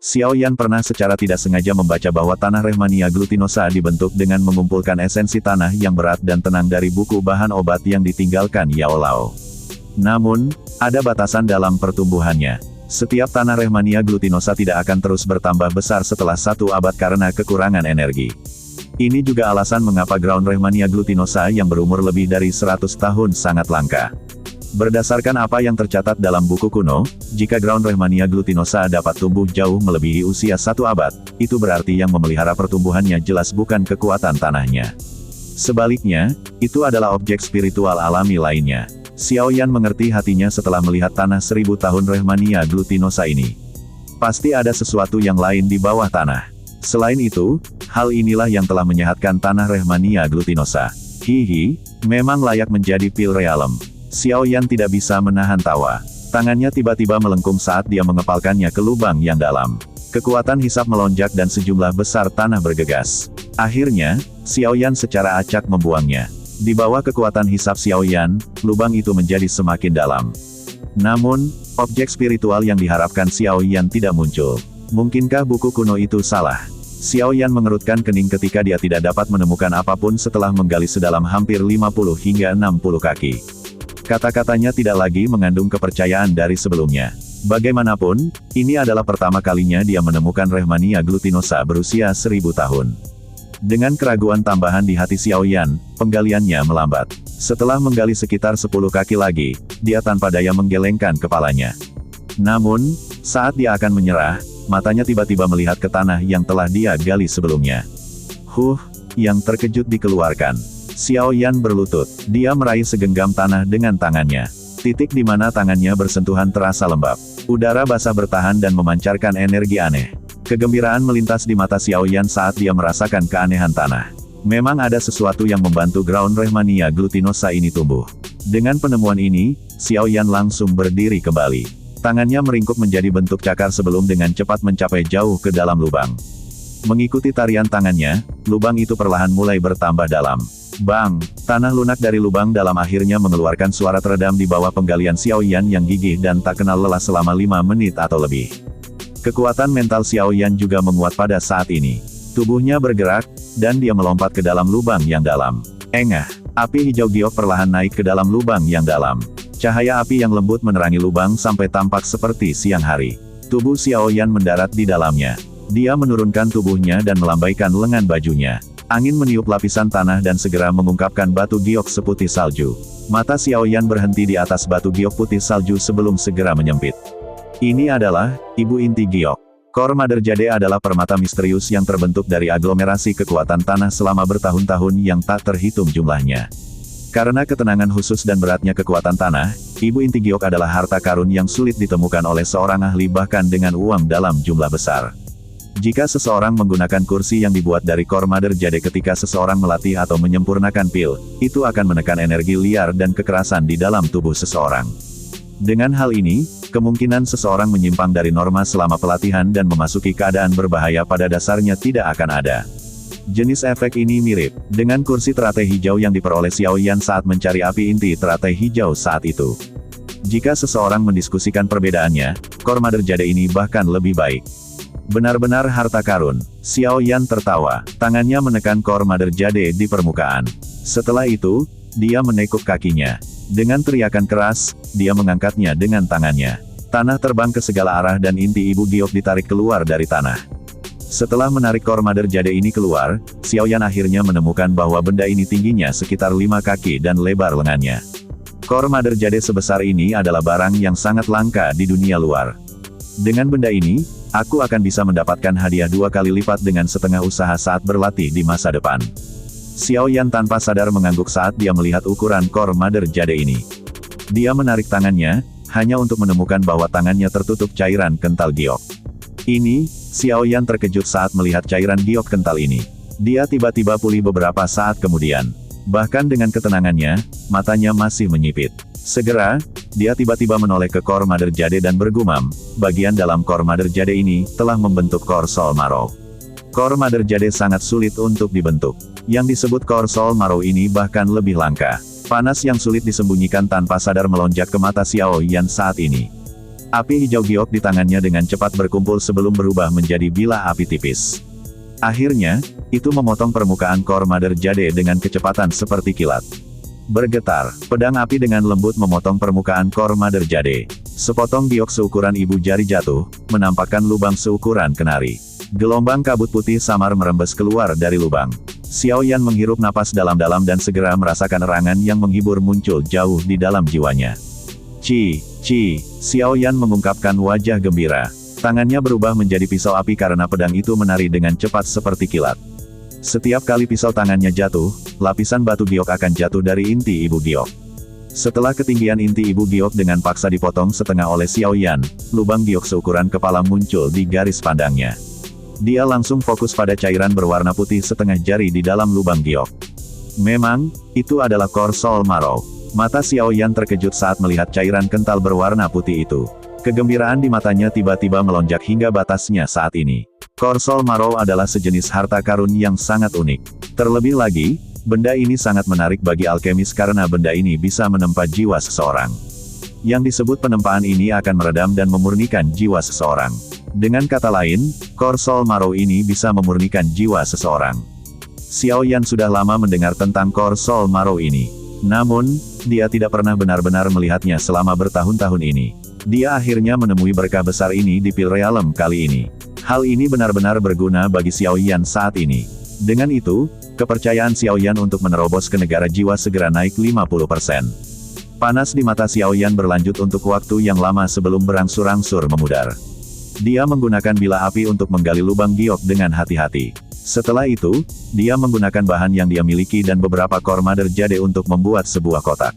Xiao Yan pernah secara tidak sengaja membaca bahwa tanah Rehmania glutinosa dibentuk dengan mengumpulkan esensi tanah yang berat dan tenang dari buku bahan obat yang ditinggalkan Yao Lao. Namun, ada batasan dalam pertumbuhannya. Setiap tanah Rehmania glutinosa tidak akan terus bertambah besar setelah 1 abad karena kekurangan energi. Ini juga alasan mengapa ground Rehmania glutinosa yang berumur lebih dari 100 tahun sangat langka. Berdasarkan apa yang tercatat dalam buku kuno, jika ground Rehmania glutinosa dapat tumbuh jauh melebihi usia 1 abad, itu berarti yang memelihara pertumbuhannya jelas bukan kekuatan tanahnya. Sebaliknya, itu adalah objek spiritual alami lainnya. Xiao Yan mengerti hatinya setelah melihat tanah 1000 tahun Rehmania glutinosa ini. Pasti ada sesuatu yang lain di bawah tanah. Selain itu, hal inilah yang telah menyehatkan tanah Rehmania glutinosa. Hihi, memang layak menjadi pil realem. Xiao Yan tidak bisa menahan tawa. Tangannya tiba-tiba melengkung saat dia mengepalkannya ke lubang yang dalam. Kekuatan hisap melonjak dan sejumlah besar tanah bergegas. Akhirnya, Xiao Yan secara acak membuangnya. Di bawah kekuatan hisap Xiao Yan, lubang itu menjadi semakin dalam. Namun, objek spiritual yang diharapkan Xiao Yan tidak muncul. Mungkinkah buku kuno itu salah? Xiao Yan mengerutkan kening ketika dia tidak dapat menemukan apapun setelah menggali sedalam hampir 50 hingga 60 kaki. Kata-katanya tidak lagi mengandung kepercayaan dari sebelumnya. Bagaimanapun, ini adalah pertama kalinya dia menemukan Rehmania glutinosa berusia 1000 tahun. Dengan keraguan tambahan di hati Xiao Yan, penggaliannya melambat. Setelah menggali sekitar 10 kaki lagi, dia tanpa daya menggelengkan kepalanya. Namun, saat dia akan menyerah, matanya tiba-tiba melihat ke tanah yang telah dia gali sebelumnya. Yang terkejut dikeluarkan. Xiao Yan berlutut. Dia meraih segenggam tanah dengan tangannya. Titik di mana tangannya bersentuhan terasa lembab. Udara basah bertahan dan memancarkan energi aneh. Kegembiraan melintas di mata Xiao Yan saat dia merasakan keanehan tanah. Memang ada sesuatu yang membantu ground Rehmania glutinosa ini tumbuh. Dengan penemuan ini, Xiao Yan langsung berdiri kembali. Tangannya meringkuk menjadi bentuk cakar sebelum dengan cepat mencapai jauh ke dalam lubang. Mengikuti tarian tangannya, lubang itu perlahan mulai bertambah dalam. Bang! Tanah lunak dari lubang dalam akhirnya mengeluarkan suara teredam di bawah penggalian Xiao Yan yang gigih dan tak kenal lelah selama 5 menit atau lebih. Kekuatan mental Xiao Yan juga menguat pada saat ini. Tubuhnya bergerak, dan dia melompat ke dalam lubang yang dalam. Engah! Api hijau giok perlahan naik ke dalam lubang yang dalam. Cahaya api yang lembut menerangi lubang sampai tampak seperti siang hari. Tubuh Xiao Yan mendarat di dalamnya. Dia menurunkan tubuhnya dan melambaikan lengan bajunya. Angin meniup lapisan tanah dan segera mengungkapkan batu giok seputih salju. Mata Xiao Yan berhenti di atas batu giok putih salju sebelum segera menyempit. Ini adalah ibu inti giok. Core Mother Jade adalah permata misterius yang terbentuk dari aglomerasi kekuatan tanah selama bertahun-tahun yang tak terhitung jumlahnya. Karena ketenangan khusus dan beratnya kekuatan tanah, ibu inti giok adalah harta karun yang sulit ditemukan oleh seorang ahli bahkan dengan uang dalam jumlah besar. Jika seseorang menggunakan kursi yang dibuat dari Core Mother Jade ketika seseorang melatih atau menyempurnakan pil, itu akan menekan energi liar dan kekerasan di dalam tubuh seseorang. Dengan hal ini, kemungkinan seseorang menyimpang dari norma selama pelatihan dan memasuki keadaan berbahaya pada dasarnya tidak akan ada. Jenis efek ini mirip dengan kursi teratai hijau yang diperoleh Xiao Yan saat mencari api inti teratai hijau saat itu. Jika seseorang mendiskusikan perbedaannya, Core Mother Jade ini bahkan lebih baik. Benar-benar harta karun. Xiao Yan tertawa. Tangannya menekan Core Mother Jade di permukaan. Setelah itu, dia menekuk kakinya. Dengan teriakan keras, dia mengangkatnya dengan tangannya. Tanah terbang ke segala arah dan inti ibu giok ditarik keluar dari tanah. Setelah menarik Core Mother Jade ini keluar, Xiao Yan akhirnya menemukan bahwa benda ini tingginya sekitar 5 kaki dan lebar lengannya. Core Mother Jade sebesar ini adalah barang yang sangat langka di dunia luar. Dengan benda ini, aku akan bisa mendapatkan hadiah 2 kali lipat dengan setengah usaha saat berlatih di masa depan. Xiao Yan tanpa sadar mengangguk saat dia melihat ukuran Core Mother Jade ini. Dia menarik tangannya, hanya untuk menemukan bahwa tangannya tertutup cairan kental giok. Xiao Yan terkejut saat melihat cairan giok kental ini. Dia tiba-tiba pulih beberapa saat kemudian. Bahkan dengan ketenangannya, matanya masih menyipit. Segera, dia tiba-tiba menoleh ke Core Mother Jade dan bergumam, bagian dalam Core Mother Jade ini telah membentuk Core Soul Marrow. Core Mother Jade sangat sulit untuk dibentuk. Yang disebut Core Soul Marrow ini bahkan lebih langka. Panas yang sulit disembunyikan tanpa sadar melonjak ke mata Xiao Yan saat ini. Api hijau giok di tangannya dengan cepat berkumpul sebelum berubah menjadi bilah api tipis. Akhirnya, itu memotong permukaan Core Mother Jade dengan kecepatan seperti kilat. Bergetar, pedang api dengan lembut memotong permukaan Core Mother Jade. Sepotong giok seukuran ibu jari jatuh, menampakkan lubang seukuran kenari. Gelombang kabut putih samar merembes keluar dari lubang. Xiao Yan menghirup napas dalam-dalam dan segera merasakan erangan yang menghibur muncul jauh di dalam jiwanya. Xiao Yan mengungkapkan wajah gembira. Tangannya berubah menjadi pisau api karena pedang itu menari dengan cepat seperti kilat. Setiap kali pisau tangannya jatuh, lapisan batu giok akan jatuh dari inti ibu giok. Setelah ketinggian inti ibu giok dengan paksa dipotong setengah oleh Xiao Yan, lubang giok seukuran kepala muncul di garis pandangnya. Dia langsung fokus pada cairan berwarna putih setengah jari di dalam lubang giok. Memang, itu adalah Core Soul Marrow. Mata Xiao Yan terkejut saat melihat cairan kental berwarna putih itu. Kegembiraan di matanya tiba-tiba melonjak hingga batasnya saat ini. Core Soul Marrow adalah sejenis harta karun yang sangat unik. Terlebih lagi, benda ini sangat menarik bagi alkemis karena benda ini bisa menempa jiwa seseorang. Yang disebut penempaan ini akan meredam dan memurnikan jiwa seseorang. Dengan kata lain, Core Soul Marrow ini bisa memurnikan jiwa seseorang. Xiao Yan sudah lama mendengar tentang Core Soul Marrow ini. Namun, dia tidak pernah benar-benar melihatnya selama bertahun-tahun ini. Dia akhirnya menemui berkah besar ini di Pil Realm kali ini. Hal ini benar-benar berguna bagi Xiao Yan saat ini. Dengan itu, kepercayaan Xiao Yan untuk menerobos ke negara jiwa segera naik 50%. Panas di mata Xiao Yan berlanjut untuk waktu yang lama sebelum berangsur-angsur memudar. Dia menggunakan bilah api untuk menggali lubang giok dengan hati-hati. Setelah itu, dia menggunakan bahan yang dia miliki dan beberapa Core Mother Jade untuk membuat sebuah kotak.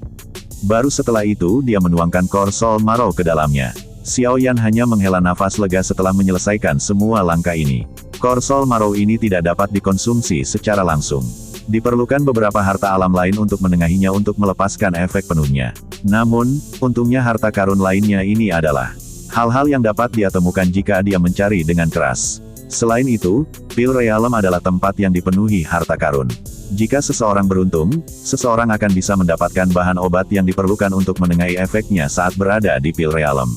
Baru setelah itu dia menuangkan Core Soul Marrow ke dalamnya. Xiao Yan hanya menghela nafas lega setelah menyelesaikan semua langkah ini. Core Soul Marrow ini tidak dapat dikonsumsi secara langsung. Diperlukan beberapa harta alam lain untuk menengahinya untuk melepaskan efek penuhnya. Namun, untungnya harta karun lainnya ini adalah hal-hal yang dapat dia temukan jika dia mencari dengan keras. Selain itu, Pil Realm adalah tempat yang dipenuhi harta karun. Jika seseorang beruntung, seseorang akan bisa mendapatkan bahan obat yang diperlukan untuk menengahi efeknya saat berada di Pil Realm.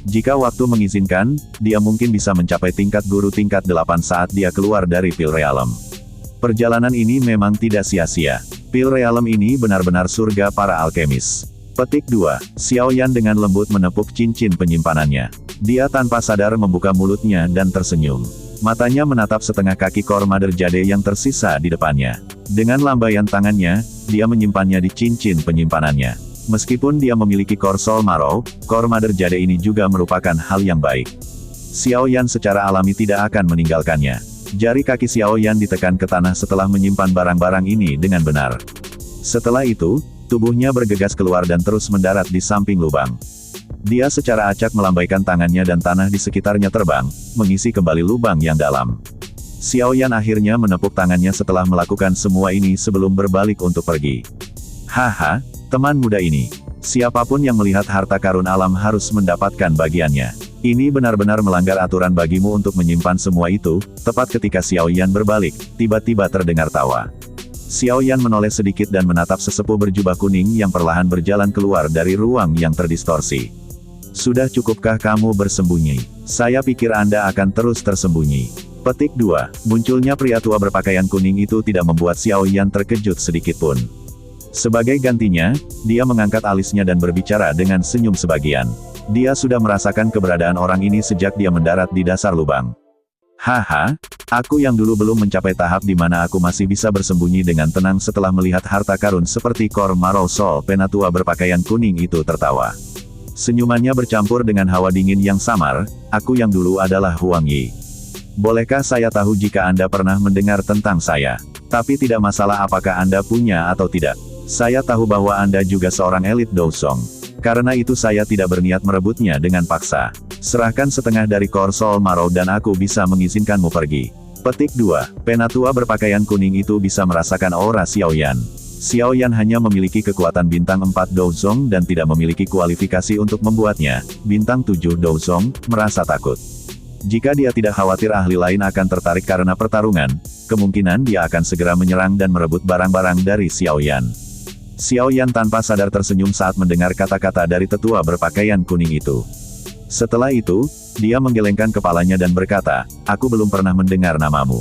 Jika waktu mengizinkan, dia mungkin bisa mencapai tingkat guru tingkat 8 saat dia keluar dari Pil Realm. Perjalanan ini memang tidak sia-sia. Pil Realm ini benar-benar surga para alkemis. Petik 2. Xiao Yan dengan lembut menepuk cincin penyimpanannya. Dia tanpa sadar membuka mulutnya dan tersenyum. Matanya menatap setengah kaki Core Mother Jade yang tersisa di depannya. Dengan lambaian tangannya, dia menyimpannya di cincin penyimpanannya. Meskipun dia memiliki Core Soul Marrow, Core Mother Jade ini juga merupakan hal yang baik. Xiao Yan secara alami tidak akan meninggalkannya. Jari kaki Xiao Yan ditekan ke tanah setelah menyimpan barang-barang ini dengan benar. Setelah itu, tubuhnya bergegas keluar dan terus mendarat di samping lubang. Dia secara acak melambaikan tangannya dan tanah di sekitarnya terbang, mengisi kembali lubang yang dalam. Xiao Yan akhirnya menepuk tangannya setelah melakukan semua ini sebelum berbalik untuk pergi. Haha, teman muda ini. Siapapun yang melihat harta karun alam harus mendapatkan bagiannya. Ini benar-benar melanggar aturan bagimu untuk menyimpan semua itu. Tepat ketika Xiao Yan berbalik, tiba-tiba terdengar tawa. Xiao Yan menoleh sedikit dan menatap sesepuh berjubah kuning yang perlahan berjalan keluar dari ruang yang terdistorsi. Sudah cukupkah kamu bersembunyi? Saya pikir Anda akan terus tersembunyi. Petik 2. Munculnya pria tua berpakaian kuning itu tidak membuat Xiao Yan terkejut sedikitpun. Sebagai gantinya, dia mengangkat alisnya dan berbicara dengan senyum sebagian. Dia sudah merasakan keberadaan orang ini sejak dia mendarat di dasar lubang. Haha, aku yang dulu belum mencapai tahap di mana aku masih bisa bersembunyi dengan tenang setelah melihat harta karun seperti Core Marrow Soul Penatua berpakaian kuning itu tertawa. Senyumannya bercampur dengan hawa dingin yang samar. Aku yang dulu adalah Huang Yi. Bolehkah saya tahu jika Anda pernah mendengar tentang saya? Tapi tidak masalah apakah Anda punya atau tidak. Saya tahu bahwa Anda juga seorang elit Dousong. Karena itu saya tidak berniat merebutnya dengan paksa. Serahkan setengah dari Core Soul Marrow dan aku bisa mengizinkanmu pergi. Petik 2. Penatua berpakaian kuning itu bisa merasakan aura Xiao Yan. Xiao Yan hanya memiliki kekuatan bintang 4 Douzong dan tidak memiliki kualifikasi untuk membuatnya, bintang 7 Douzong, merasa takut. Jika dia tidak khawatir ahli lain akan tertarik karena pertarungan, kemungkinan dia akan segera menyerang dan merebut barang-barang dari Xiao Yan. Xiao Yan tanpa sadar tersenyum saat mendengar kata-kata dari tetua berpakaian kuning itu. Setelah itu, dia menggelengkan kepalanya dan berkata, "Aku belum pernah mendengar namamu.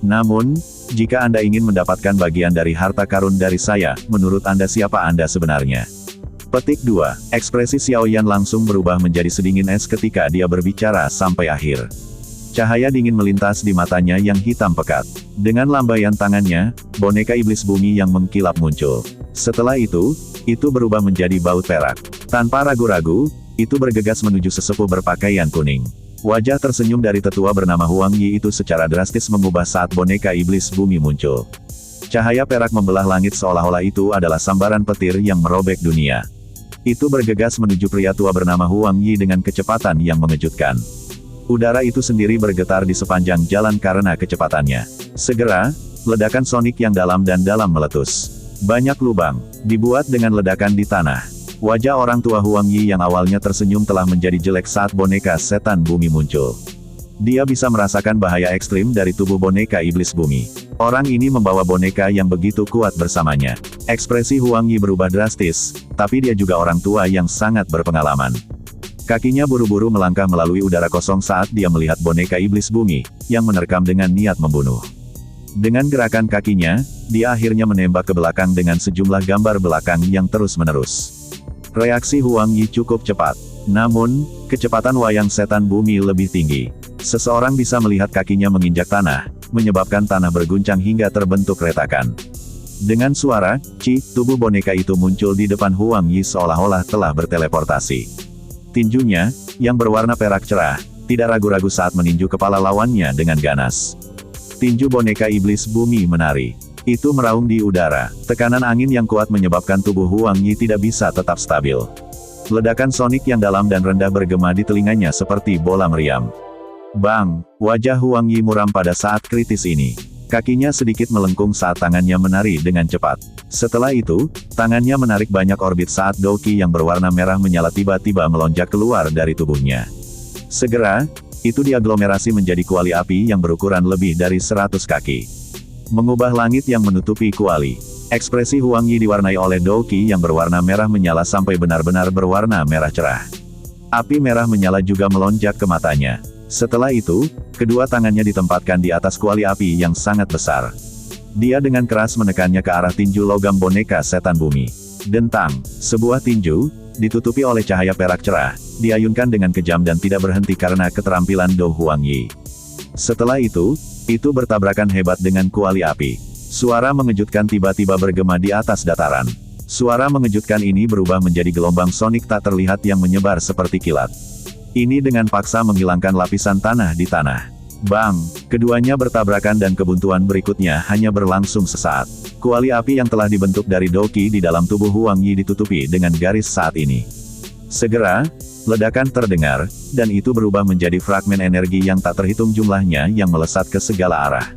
Namun, jika Anda ingin mendapatkan bagian dari harta karun dari saya, menurut Anda siapa Anda sebenarnya?" Petik 2. Ekspresi Xiao Yan langsung berubah menjadi sedingin es ketika dia berbicara sampai akhir. Cahaya dingin melintas di matanya yang hitam pekat. Dengan lambaian tangannya, boneka iblis bumi yang mengkilap muncul. Setelah itu berubah menjadi baut perak. Tanpa ragu-ragu, itu bergegas menuju sesepuh berpakaian kuning. Wajah tersenyum dari tetua bernama Huang Yi itu secara drastis mengubah saat boneka iblis bumi muncul. Cahaya perak membelah langit seolah-olah itu adalah sambaran petir yang merobek dunia. Itu bergegas menuju pria tua bernama Huang Yi dengan kecepatan yang mengejutkan. Udara itu sendiri bergetar di sepanjang jalan karena kecepatannya. Segera, ledakan sonik yang dalam dan dalam meletus. Banyak lubang dibuat dengan ledakan di tanah. Wajah orang tua Huang Yi yang awalnya tersenyum telah menjadi jelek saat boneka setan bumi muncul. Dia bisa merasakan bahaya ekstrim dari tubuh boneka iblis bumi. Orang ini membawa boneka yang begitu kuat bersamanya. Ekspresi Huang Yi berubah drastis, tapi dia juga orang tua yang sangat berpengalaman. Kakinya buru-buru melangkah melalui udara kosong saat dia melihat boneka iblis bumi, yang menerkam dengan niat membunuh. Dengan gerakan kakinya, dia akhirnya menembak ke belakang dengan sejumlah gambar belakang yang terus-menerus. Reaksi Huang Yi cukup cepat. Namun, kecepatan wayang setan bumi lebih tinggi. Seseorang bisa melihat kakinya menginjak tanah, menyebabkan tanah berguncang hingga terbentuk retakan. Dengan suara, tubuh boneka itu muncul di depan Huang Yi seolah-olah telah berteleportasi. Tinjunya, yang berwarna perak cerah, tidak ragu-ragu saat meninju kepala lawannya dengan ganas. Tinju boneka iblis bumi menari. Itu meraung di udara. Tekanan angin yang kuat menyebabkan tubuh Huang Yi tidak bisa tetap stabil. Ledakan sonik yang dalam dan rendah bergema di telinganya seperti bola meriam. Bang! Wajah Huang Yi muram pada saat kritis ini. Kakinya sedikit melengkung saat tangannya menari dengan cepat. Setelah itu, tangannya menarik banyak orbit saat Douki yang berwarna merah menyala tiba-tiba melonjak keluar dari tubuhnya. Segera, itu diaglomerasi menjadi kuali api yang berukuran lebih dari 100 kaki. Mengubah langit yang menutupi kuali. Ekspresi Huang Yi diwarnai oleh Douki yang berwarna merah menyala sampai benar-benar berwarna merah cerah. Api merah menyala juga melonjak ke matanya. Setelah itu, kedua tangannya ditempatkan di atas kuali api yang sangat besar. Dia dengan keras menekannya ke arah tinju logam boneka setan bumi. Dentang, sebuah tinju, ditutupi oleh cahaya perak cerah, diayunkan dengan kejam dan tidak berhenti karena keterampilan Do Huang Yi. Setelah itu bertabrakan hebat dengan kuali api. Suara mengejutkan tiba-tiba bergema di atas dataran. Suara mengejutkan ini berubah menjadi gelombang sonik tak terlihat yang menyebar seperti kilat. Ini dengan paksa menghilangkan lapisan tanah di tanah. Bang! Keduanya bertabrakan dan kebuntuan berikutnya hanya berlangsung sesaat. Kuali api yang telah dibentuk dari Douki di dalam tubuh Huang Yi ditutupi dengan garis saat ini. Segera, ledakan terdengar, dan itu berubah menjadi fragmen energi yang tak terhitung jumlahnya yang melesat ke segala arah.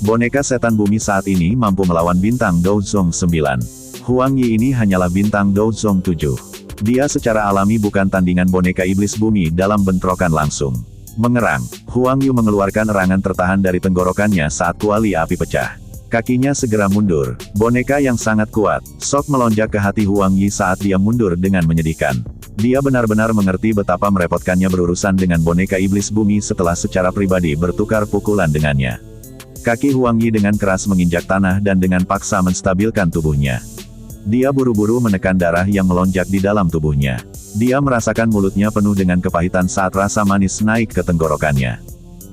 Boneka setan bumi saat ini mampu melawan bintang Douzong 9. Huang Yi ini hanyalah bintang Douzong 7. Dia secara alami bukan tandingan boneka iblis bumi dalam bentrokan langsung. Mengerang, Huang Yi mengeluarkan erangan tertahan dari tenggorokannya saat kuali api pecah. Kakinya segera mundur. Boneka yang sangat kuat, sok melonjak ke hati Huang Yi saat dia mundur dengan menyedihkan. Dia benar-benar mengerti betapa merepotkannya berurusan dengan boneka iblis bumi setelah secara pribadi bertukar pukulan dengannya. Kaki Huang Yi dengan keras menginjak tanah dan dengan paksa menstabilkan tubuhnya. Dia buru-buru menekan darah yang melonjak di dalam tubuhnya. Dia merasakan mulutnya penuh dengan kepahitan saat rasa manis naik ke tenggorokannya.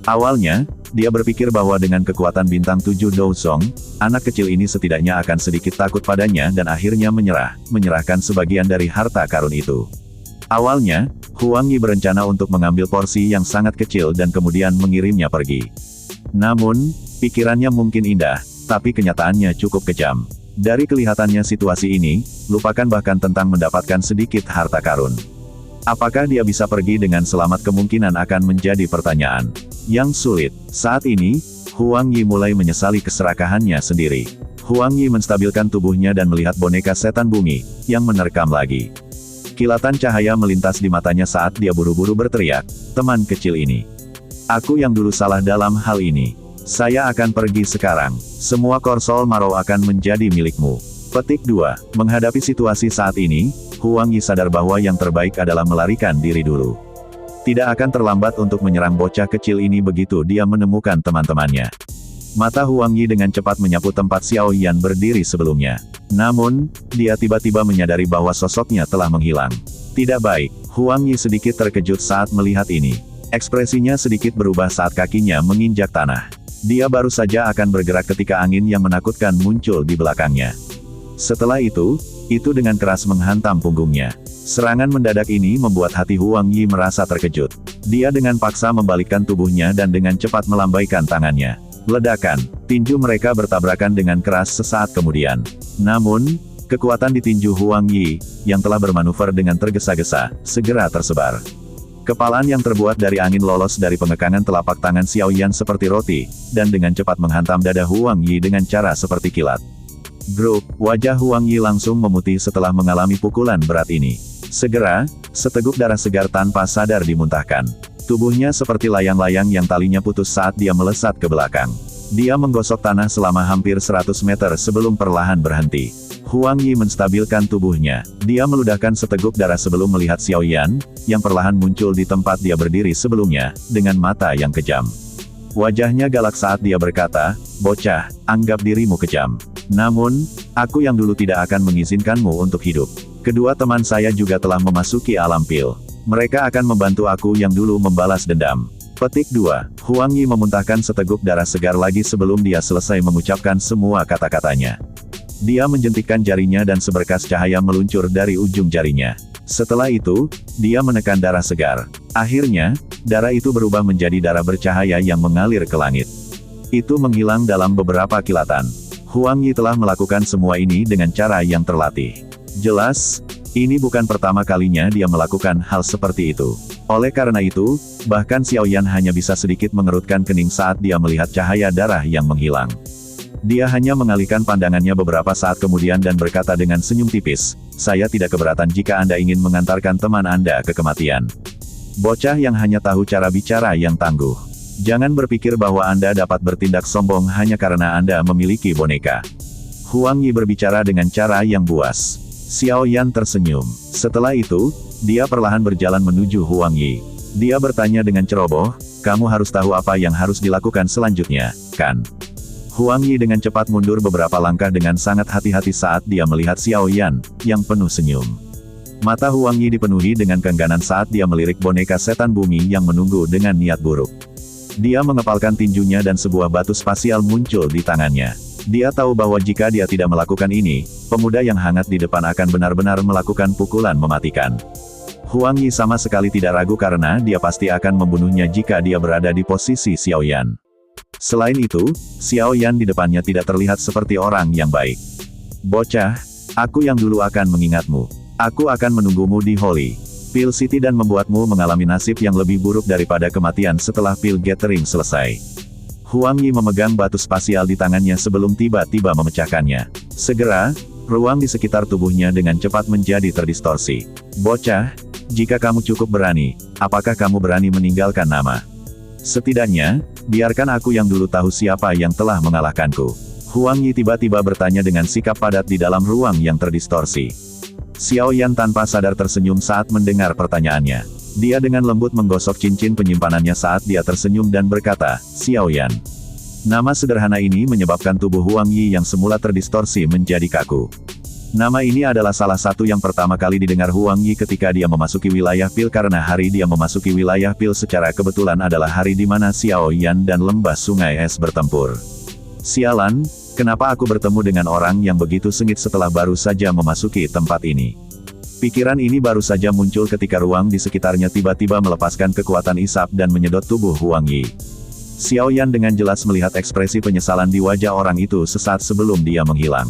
Awalnya, dia berpikir bahwa dengan kekuatan bintang 7 Douzong, anak kecil ini setidaknya akan sedikit takut padanya dan akhirnya menyerahkan sebagian dari harta karun itu. Awalnya, Huang Yi berencana untuk mengambil porsi yang sangat kecil dan kemudian mengirimnya pergi. Namun, pikirannya mungkin indah, tapi kenyataannya cukup kejam. Dari kelihatannya situasi ini, lupakan bahkan tentang mendapatkan sedikit harta karun. Apakah dia bisa pergi dengan selamat kemungkinan akan menjadi pertanyaan yang sulit. Saat ini, Huang Yi mulai menyesali keserakahannya sendiri. Huang Yi menstabilkan tubuhnya dan melihat boneka setan bumi, yang menerkam lagi. Kilatan cahaya melintas di matanya saat dia buru-buru berteriak, "Teman kecil ini. Aku yang dulu salah dalam hal ini. Saya akan pergi sekarang. Semua Korsol Marau akan menjadi milikmu." Petik 2. Menghadapi situasi saat ini, Huang Yi sadar bahwa yang terbaik adalah melarikan diri dulu. Tidak akan terlambat untuk menyerang bocah kecil ini begitu dia menemukan teman-temannya. Mata Huang Yi dengan cepat menyapu tempat Xiao Yan berdiri sebelumnya. Namun, dia tiba-tiba menyadari bahwa sosoknya telah menghilang. Tidak baik, Huang Yi sedikit terkejut saat melihat ini. Ekspresinya sedikit berubah saat kakinya menginjak tanah. Dia baru saja akan bergerak ketika angin yang menakutkan muncul di belakangnya. Setelah itu dengan keras menghantam punggungnya. Serangan mendadak ini membuat hati Huang Yi merasa terkejut. Dia dengan paksa membalikkan tubuhnya dan dengan cepat melambaikan tangannya. Ledakan, tinju mereka bertabrakan dengan keras sesaat kemudian. Namun, kekuatan di tinju Huang Yi, yang telah bermanuver dengan tergesa-gesa, segera tersebar. Kepalan yang terbuat dari angin lolos dari pengekangan telapak tangan Xiao Yan seperti roti, dan dengan cepat menghantam dada Huang Yi dengan cara seperti kilat. Grup, wajah Huang Yi langsung memutih setelah mengalami pukulan berat ini. Segera, seteguk darah segar tanpa sadar dimuntahkan. Tubuhnya seperti layang-layang yang talinya putus saat dia melesat ke belakang. Dia menggosok tanah selama hampir 100 meter sebelum perlahan berhenti. Huang Yi menstabilkan tubuhnya. Dia meludahkan seteguk darah sebelum melihat Xiao Yan, yang perlahan muncul di tempat dia berdiri sebelumnya, dengan mata yang kejam. Wajahnya galak saat dia berkata, "Bocah, anggap dirimu kejam. Namun, aku yang dulu tidak akan mengizinkanmu untuk hidup. Kedua teman saya juga telah memasuki alam pil. Mereka akan membantu aku yang dulu membalas dendam." Petik 2. Huang Yi memuntahkan seteguk darah segar lagi sebelum dia selesai mengucapkan semua kata-katanya. Dia menjentikkan jarinya dan seberkas cahaya meluncur dari ujung jarinya. Setelah itu, dia menekan darah segar. Akhirnya, darah itu berubah menjadi darah bercahaya yang mengalir ke langit. Itu menghilang dalam beberapa kilatan. Huang Yi telah melakukan semua ini dengan cara yang terlatih. Jelas, ini bukan pertama kalinya dia melakukan hal seperti itu. Oleh karena itu, bahkan Xiao Yan hanya bisa sedikit mengerutkan kening saat dia melihat cahaya darah yang menghilang. Dia hanya mengalihkan pandangannya beberapa saat kemudian dan berkata dengan senyum tipis, "Saya tidak keberatan jika Anda ingin mengantarkan teman Anda ke kematian." Bocah yang hanya tahu cara bicara yang tangguh. Jangan berpikir bahwa Anda dapat bertindak sombong hanya karena Anda memiliki boneka. Huang Yi berbicara dengan cara yang buas. Xiao Yan tersenyum. Setelah itu, dia perlahan berjalan menuju Huang Yi. Dia bertanya dengan ceroboh, "Kamu harus tahu apa yang harus dilakukan selanjutnya, kan?" Huang Yi dengan cepat mundur beberapa langkah dengan sangat hati-hati saat dia melihat Xiao Yan, yang penuh senyum. Mata Huang Yi dipenuhi dengan keengganan saat dia melirik boneka setan bumi yang menunggu dengan niat buruk. Dia mengepalkan tinjunya dan sebuah batu spasial muncul di tangannya. Dia tahu bahwa jika dia tidak melakukan ini, pemuda yang hangat di depan akan benar-benar melakukan pukulan mematikan. Huang Yi sama sekali tidak ragu karena dia pasti akan membunuhnya jika dia berada di posisi Xiao Yan. Selain itu, Xiao Yan di depannya tidak terlihat seperti orang yang baik. "Bocah, aku yang dulu akan mengingatmu. Aku akan menunggumu di Holy Pil City dan membuatmu mengalami nasib yang lebih buruk daripada kematian setelah Pil Gathering selesai." Huang Yi memegang batu spasial di tangannya sebelum tiba-tiba memecahkannya. Segera, ruang di sekitar tubuhnya dengan cepat menjadi terdistorsi. "Bocah, jika kamu cukup berani, apakah kamu berani meninggalkan nama? Setidaknya, biarkan aku yang dulu tahu siapa yang telah mengalahkanku." Huang Yi tiba-tiba bertanya dengan sikap padat di dalam ruang yang terdistorsi. Xiao Yan tanpa sadar tersenyum saat mendengar pertanyaannya. Dia dengan lembut menggosok cincin penyimpanannya saat dia tersenyum dan berkata, "Xiao Yan." Nama sederhana ini menyebabkan tubuh Huang Yi yang semula terdistorsi menjadi kaku. Nama ini adalah salah satu yang pertama kali didengar Huang Yi ketika dia memasuki wilayah Pil karena hari dia memasuki wilayah Pil secara kebetulan adalah hari di mana Xiao Yan dan lembah sungai es bertempur. "Sialan, kenapa aku bertemu dengan orang yang begitu sengit setelah baru saja memasuki tempat ini?" Pikiran ini baru saja muncul ketika ruang di sekitarnya tiba-tiba melepaskan kekuatan isap dan menyedot tubuh Huang Yi. Xiao Yan dengan jelas melihat ekspresi penyesalan di wajah orang itu sesaat sebelum dia menghilang.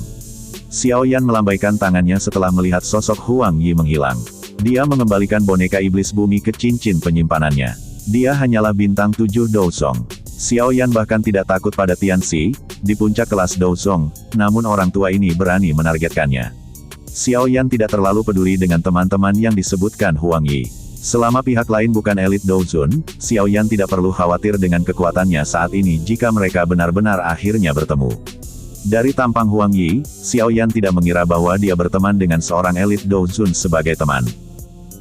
Xiao Yan melambaikan tangannya setelah melihat sosok Huang Yi menghilang. Dia mengembalikan boneka iblis bumi ke cincin penyimpanannya. Dia hanyalah bintang 7 Douzong. Xiao Yan bahkan tidak takut pada Tianxi, di puncak kelas Douzong, namun orang tua ini berani menargetkannya. Xiao Yan tidak terlalu peduli dengan teman-teman yang disebutkan Huang Yi. Selama pihak lain bukan elit Douzun, Xiao Yan tidak perlu khawatir dengan kekuatannya saat ini jika mereka benar-benar akhirnya bertemu. Dari tampang Huang Yi, Xiao Yan tidak mengira bahwa dia berteman dengan seorang elit Douzun sebagai teman.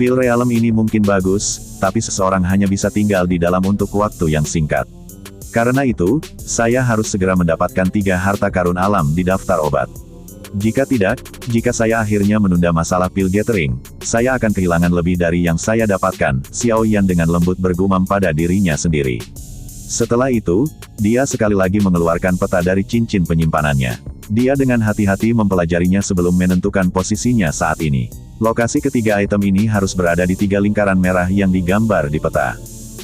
Pil realem ini mungkin bagus, tapi seseorang hanya bisa tinggal di dalam untuk waktu yang singkat. Karena itu, saya harus segera mendapatkan 3 harta karun alam di daftar obat. Jika tidak, jika saya akhirnya menunda masalah pil gathering, saya akan kehilangan lebih dari yang saya dapatkan, Xiao Yan dengan lembut bergumam pada dirinya sendiri. Setelah itu, dia sekali lagi mengeluarkan peta dari cincin penyimpanannya. Dia dengan hati-hati mempelajarinya sebelum menentukan posisinya saat ini. Lokasi ketiga item ini harus berada di 3 lingkaran merah yang digambar di peta.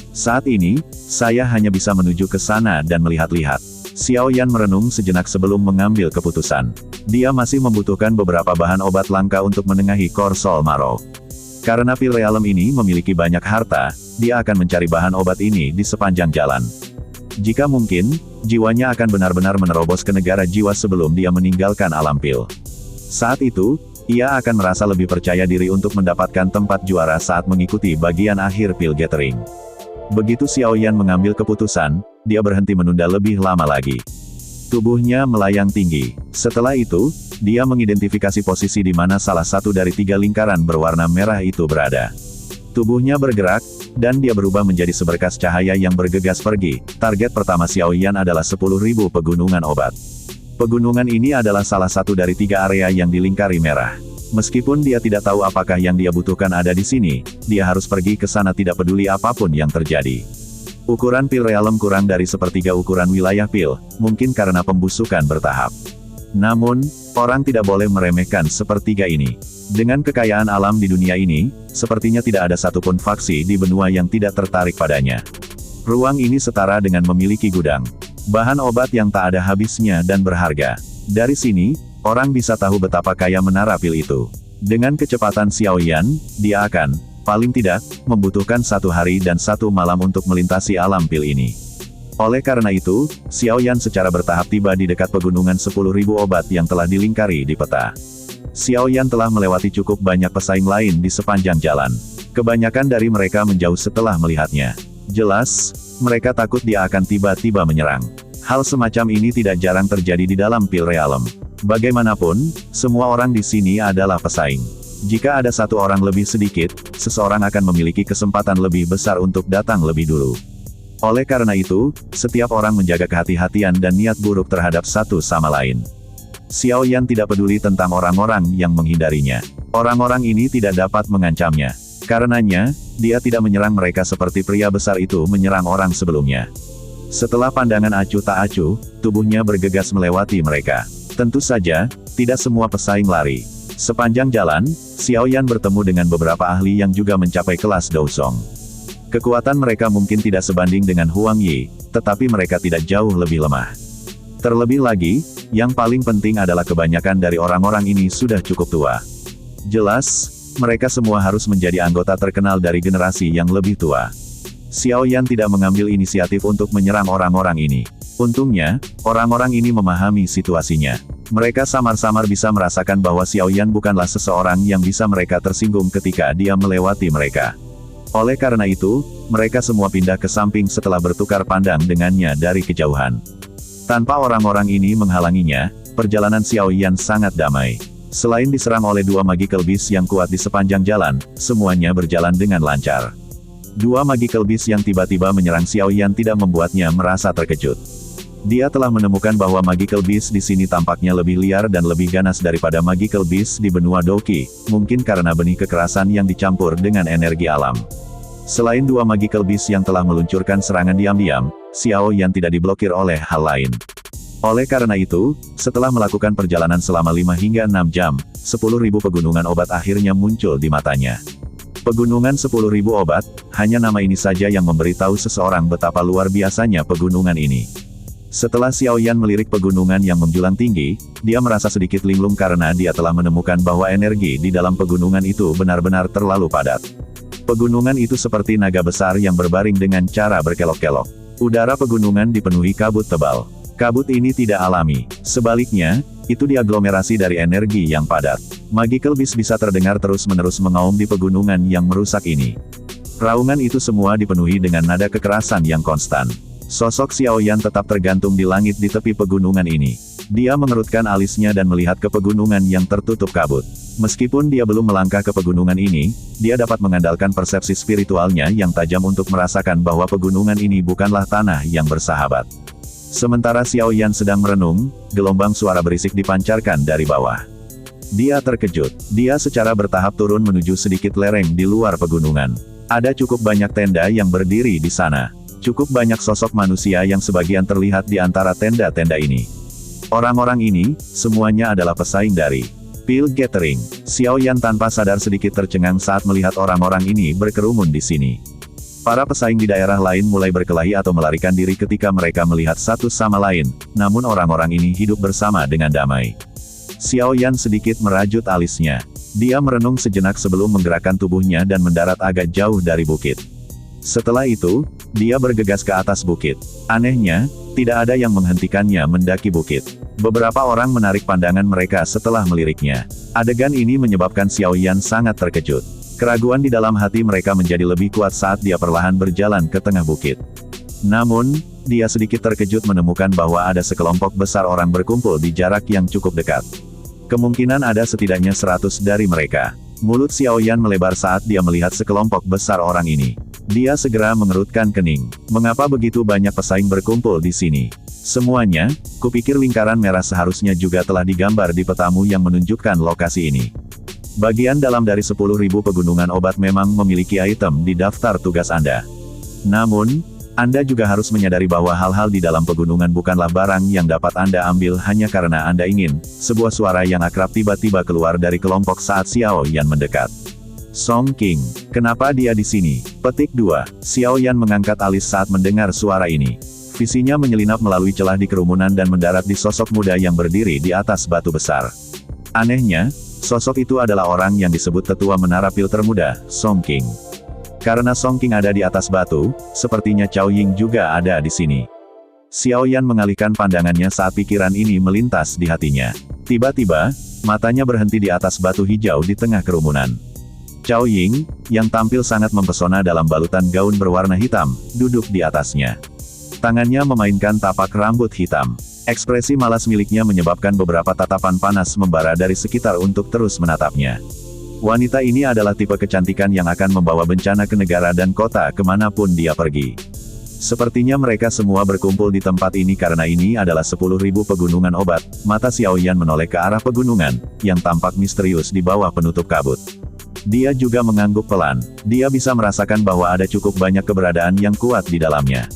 Saat ini, saya hanya bisa menuju ke sana dan melihat-lihat. Xiao Yan merenung sejenak sebelum mengambil keputusan. Dia masih membutuhkan beberapa bahan obat langka untuk menengahi Core Soul Marrow. Karena pil realem ini memiliki banyak harta, dia akan mencari bahan obat ini di sepanjang jalan. Jika mungkin, jiwanya akan benar-benar menerobos ke negara jiwa sebelum dia meninggalkan alam pil. Saat itu, ia akan merasa lebih percaya diri untuk mendapatkan tempat juara saat mengikuti bagian akhir pil gathering. Begitu Xiao Yan mengambil keputusan, dia berhenti menunda lebih lama lagi. Tubuhnya melayang tinggi. Setelah itu, dia mengidentifikasi posisi di mana salah satu dari 3 lingkaran berwarna merah itu berada. Tubuhnya bergerak, dan dia berubah menjadi seberkas cahaya yang bergegas pergi. Target pertama Xiao Yan adalah 10.000 pegunungan obat. Pegunungan ini adalah salah satu dari 3 area yang dilingkari merah. Meskipun dia tidak tahu apakah yang dia butuhkan ada di sini, dia harus pergi ke sana tidak peduli apapun yang terjadi. Ukuran pil realem kurang dari sepertiga ukuran wilayah pil, mungkin karena pembusukan bertahap. Namun, orang tidak boleh meremehkan sepertiga ini. Dengan kekayaan alam di dunia ini, sepertinya tidak ada satupun faksi di benua yang tidak tertarik padanya. Ruang ini setara dengan memiliki gudang. Bahan obat yang tak ada habisnya dan berharga. Dari sini, orang bisa tahu betapa kaya menara pil itu. Dengan kecepatan Xiao Yan, dia akan, paling tidak, membutuhkan 1 hari dan 1 malam untuk melintasi alam pil ini. Oleh karena itu, Xiao Yan secara bertahap tiba di dekat pegunungan 10.000 obat yang telah dilingkari di peta. Xiao Yan telah melewati cukup banyak pesaing lain di sepanjang jalan. Kebanyakan dari mereka menjauh setelah melihatnya. Jelas, mereka takut dia akan tiba-tiba menyerang. Hal semacam ini tidak jarang terjadi di dalam pil realem. Bagaimanapun, semua orang di sini adalah pesaing. Jika ada 1 orang lebih sedikit, seseorang akan memiliki kesempatan lebih besar untuk datang lebih dulu. Oleh karena itu, setiap orang menjaga kehati-hatian dan niat buruk terhadap satu sama lain. Xiao Yan tidak peduli tentang orang-orang yang menghindarinya. Orang-orang ini tidak dapat mengancamnya. Karenanya, dia tidak menyerang mereka seperti pria besar itu menyerang orang sebelumnya. Setelah pandangan acuh tak acuh, tubuhnya bergegas melewati mereka. Tentu saja, tidak semua pesaing lari. Sepanjang jalan, Xiao Yan bertemu dengan beberapa ahli yang juga mencapai kelas Dousong. Kekuatan mereka mungkin tidak sebanding dengan Huang Yi, tetapi mereka tidak jauh lebih lemah. Terlebih lagi, yang paling penting adalah kebanyakan dari orang-orang ini sudah cukup tua. Jelas, mereka semua harus menjadi anggota terkenal dari generasi yang lebih tua. Xiao Yan tidak mengambil inisiatif untuk menyerang orang-orang ini. Untungnya, orang-orang ini memahami situasinya. Mereka samar-samar bisa merasakan bahwa Xiao Yan bukanlah seseorang yang bisa mereka tersinggung ketika dia melewati mereka. Oleh karena itu, mereka semua pindah ke samping setelah bertukar pandang dengannya dari kejauhan. Tanpa orang-orang ini menghalanginya, perjalanan Xiao Yan sangat damai. Selain diserang oleh 2 magical beast yang kuat di sepanjang jalan, semuanya berjalan dengan lancar. 2 magical beast yang tiba-tiba menyerang Xiao Yan tidak membuatnya merasa terkejut. Dia telah menemukan bahwa magical beast di sini tampaknya lebih liar dan lebih ganas daripada magical beast di benua Doki, mungkin karena benih kekerasan yang dicampur dengan energi alam. Selain 2 magical beast yang telah meluncurkan serangan diam-diam, Xiao Yan tidak diblokir oleh hal lain. Oleh karena itu, setelah melakukan perjalanan selama 5 hingga 6 jam, 10.000 pegunungan obat akhirnya muncul di matanya. Pegunungan 10.000 obat, hanya nama ini saja yang memberitahu seseorang betapa luar biasanya pegunungan ini. Setelah Xiao Yan melirik pegunungan yang menjulang tinggi, dia merasa sedikit linglung karena dia telah menemukan bahwa energi di dalam pegunungan itu benar-benar terlalu padat. Pegunungan itu seperti naga besar yang berbaring dengan cara berkelok-kelok. Udara pegunungan dipenuhi kabut tebal. Kabut ini tidak alami. Sebaliknya, itu diaglomerasi dari energi yang padat. Magical beast bisa terdengar terus-menerus mengaum di pegunungan yang merusak ini. Raungan itu semua dipenuhi dengan nada kekerasan yang konstan. Sosok Xiao Yan tetap tergantung di langit di tepi pegunungan ini. Dia mengerutkan alisnya dan melihat ke pegunungan yang tertutup kabut. Meskipun dia belum melangkah ke pegunungan ini, dia dapat mengandalkan persepsi spiritualnya yang tajam untuk merasakan bahwa pegunungan ini bukanlah tanah yang bersahabat. Sementara Xiao Yan sedang merenung, gelombang suara berisik dipancarkan dari bawah. Dia terkejut. Dia secara bertahap turun menuju sedikit lereng di luar pegunungan. Ada cukup banyak tenda yang berdiri di sana. Cukup banyak sosok manusia yang sebagian terlihat di antara tenda-tenda ini. Orang-orang ini, semuanya adalah pesaing dari Pil Gathering. Xiao Yan tanpa sadar sedikit tercengang saat melihat orang-orang ini berkerumun di sini. Para pesaing di daerah lain mulai berkelahi atau melarikan diri ketika mereka melihat satu sama lain, namun orang-orang ini hidup bersama dengan damai. Xiao Yan sedikit merajut alisnya. Dia merenung sejenak sebelum menggerakkan tubuhnya dan mendarat agak jauh dari bukit. Setelah itu, dia bergegas ke atas bukit. Anehnya, tidak ada yang menghentikannya mendaki bukit. Beberapa orang menarik pandangan mereka setelah meliriknya. Adegan ini menyebabkan Xiao Yan sangat terkejut. Keraguan di dalam hati mereka menjadi lebih kuat saat dia perlahan berjalan ke tengah bukit. Namun, dia sedikit terkejut menemukan bahwa ada sekelompok besar orang berkumpul di jarak yang cukup dekat. Kemungkinan ada setidaknya 100 dari mereka. Mulut Xiao Yan melebar saat dia melihat sekelompok besar orang ini. Dia segera mengerutkan kening. Mengapa begitu banyak pesaing berkumpul di sini? Semuanya, kupikir lingkaran merah seharusnya juga telah digambar di petamu yang menunjukkan lokasi ini. Bagian dalam dari 10.000 pegunungan obat memang memiliki item di daftar tugas Anda. Namun, Anda juga harus menyadari bahwa hal-hal di dalam pegunungan bukanlah barang yang dapat Anda ambil hanya karena Anda ingin. Sebuah suara yang akrab tiba-tiba keluar dari kelompok saat Xiao Yan mendekat. Song King, kenapa dia di sini? Petik 2. Xiao Yan mengangkat alis saat mendengar suara ini. Visinya menyelinap melalui celah di kerumunan dan mendarat di sosok muda yang berdiri di atas batu besar. Anehnya, sosok itu adalah orang yang disebut tetua menara pil termuda, Song King. Karena Song King ada di atas batu, sepertinya Cao Ying juga ada di sini. Xiao Yan mengalihkan pandangannya saat pikiran ini melintas di hatinya. Tiba-tiba, matanya berhenti di atas batu hijau di tengah kerumunan. Cao Ying, yang tampil sangat mempesona dalam balutan gaun berwarna hitam, duduk di atasnya. Tangannya memainkan tapak rambut hitam. Ekspresi malas miliknya menyebabkan beberapa tatapan panas membara dari sekitar untuk terus menatapnya. Wanita ini adalah tipe kecantikan yang akan membawa bencana ke negara dan kota kemanapun dia pergi. Sepertinya mereka semua berkumpul di tempat ini karena ini adalah 10.000 pegunungan obat. Mata Xiao Yan menoleh ke arah pegunungan, yang tampak misterius di bawah penutup kabut. Dia juga mengangguk pelan. Dia bisa merasakan bahwa ada cukup banyak keberadaan yang kuat di dalamnya.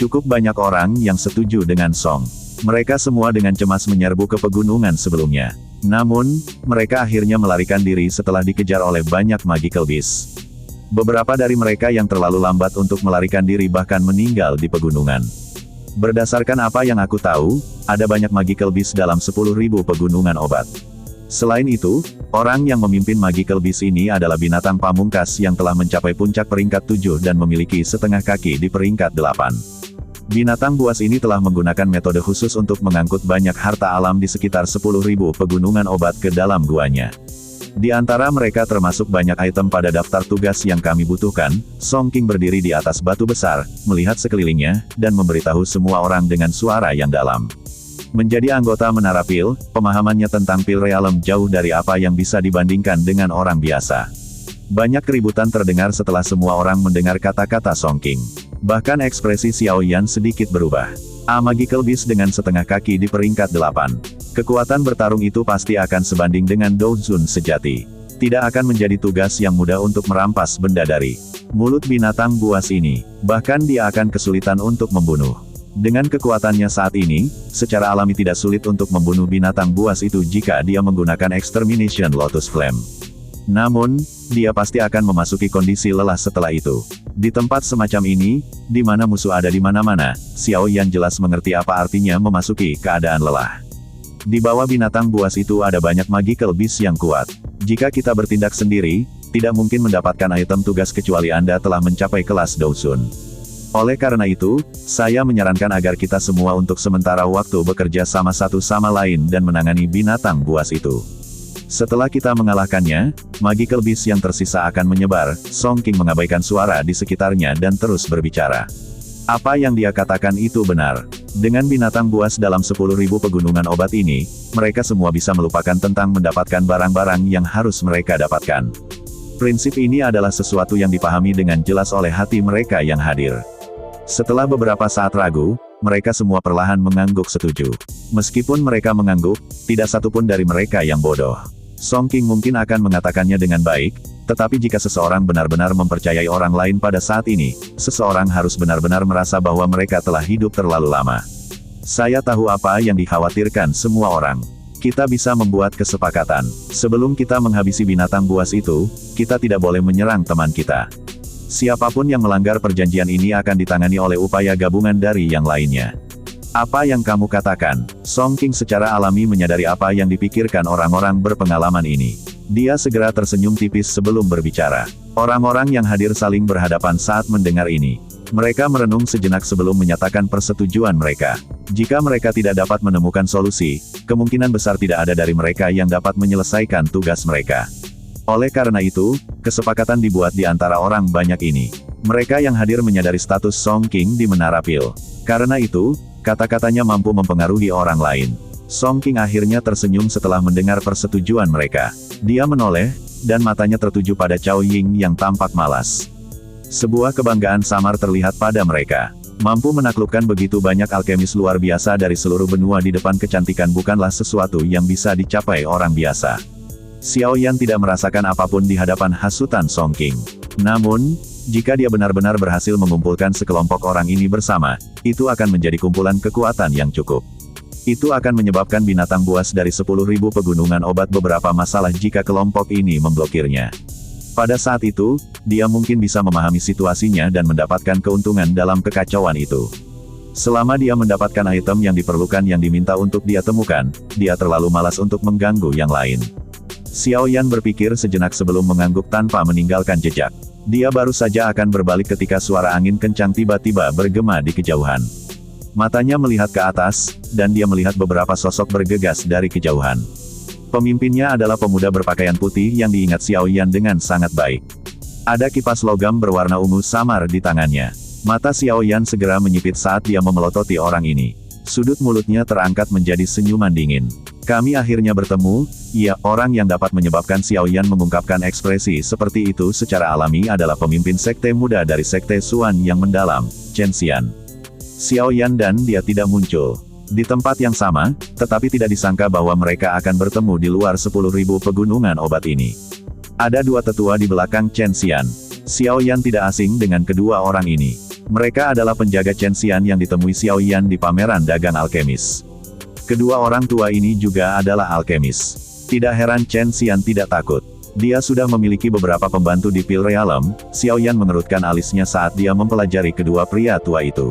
Cukup banyak orang yang setuju dengan Song. Mereka semua dengan cemas menyerbu ke pegunungan sebelumnya. Namun, mereka akhirnya melarikan diri setelah dikejar oleh banyak magical beast. Beberapa dari mereka yang terlalu lambat untuk melarikan diri bahkan meninggal di pegunungan. Berdasarkan apa yang aku tahu, ada banyak magical beast dalam 10.000 pegunungan obat. Selain itu, orang yang memimpin magical beast ini adalah binatang pamungkas yang telah mencapai puncak peringkat 7 dan memiliki setengah kaki di peringkat 8. Binatang buas ini telah menggunakan metode khusus untuk mengangkut banyak harta alam di sekitar 10.000 pegunungan obat ke dalam guanya. Di antara mereka termasuk banyak item pada daftar tugas yang kami butuhkan. Song King berdiri di atas batu besar, melihat sekelilingnya, dan memberitahu semua orang dengan suara yang dalam. Menjadi anggota Menara Pil, pemahamannya tentang Pil Realm jauh dari apa yang bisa dibandingkan dengan orang biasa. Banyak keributan terdengar setelah semua orang mendengar kata-kata Song King. Bahkan ekspresi Xiao Yan sedikit berubah. A Magical Beast dengan setengah kaki di peringkat 8. Kekuatan bertarung itu pasti akan sebanding dengan Douzun sejati. Tidak akan menjadi tugas yang mudah untuk merampas benda dari mulut binatang buas ini. Bahkan dia akan kesulitan untuk membunuh. Dengan kekuatannya saat ini, secara alami tidak sulit untuk membunuh binatang buas itu jika dia menggunakan Extermination Lotus Flame. Namun, dia pasti akan memasuki kondisi lelah setelah itu. Di tempat semacam ini, di mana musuh ada di mana-mana, Xiao Yan jelas mengerti apa artinya memasuki keadaan lelah. Di bawah binatang buas itu ada banyak magical beast yang kuat. Jika kita bertindak sendiri, tidak mungkin mendapatkan item tugas kecuali Anda telah mencapai kelas Douzun. Oleh karena itu, saya menyarankan agar kita semua untuk sementara waktu bekerja sama satu sama lain dan menangani binatang buas itu. Setelah kita mengalahkannya, magical beast yang tersisa akan menyebar. Song King mengabaikan suara di sekitarnya dan terus berbicara. Apa yang dia katakan itu benar. Dengan binatang buas dalam 10.000 pegunungan obat ini, mereka semua bisa melupakan tentang mendapatkan barang-barang yang harus mereka dapatkan. Prinsip ini adalah sesuatu yang dipahami dengan jelas oleh hati mereka yang hadir. Setelah beberapa saat ragu, mereka semua perlahan mengangguk setuju. Meskipun mereka mengangguk, tidak satupun dari mereka yang bodoh. Song King mungkin akan mengatakannya dengan baik, tetapi jika seseorang benar-benar mempercayai orang lain pada saat ini, seseorang harus benar-benar merasa bahwa mereka telah hidup terlalu lama. Saya tahu apa yang dikhawatirkan semua orang. Kita bisa membuat kesepakatan. Sebelum kita menghabisi binatang buas itu, kita tidak boleh menyerang teman kita. Siapapun yang melanggar perjanjian ini akan ditangani oleh upaya gabungan dari yang lainnya. Apa yang kamu katakan? Song King secara alami menyadari apa yang dipikirkan orang-orang berpengalaman ini. Dia segera tersenyum tipis sebelum berbicara. Orang-orang yang hadir saling berhadapan saat mendengar ini. Mereka merenung sejenak sebelum menyatakan persetujuan mereka. Jika mereka tidak dapat menemukan solusi, kemungkinan besar tidak ada dari mereka yang dapat menyelesaikan tugas mereka. Oleh karena itu, kesepakatan dibuat di antara orang banyak ini. Mereka yang hadir menyadari status Song King di Menara Pil. Karena itu, kata-katanya mampu mempengaruhi orang lain. Song King akhirnya tersenyum setelah mendengar persetujuan mereka. Dia menoleh, dan matanya tertuju pada Cao Ying yang tampak malas. Sebuah kebanggaan samar terlihat pada mereka. Mampu menaklukkan begitu banyak alkemis luar biasa dari seluruh benua di depan kecantikan bukanlah sesuatu yang bisa dicapai orang biasa. Xiao Yan tidak merasakan apapun di hadapan hasutan Song King. Namun, jika dia benar-benar berhasil mengumpulkan sekelompok orang ini bersama, itu akan menjadi kumpulan kekuatan yang cukup. Itu akan menyebabkan binatang buas dari 10.000 pegunungan obat beberapa masalah jika kelompok ini memblokirnya. Pada saat itu, dia mungkin bisa memahami situasinya dan mendapatkan keuntungan dalam kekacauan itu. Selama dia mendapatkan item yang diperlukan yang diminta untuk dia temukan, dia terlalu malas untuk mengganggu yang lain. Xiao Yan berpikir sejenak sebelum mengangguk tanpa meninggalkan jejak. Dia baru saja akan berbalik ketika suara angin kencang tiba-tiba bergema di kejauhan. Matanya melihat ke atas, dan dia melihat beberapa sosok bergegas dari kejauhan. Pemimpinnya adalah pemuda berpakaian putih yang diingat Xiao Yan dengan sangat baik. Ada kipas logam berwarna ungu samar di tangannya. Mata Xiao Yan segera menyipit saat dia memelototi orang ini. Sudut mulutnya terangkat menjadi senyuman dingin. Kami akhirnya bertemu. Ya, orang yang dapat menyebabkan Xiao Yan mengungkapkan ekspresi seperti itu secara alami adalah pemimpin sekte muda dari sekte Xuan yang mendalam, Chen Xian. Xiao Yan dan dia tidak muncul di tempat yang sama, tetapi tidak disangka bahwa mereka akan bertemu di luar 10.000 pegunungan obat ini. Ada dua tetua di belakang Chen Xian. Xiao Yan tidak asing dengan kedua orang ini. Mereka adalah penjaga Chen Xian yang ditemui Xiao Yan di pameran dagang alkemis. Kedua orang tua ini juga adalah alkemis. Tidak heran Chen Xian tidak takut. Dia sudah memiliki beberapa pembantu di Pil Realm. Xiao Yan mengerutkan alisnya saat dia mempelajari kedua pria tua itu.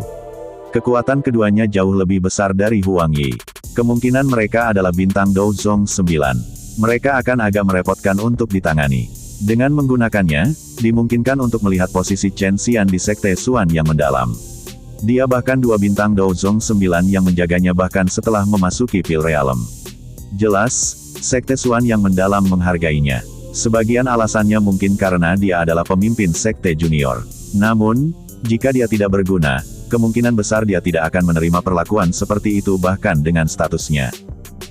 Kekuatan keduanya jauh lebih besar dari Huang Yi. Kemungkinan mereka adalah bintang Douzong 9. Mereka akan agak merepotkan untuk ditangani. Dengan menggunakannya, dimungkinkan untuk melihat posisi Chen Xian di sekte Xuan yang mendalam. Dia bahkan dua bintang Douzong 9 yang menjaganya bahkan setelah memasuki Pil Realm. Jelas, sekte Xuan yang mendalam menghargainya. Sebagian alasannya mungkin karena dia adalah pemimpin sekte junior. Namun, jika dia tidak berguna, kemungkinan besar dia tidak akan menerima perlakuan seperti itu bahkan dengan statusnya.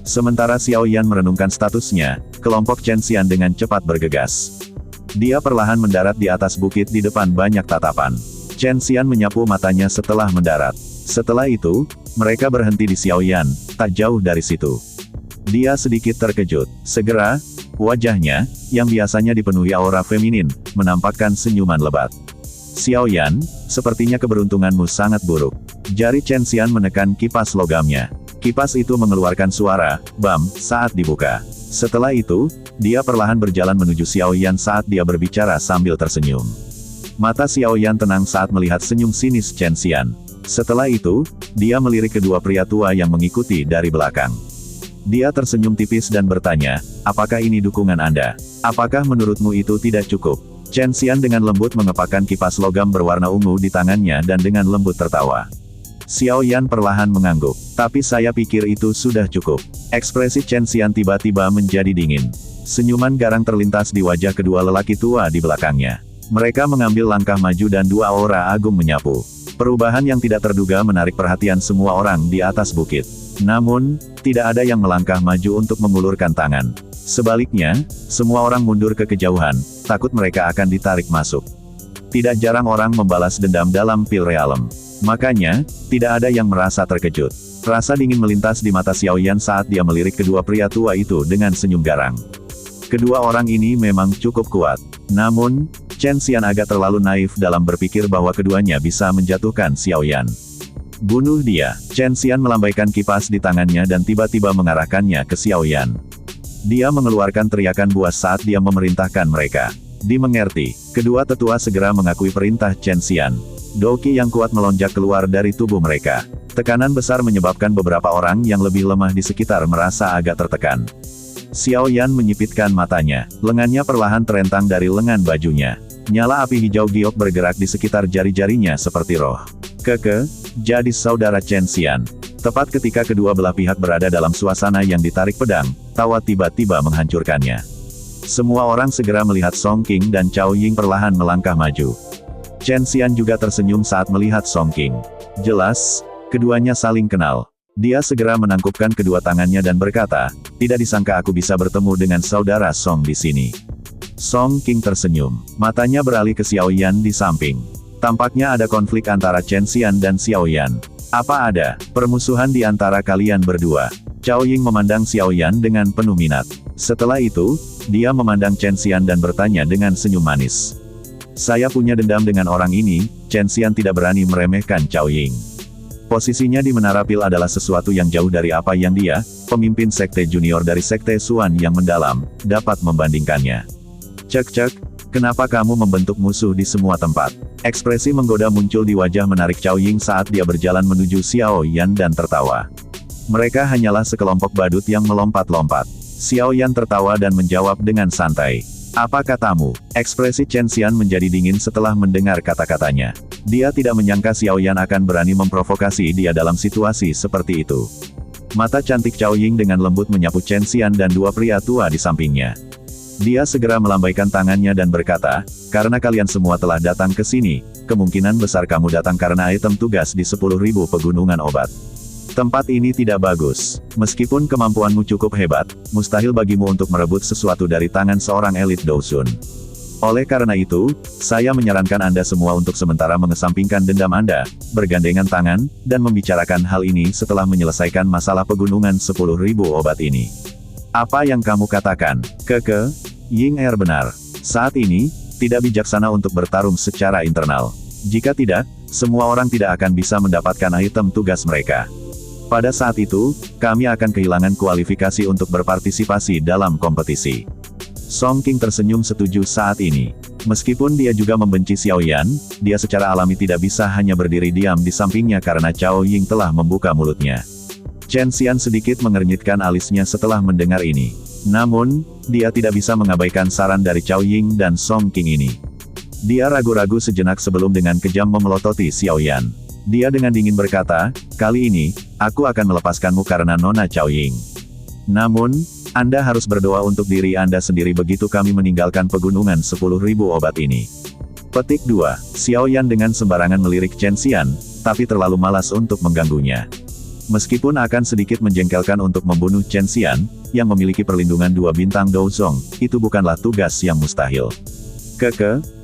Sementara Xiao Yan merenungkan statusnya, kelompok Chen Xian dengan cepat bergegas. Dia perlahan mendarat di atas bukit di depan banyak tatapan. Chen Xian menyapu matanya setelah mendarat. Setelah itu, mereka berhenti di Xiao Yan, tak jauh dari situ. Dia sedikit terkejut. Segera, wajahnya, yang biasanya dipenuhi aura feminin, menampakkan senyuman lebat. Xiao Yan, sepertinya keberuntunganmu sangat buruk. Jari Chen Xian menekan kipas logamnya. Kipas itu mengeluarkan suara, bam, saat dibuka. Setelah itu, dia perlahan berjalan menuju Xiao Yan saat dia berbicara sambil tersenyum. Mata Xiao Yan tenang saat melihat senyum sinis Chen Xian. Setelah itu, dia melirik kedua pria tua yang mengikuti dari belakang. Dia tersenyum tipis dan bertanya, apakah ini dukungan Anda? Apakah menurutmu itu tidak cukup? Chen Xian dengan lembut mengepakkan kipas logam berwarna ungu di tangannya dan dengan lembut tertawa. Xiao Yan perlahan mengangguk. Tapi saya pikir itu sudah cukup. Ekspresi Chen Xian tiba-tiba menjadi dingin. Senyuman garang terlintas di wajah kedua lelaki tua di belakangnya. Mereka mengambil langkah maju dan dua aura agung menyapu. Perubahan yang tidak terduga menarik perhatian semua orang di atas bukit. Namun, tidak ada yang melangkah maju untuk mengulurkan tangan. Sebaliknya, semua orang mundur ke kejauhan, takut mereka akan ditarik masuk. Tidak jarang orang membalas dendam dalam Pil Realm. Makanya, tidak ada yang merasa terkejut. Rasa dingin melintas di mata Xiaoyan saat dia melirik kedua pria tua itu dengan senyum garang. Kedua orang ini memang cukup kuat. Namun, Chen Xian agak terlalu naif dalam berpikir bahwa keduanya bisa menjatuhkan Xiaoyan. Bunuh dia. Chen Xian melambaikan kipas di tangannya dan tiba-tiba mengarahkannya ke Xiaoyan. Dia mengeluarkan teriakan buas saat dia memerintahkan mereka. Dimengerti, kedua tetua segera mengakui perintah Chen Xian. Doqi yang kuat melonjak keluar dari tubuh mereka. Tekanan besar menyebabkan beberapa orang yang lebih lemah di sekitar merasa agak tertekan. Xiaoyan menyipitkan matanya. Lengannya perlahan terentang dari lengan bajunya. Nyala api hijau giok bergerak di sekitar jari-jarinya seperti roh. Jadi saudara Chen Xian. Tepat ketika kedua belah pihak berada dalam suasana yang ditarik pedang, tawa tiba-tiba menghancurkannya. Semua orang segera melihat Song King dan Cao Ying perlahan melangkah maju. Chen Xian juga tersenyum saat melihat Song King. Jelas, keduanya saling kenal. Dia segera menangkupkan kedua tangannya dan berkata, tidak disangka aku bisa bertemu dengan saudara Song di sini. Song King tersenyum. Matanya beralih ke Xiaoyan di samping. Tampaknya ada konflik antara Chen Xian dan Xiaoyan. Apa ada permusuhan di antara kalian berdua? Cao Ying memandang Xiaoyan dengan penuh minat. Setelah itu, dia memandang Chen Xian dan bertanya dengan senyum manis. Saya punya dendam dengan orang ini. Chen Xian tidak berani meremehkan Cao Ying. Posisinya di Menara Pil adalah sesuatu yang jauh dari apa yang dia, pemimpin sekte junior dari sekte Xuan yang mendalam, dapat membandingkannya. Cek, kenapa kamu membentuk musuh di semua tempat? Ekspresi menggoda muncul di wajah menarik Cao Ying saat dia berjalan menuju Xiaoyan dan tertawa. Mereka hanyalah sekelompok badut yang melompat-lompat. Xiaoyan tertawa dan menjawab dengan santai. Apa katamu? Ekspresi Chen Xian menjadi dingin setelah mendengar kata-katanya. Dia tidak menyangka Xiaoyan akan berani memprovokasi dia dalam situasi seperti itu. Mata cantik Cao Ying dengan lembut menyapu Chen Xian dan dua pria tua di sampingnya. Dia segera melambaikan tangannya dan berkata, karena kalian semua telah datang ke sini, kemungkinan besar kamu datang karena item tugas di 10.000 pegunungan obat. Tempat ini tidak bagus. Meskipun kemampuanmu cukup hebat, mustahil bagimu untuk merebut sesuatu dari tangan seorang elit Dousun. Oleh karena itu, saya menyarankan Anda semua untuk sementara mengesampingkan dendam Anda, bergandengan tangan, dan membicarakan hal ini setelah menyelesaikan masalah pegunungan 10.000 obat ini. Apa yang kamu katakan? Ying benar. Saat ini, tidak bijaksana untuk bertarung secara internal. Jika tidak, semua orang tidak akan bisa mendapatkan item tugas mereka. Pada saat itu, kami akan kehilangan kualifikasi untuk berpartisipasi dalam kompetisi. Song King tersenyum setuju saat ini. Meskipun dia juga membenci Xiaoyan, dia secara alami tidak bisa hanya berdiri diam di sampingnya karena Cao Ying telah membuka mulutnya. Chen Xian sedikit mengernyitkan alisnya setelah mendengar ini. Namun, dia tidak bisa mengabaikan saran dari Cao Ying dan Song King ini. Dia ragu-ragu sejenak sebelum dengan kejam memelototi Xiaoyan. Dia dengan dingin berkata, kali ini, aku akan melepaskanmu karena Nona Cao Ying. Namun, Anda harus berdoa untuk diri Anda sendiri begitu kami meninggalkan pegunungan 10.000 obat ini. Petik 2. Xiaoyan dengan sembarangan melirik Chen Xian, tapi terlalu malas untuk mengganggunya. Meskipun akan sedikit menjengkelkan untuk membunuh Chen Xian, yang memiliki perlindungan 2 bintang Douzong, itu bukanlah tugas yang mustahil.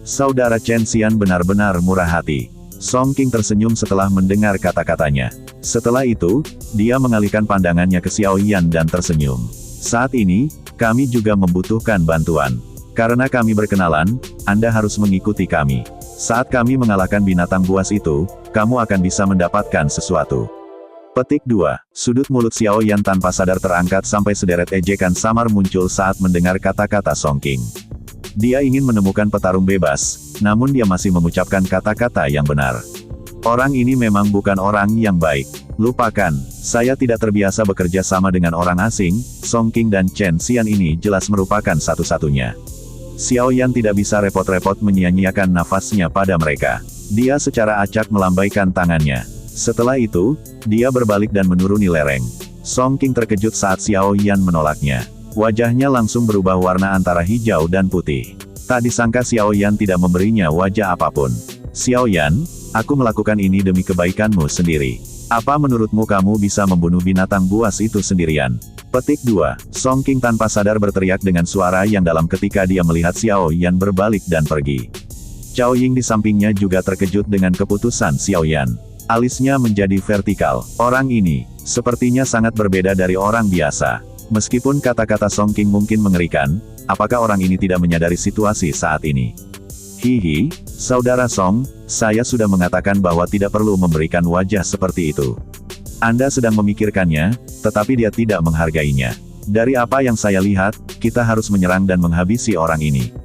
Saudara Chen Xian benar-benar murah hati. Song King tersenyum setelah mendengar kata-katanya. Setelah itu, dia mengalihkan pandangannya ke Xiaoyan dan tersenyum. Saat ini, kami juga membutuhkan bantuan. Karena kami berkenalan, Anda harus mengikuti kami. Saat kami mengalahkan binatang buas itu, kamu akan bisa mendapatkan sesuatu. Petik 2. Sudut mulut Xiaoyan tanpa sadar terangkat sampai sederet ejekan samar muncul saat mendengar kata-kata Song King. Dia ingin menemukan petarung bebas, namun dia masih mengucapkan kata-kata yang benar. Orang ini memang bukan orang yang baik. Lupakan, saya tidak terbiasa bekerja sama dengan orang asing. Song King dan Chen Xian ini jelas merupakan satu-satunya. Xiaoyan tidak bisa repot-repot menyia-nyiakan nafasnya pada mereka. Dia secara acak melambaikan tangannya. Setelah itu, dia berbalik dan menuruni lereng. Song King terkejut saat Xiaoyan menolaknya. Wajahnya langsung berubah warna antara hijau dan putih. Tak disangka Xiaoyan tidak memberinya wajah apapun. Xiao Yan, aku melakukan ini demi kebaikanmu sendiri. Apa menurutmu kamu bisa membunuh binatang buas itu sendirian? Petik 2. Song King tanpa sadar berteriak dengan suara yang dalam ketika dia melihat Xiao Yan berbalik dan pergi. Cao Ying di sampingnya juga terkejut dengan keputusan Xiao Yan. Alisnya menjadi vertikal. Orang ini, sepertinya sangat berbeda dari orang biasa. Meskipun kata-kata Song King mungkin mengerikan, apakah orang ini tidak menyadari situasi saat ini? Hihi, Saudara Song, saya sudah mengatakan bahwa tidak perlu memberikan wajah seperti itu. Anda sedang memikirkannya, tetapi dia tidak menghargainya. Dari apa yang saya lihat, kita harus menyerang dan menghabisi orang ini.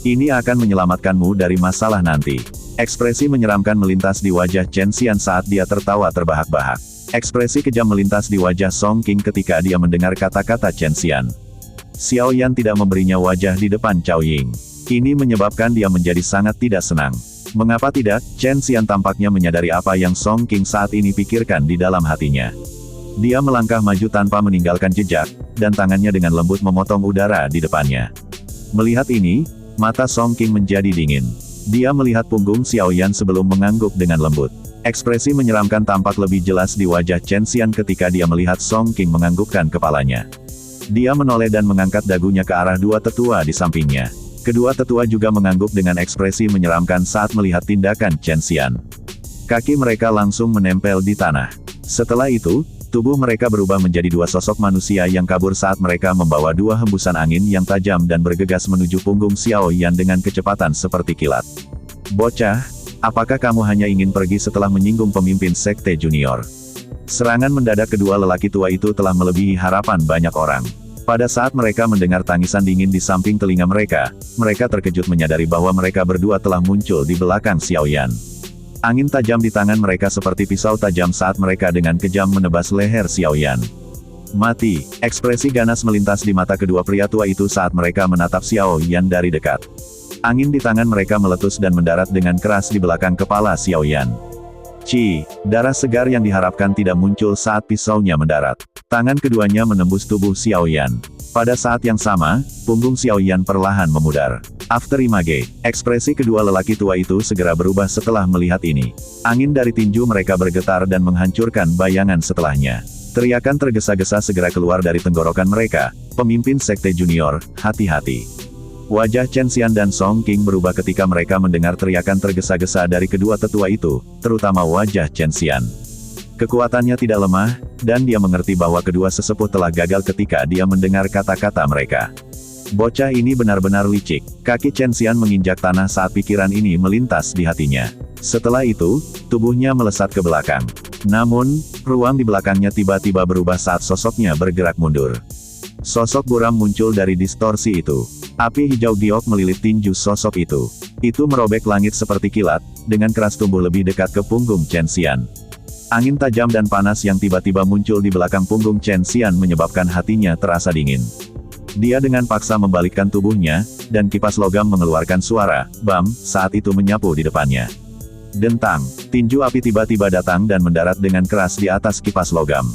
Ini akan menyelamatkanmu dari masalah nanti. Ekspresi menyeramkan melintas di wajah Chen Xian saat dia tertawa terbahak-bahak. Ekspresi kejam melintas di wajah Song King ketika dia mendengar kata-kata Chen Xian. Xiao Yan tidak memberinya wajah di depan Cao Ying. Ini menyebabkan dia menjadi sangat tidak senang. Mengapa tidak, Chen Xian tampaknya menyadari apa yang Song King saat ini pikirkan di dalam hatinya. Dia melangkah maju tanpa meninggalkan jejak, dan tangannya dengan lembut memotong udara di depannya. Melihat ini, mata Song King menjadi dingin. Dia melihat punggung Xiao Yan sebelum mengangguk dengan lembut. Ekspresi menyeramkan tampak lebih jelas di wajah Chen Xian ketika dia melihat Song King menganggukkan kepalanya. Dia menoleh dan mengangkat dagunya ke arah dua tetua di sampingnya. Kedua tetua juga mengangguk dengan ekspresi menyeramkan saat melihat tindakan Chen Xian. Kaki mereka langsung menempel di tanah. Setelah itu, tubuh mereka berubah menjadi dua sosok manusia yang kabur saat mereka membawa dua hembusan angin yang tajam dan bergegas menuju punggung Xiao Yan dengan kecepatan seperti kilat. Bocah, apakah kamu hanya ingin pergi setelah menyinggung pemimpin sekte junior? Serangan mendadak kedua lelaki tua itu telah melebihi harapan banyak orang. Pada saat mereka mendengar tangisan dingin di samping telinga mereka terkejut menyadari bahwa mereka berdua telah muncul di belakang Xiao Yan. Angin tajam di tangan mereka seperti pisau tajam saat mereka dengan kejam menebas leher Xiao Yan. Mati, ekspresi ganas melintas di mata kedua pria tua itu saat mereka menatap Xiao Yan dari dekat. Angin di tangan mereka meletus dan mendarat dengan keras di belakang kepala Xiao Yan. Darah segar yang diharapkan tidak muncul saat pisaunya mendarat. Tangan keduanya menembus tubuh Xiao Yan. Pada saat yang sama, punggung Xiao Yan perlahan memudar. Afterimage, ekspresi kedua lelaki tua itu segera berubah setelah melihat ini. Angin dari tinju mereka bergetar dan menghancurkan bayangan setelahnya. Teriakan tergesa-gesa segera keluar dari tenggorokan mereka. Pemimpin sekte junior, hati-hati. Wajah Chen Xian dan Song King berubah ketika mereka mendengar teriakan tergesa-gesa dari kedua tetua itu, terutama wajah Chen Xian. Kekuatannya tidak lemah, dan dia mengerti bahwa kedua sesepuh telah gagal ketika dia mendengar kata-kata mereka. Bocah ini benar-benar licik. Kaki Chen Xian menginjak tanah saat pikiran ini melintas di hatinya. Setelah itu, tubuhnya melesat ke belakang. Namun, ruang di belakangnya tiba-tiba berubah saat sosoknya bergerak mundur. Sosok buram muncul dari distorsi itu. Api hijau giok melilit tinju sosok itu. Itu merobek langit seperti kilat, dengan keras tumbuh lebih dekat ke punggung Chen Xian. Angin tajam dan panas yang tiba-tiba muncul di belakang punggung Chen Xian menyebabkan hatinya terasa dingin. Dia dengan paksa membalikkan tubuhnya, dan kipas logam mengeluarkan suara, bam, saat itu menyapu di depannya. Dentang, tinju api tiba-tiba datang dan mendarat dengan keras di atas kipas logam.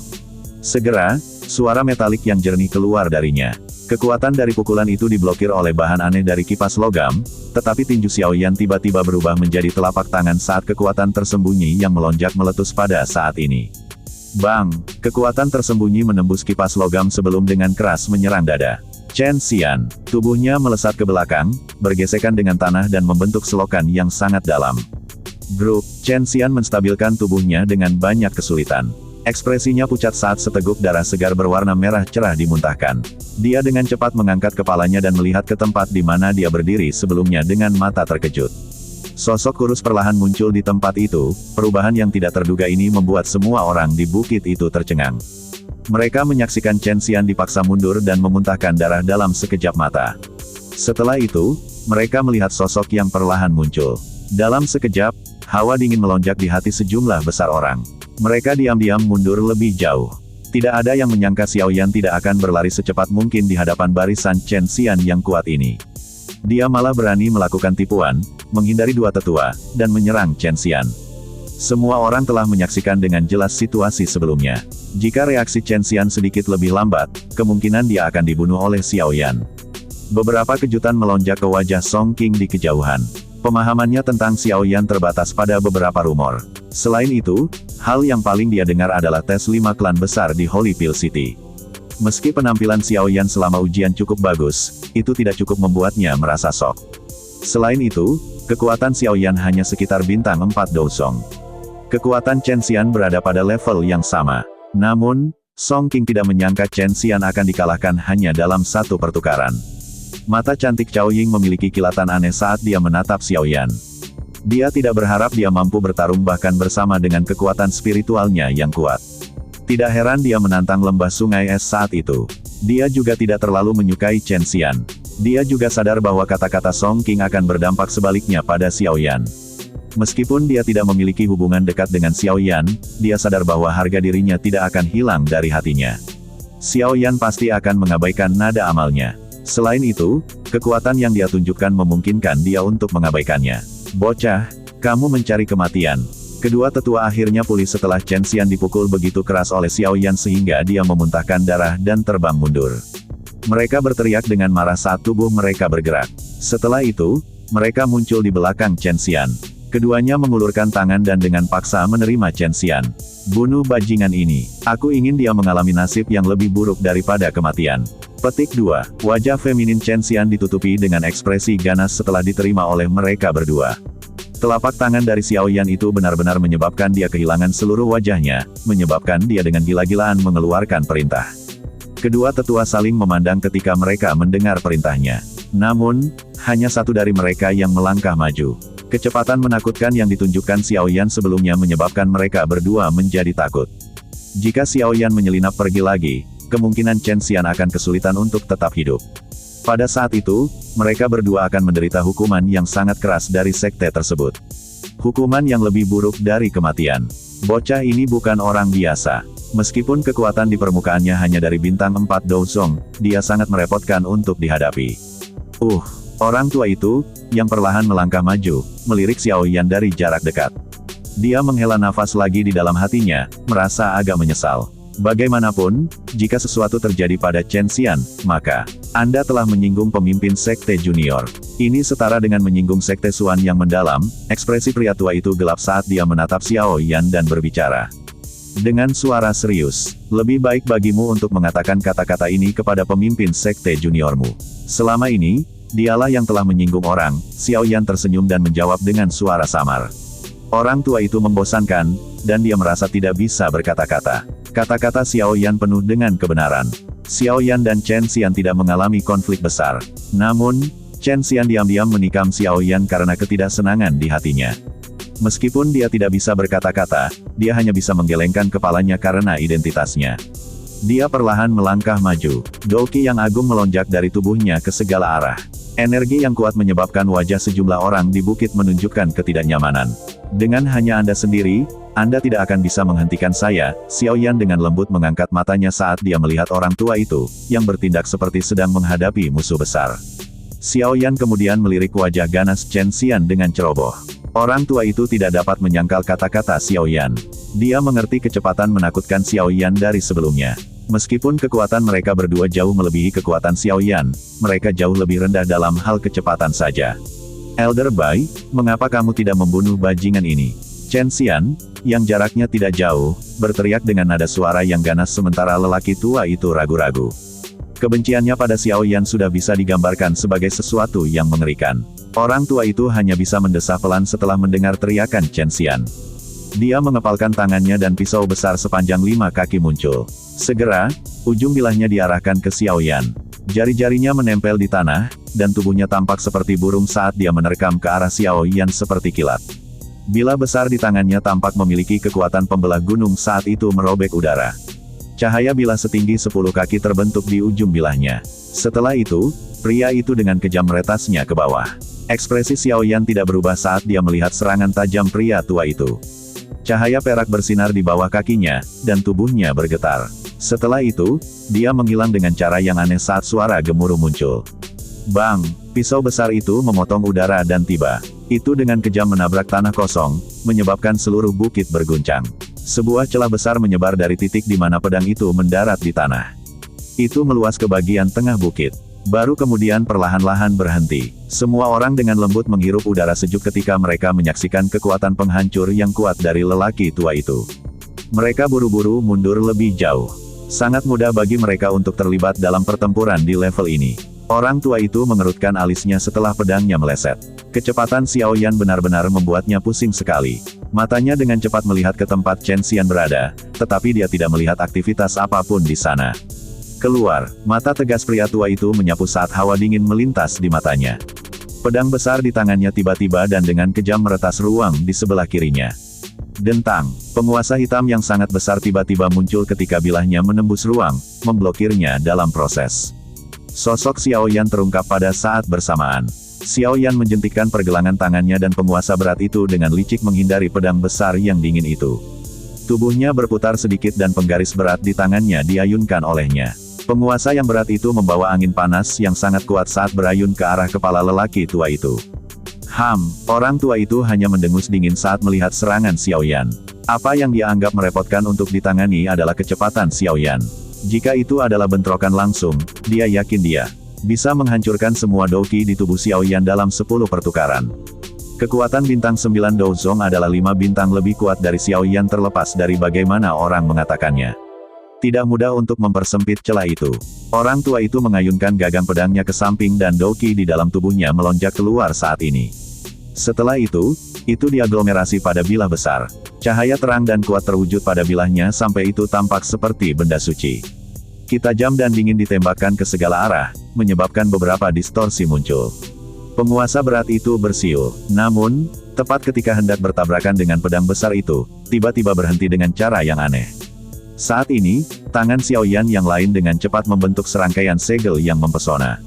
Segera, suara metalik yang jernih keluar darinya. Kekuatan dari pukulan itu diblokir oleh bahan aneh dari kipas logam, tetapi tinju Xiao Yan tiba-tiba berubah menjadi telapak tangan saat kekuatan tersembunyi yang melonjak meletus pada saat ini. Bang! Kekuatan tersembunyi menembus kipas logam sebelum dengan keras menyerang dada Chen Xian. Tubuhnya melesat ke belakang, bergesekan dengan tanah dan membentuk selokan yang sangat dalam. Grup, Chen Xian menstabilkan tubuhnya dengan banyak kesulitan. Ekspresinya pucat saat seteguk darah segar berwarna merah cerah dimuntahkan. Dia dengan cepat mengangkat kepalanya dan melihat ke tempat di mana dia berdiri sebelumnya dengan mata terkejut. Sosok kurus perlahan muncul di tempat itu, perubahan yang tidak terduga ini membuat semua orang di bukit itu tercengang. Mereka menyaksikan Chen Xian dipaksa mundur dan memuntahkan darah dalam sekejap mata. Setelah itu, mereka melihat sosok yang perlahan muncul. Dalam sekejap, hawa dingin melonjak di hati sejumlah besar orang. Mereka diam-diam mundur lebih jauh. Tidak ada yang menyangka Xiao Yan tidak akan berlari secepat mungkin di hadapan barisan Chen Xian yang kuat ini. Dia malah berani melakukan tipuan, menghindari dua tetua, dan menyerang Chen Xian. Semua orang telah menyaksikan dengan jelas situasi sebelumnya. Jika reaksi Chen Xian sedikit lebih lambat, kemungkinan dia akan dibunuh oleh Xiao Yan. Beberapa kejutan melonjak ke wajah Song King di kejauhan. Pemahamannya tentang Xiaoyan terbatas pada beberapa rumor. Selain itu, hal yang paling dia dengar adalah tes 5 klan besar di Holy Pill City. Meski penampilan Xiaoyan selama ujian cukup bagus, itu tidak cukup membuatnya merasa shock. Selain itu, kekuatan Xiaoyan hanya sekitar bintang 4 Dousong. Kekuatan Chen Xian berada pada level yang sama. Namun, Song King tidak menyangka Chen Xian akan dikalahkan hanya dalam satu pertukaran. Mata cantik Cao Ying memiliki kilatan aneh saat dia menatap Xiaoyan. Dia tidak berharap dia mampu bertarung bahkan bersama dengan kekuatan spiritualnya yang kuat. Tidak heran dia menantang lembah sungai es saat itu. Dia juga tidak terlalu menyukai Chen Xian. Dia juga sadar bahwa kata-kata Song King akan berdampak sebaliknya pada Xiaoyan. Meskipun dia tidak memiliki hubungan dekat dengan Xiaoyan, dia sadar bahwa harga dirinya tidak akan hilang dari hatinya. Xiaoyan pasti akan mengabaikan nada amalnya. Selain itu, kekuatan yang dia tunjukkan memungkinkan dia untuk mengabaikannya. Bocah, kamu mencari kematian. Kedua tetua akhirnya pulih setelah Chen Xian dipukul begitu keras oleh Xiaoyan sehingga dia memuntahkan darah dan terbang mundur. Mereka berteriak dengan marah saat tubuh mereka bergerak. Setelah itu, mereka muncul di belakang Chen Xian. Keduanya mengulurkan tangan dan dengan paksa menerima Chen Xian. Bunuh bajingan ini. Aku ingin dia mengalami nasib yang lebih buruk daripada kematian. Petik 2. Wajah feminin Chen Xian ditutupi dengan ekspresi ganas setelah diterima oleh mereka berdua. Telapak tangan dari Xiaoyan itu benar-benar menyebabkan dia kehilangan seluruh wajahnya, menyebabkan dia dengan gila-gilaan mengeluarkan perintah. Kedua tetua saling memandang ketika mereka mendengar perintahnya. Namun, hanya satu dari mereka yang melangkah maju. Kecepatan menakutkan yang ditunjukkan Xiaoyan sebelumnya menyebabkan mereka berdua menjadi takut. Jika Xiaoyan menyelinap pergi lagi, kemungkinan Chen Xian akan kesulitan untuk tetap hidup. Pada saat itu, mereka berdua akan menderita hukuman yang sangat keras dari sekte tersebut. Hukuman yang lebih buruk dari kematian. Bocah ini bukan orang biasa. Meskipun kekuatan di permukaannya hanya dari bintang 4 Dousong, dia sangat merepotkan untuk dihadapi. Orang tua itu, yang perlahan melangkah maju, melirik Xiaoyan dari jarak dekat. Dia menghela nafas lagi di dalam hatinya, merasa agak menyesal. Bagaimanapun, jika sesuatu terjadi pada Chen Xian, maka Anda telah menyinggung pemimpin sekte junior. Ini setara dengan menyinggung sekte Suan yang mendalam. Ekspresi pria tua itu gelap saat dia menatap Xiaoyan dan berbicara. Dengan suara serius, lebih baik bagimu untuk mengatakan kata-kata ini kepada pemimpin sekte juniormu. Selama ini, dialah yang telah menyinggung orang. Xiaoyan tersenyum dan menjawab dengan suara samar. Orang tua itu membosankan, dan dia merasa tidak bisa berkata-kata. Kata-kata Xiaoyan penuh dengan kebenaran. Xiaoyan dan Chen Xian tidak mengalami konflik besar. Namun, Chen Xian diam-diam menikam Xiaoyan karena ketidaksenangan di hatinya. Meskipun dia tidak bisa berkata-kata, dia hanya bisa menggelengkan kepalanya karena identitasnya. Dia perlahan melangkah maju. Doqi yang agung melonjak dari tubuhnya ke segala arah. Energi yang kuat menyebabkan wajah sejumlah orang di bukit menunjukkan ketidaknyamanan. Dengan hanya Anda sendiri, Anda tidak akan bisa menghentikan saya. Xiaoyan dengan lembut mengangkat matanya saat dia melihat orang tua itu, yang bertindak seperti sedang menghadapi musuh besar. Xiaoyan kemudian melirik wajah ganas Chen Xian dengan ceroboh. Orang tua itu tidak dapat menyangkal kata-kata Xiaoyan. Dia mengerti kecepatan menakutkan Xiaoyan dari sebelumnya. Meskipun kekuatan mereka berdua jauh melebihi kekuatan Xiaoyan, mereka jauh lebih rendah dalam hal kecepatan saja. Elder Bai, mengapa kamu tidak membunuh bajingan ini? Chen Xian, yang jaraknya tidak jauh, berteriak dengan nada suara yang ganas sementara lelaki tua itu ragu-ragu. Kebenciannya pada Xiaoyan sudah bisa digambarkan sebagai sesuatu yang mengerikan. Orang tua itu hanya bisa mendesah pelan setelah mendengar teriakan Chen Xian. Dia mengepalkan tangannya dan pisau besar sepanjang 5 kaki muncul. Segera, ujung bilahnya diarahkan ke Xiaoyan. Jari-jarinya menempel di tanah, dan tubuhnya tampak seperti burung saat dia menerkam ke arah Xiaoyan seperti kilat. Bilah besar di tangannya tampak memiliki kekuatan pembelah gunung saat itu merobek udara. Cahaya bilah setinggi 10 kaki terbentuk di ujung bilahnya. Setelah itu, pria itu dengan kejam meretasnya ke bawah. Ekspresi Xiaoyan tidak berubah saat dia melihat serangan tajam pria tua itu. Cahaya perak bersinar di bawah kakinya, dan tubuhnya bergetar. Setelah itu, dia menghilang dengan cara yang aneh saat suara gemuruh muncul. Bang! Pisau besar itu memotong udara dan tiba. Itu dengan kejam menabrak tanah kosong, menyebabkan seluruh bukit berguncang. Sebuah celah besar menyebar dari titik di mana pedang itu mendarat di tanah. Itu meluas ke bagian tengah bukit. Baru kemudian perlahan-lahan berhenti. Semua orang dengan lembut menghirup udara sejuk ketika mereka menyaksikan kekuatan penghancur yang kuat dari lelaki tua itu. Mereka buru-buru mundur lebih jauh. Sangat mudah bagi mereka untuk terlibat dalam pertempuran di level ini. Orang tua itu mengerutkan alisnya setelah pedangnya meleset. Kecepatan Xiao Yan benar-benar membuatnya pusing sekali. Matanya dengan cepat melihat ke tempat Chen Xian berada, tetapi dia tidak melihat aktivitas apapun di sana. Keluar, mata tegas pria tua itu menyapu saat hawa dingin melintas di matanya. Pedang besar di tangannya tiba-tiba dan dengan kejam meretas ruang di sebelah kirinya. Dentang, penguasa hitam yang sangat besar tiba-tiba muncul ketika bilahnya menembus ruang, memblokirnya dalam proses. Sosok Xiao Yan terungkap pada saat bersamaan. Xiao Yan menjentikkan pergelangan tangannya dan penguasa berat itu dengan licik menghindari pedang besar yang dingin itu. Tubuhnya berputar sedikit dan penggaris berat di tangannya diayunkan olehnya. Penguasa yang berat itu membawa angin panas yang sangat kuat saat berayun ke arah kepala lelaki tua itu. Orang tua itu hanya mendengus dingin saat melihat serangan Xiao Yan. Apa yang dia anggap merepotkan untuk ditangani adalah kecepatan Xiao Yan. Jika itu adalah bentrokan langsung, dia yakin dia bisa menghancurkan semua Douqi di tubuh Xiao Yan dalam 10 pertukaran. Kekuatan bintang 9 Douzong adalah 5 bintang lebih kuat dari Xiao Yan terlepas dari bagaimana orang mengatakannya. Tidak mudah untuk mempersempit celah itu. Orang tua itu mengayunkan gagang pedangnya ke samping dan Douqi di dalam tubuhnya melonjak keluar saat ini. Setelah itu diaglomerasi pada bilah besar. Cahaya terang dan kuat terwujud pada bilahnya sampai itu tampak seperti benda suci. Kita tajam dan dingin ditembakkan ke segala arah, menyebabkan beberapa distorsi muncul. Penguasa berat itu bersiul, namun, tepat ketika hendak bertabrakan dengan pedang besar itu, tiba-tiba berhenti dengan cara yang aneh. Saat ini, tangan Xiao Yan yang lain dengan cepat membentuk serangkaian segel yang mempesona.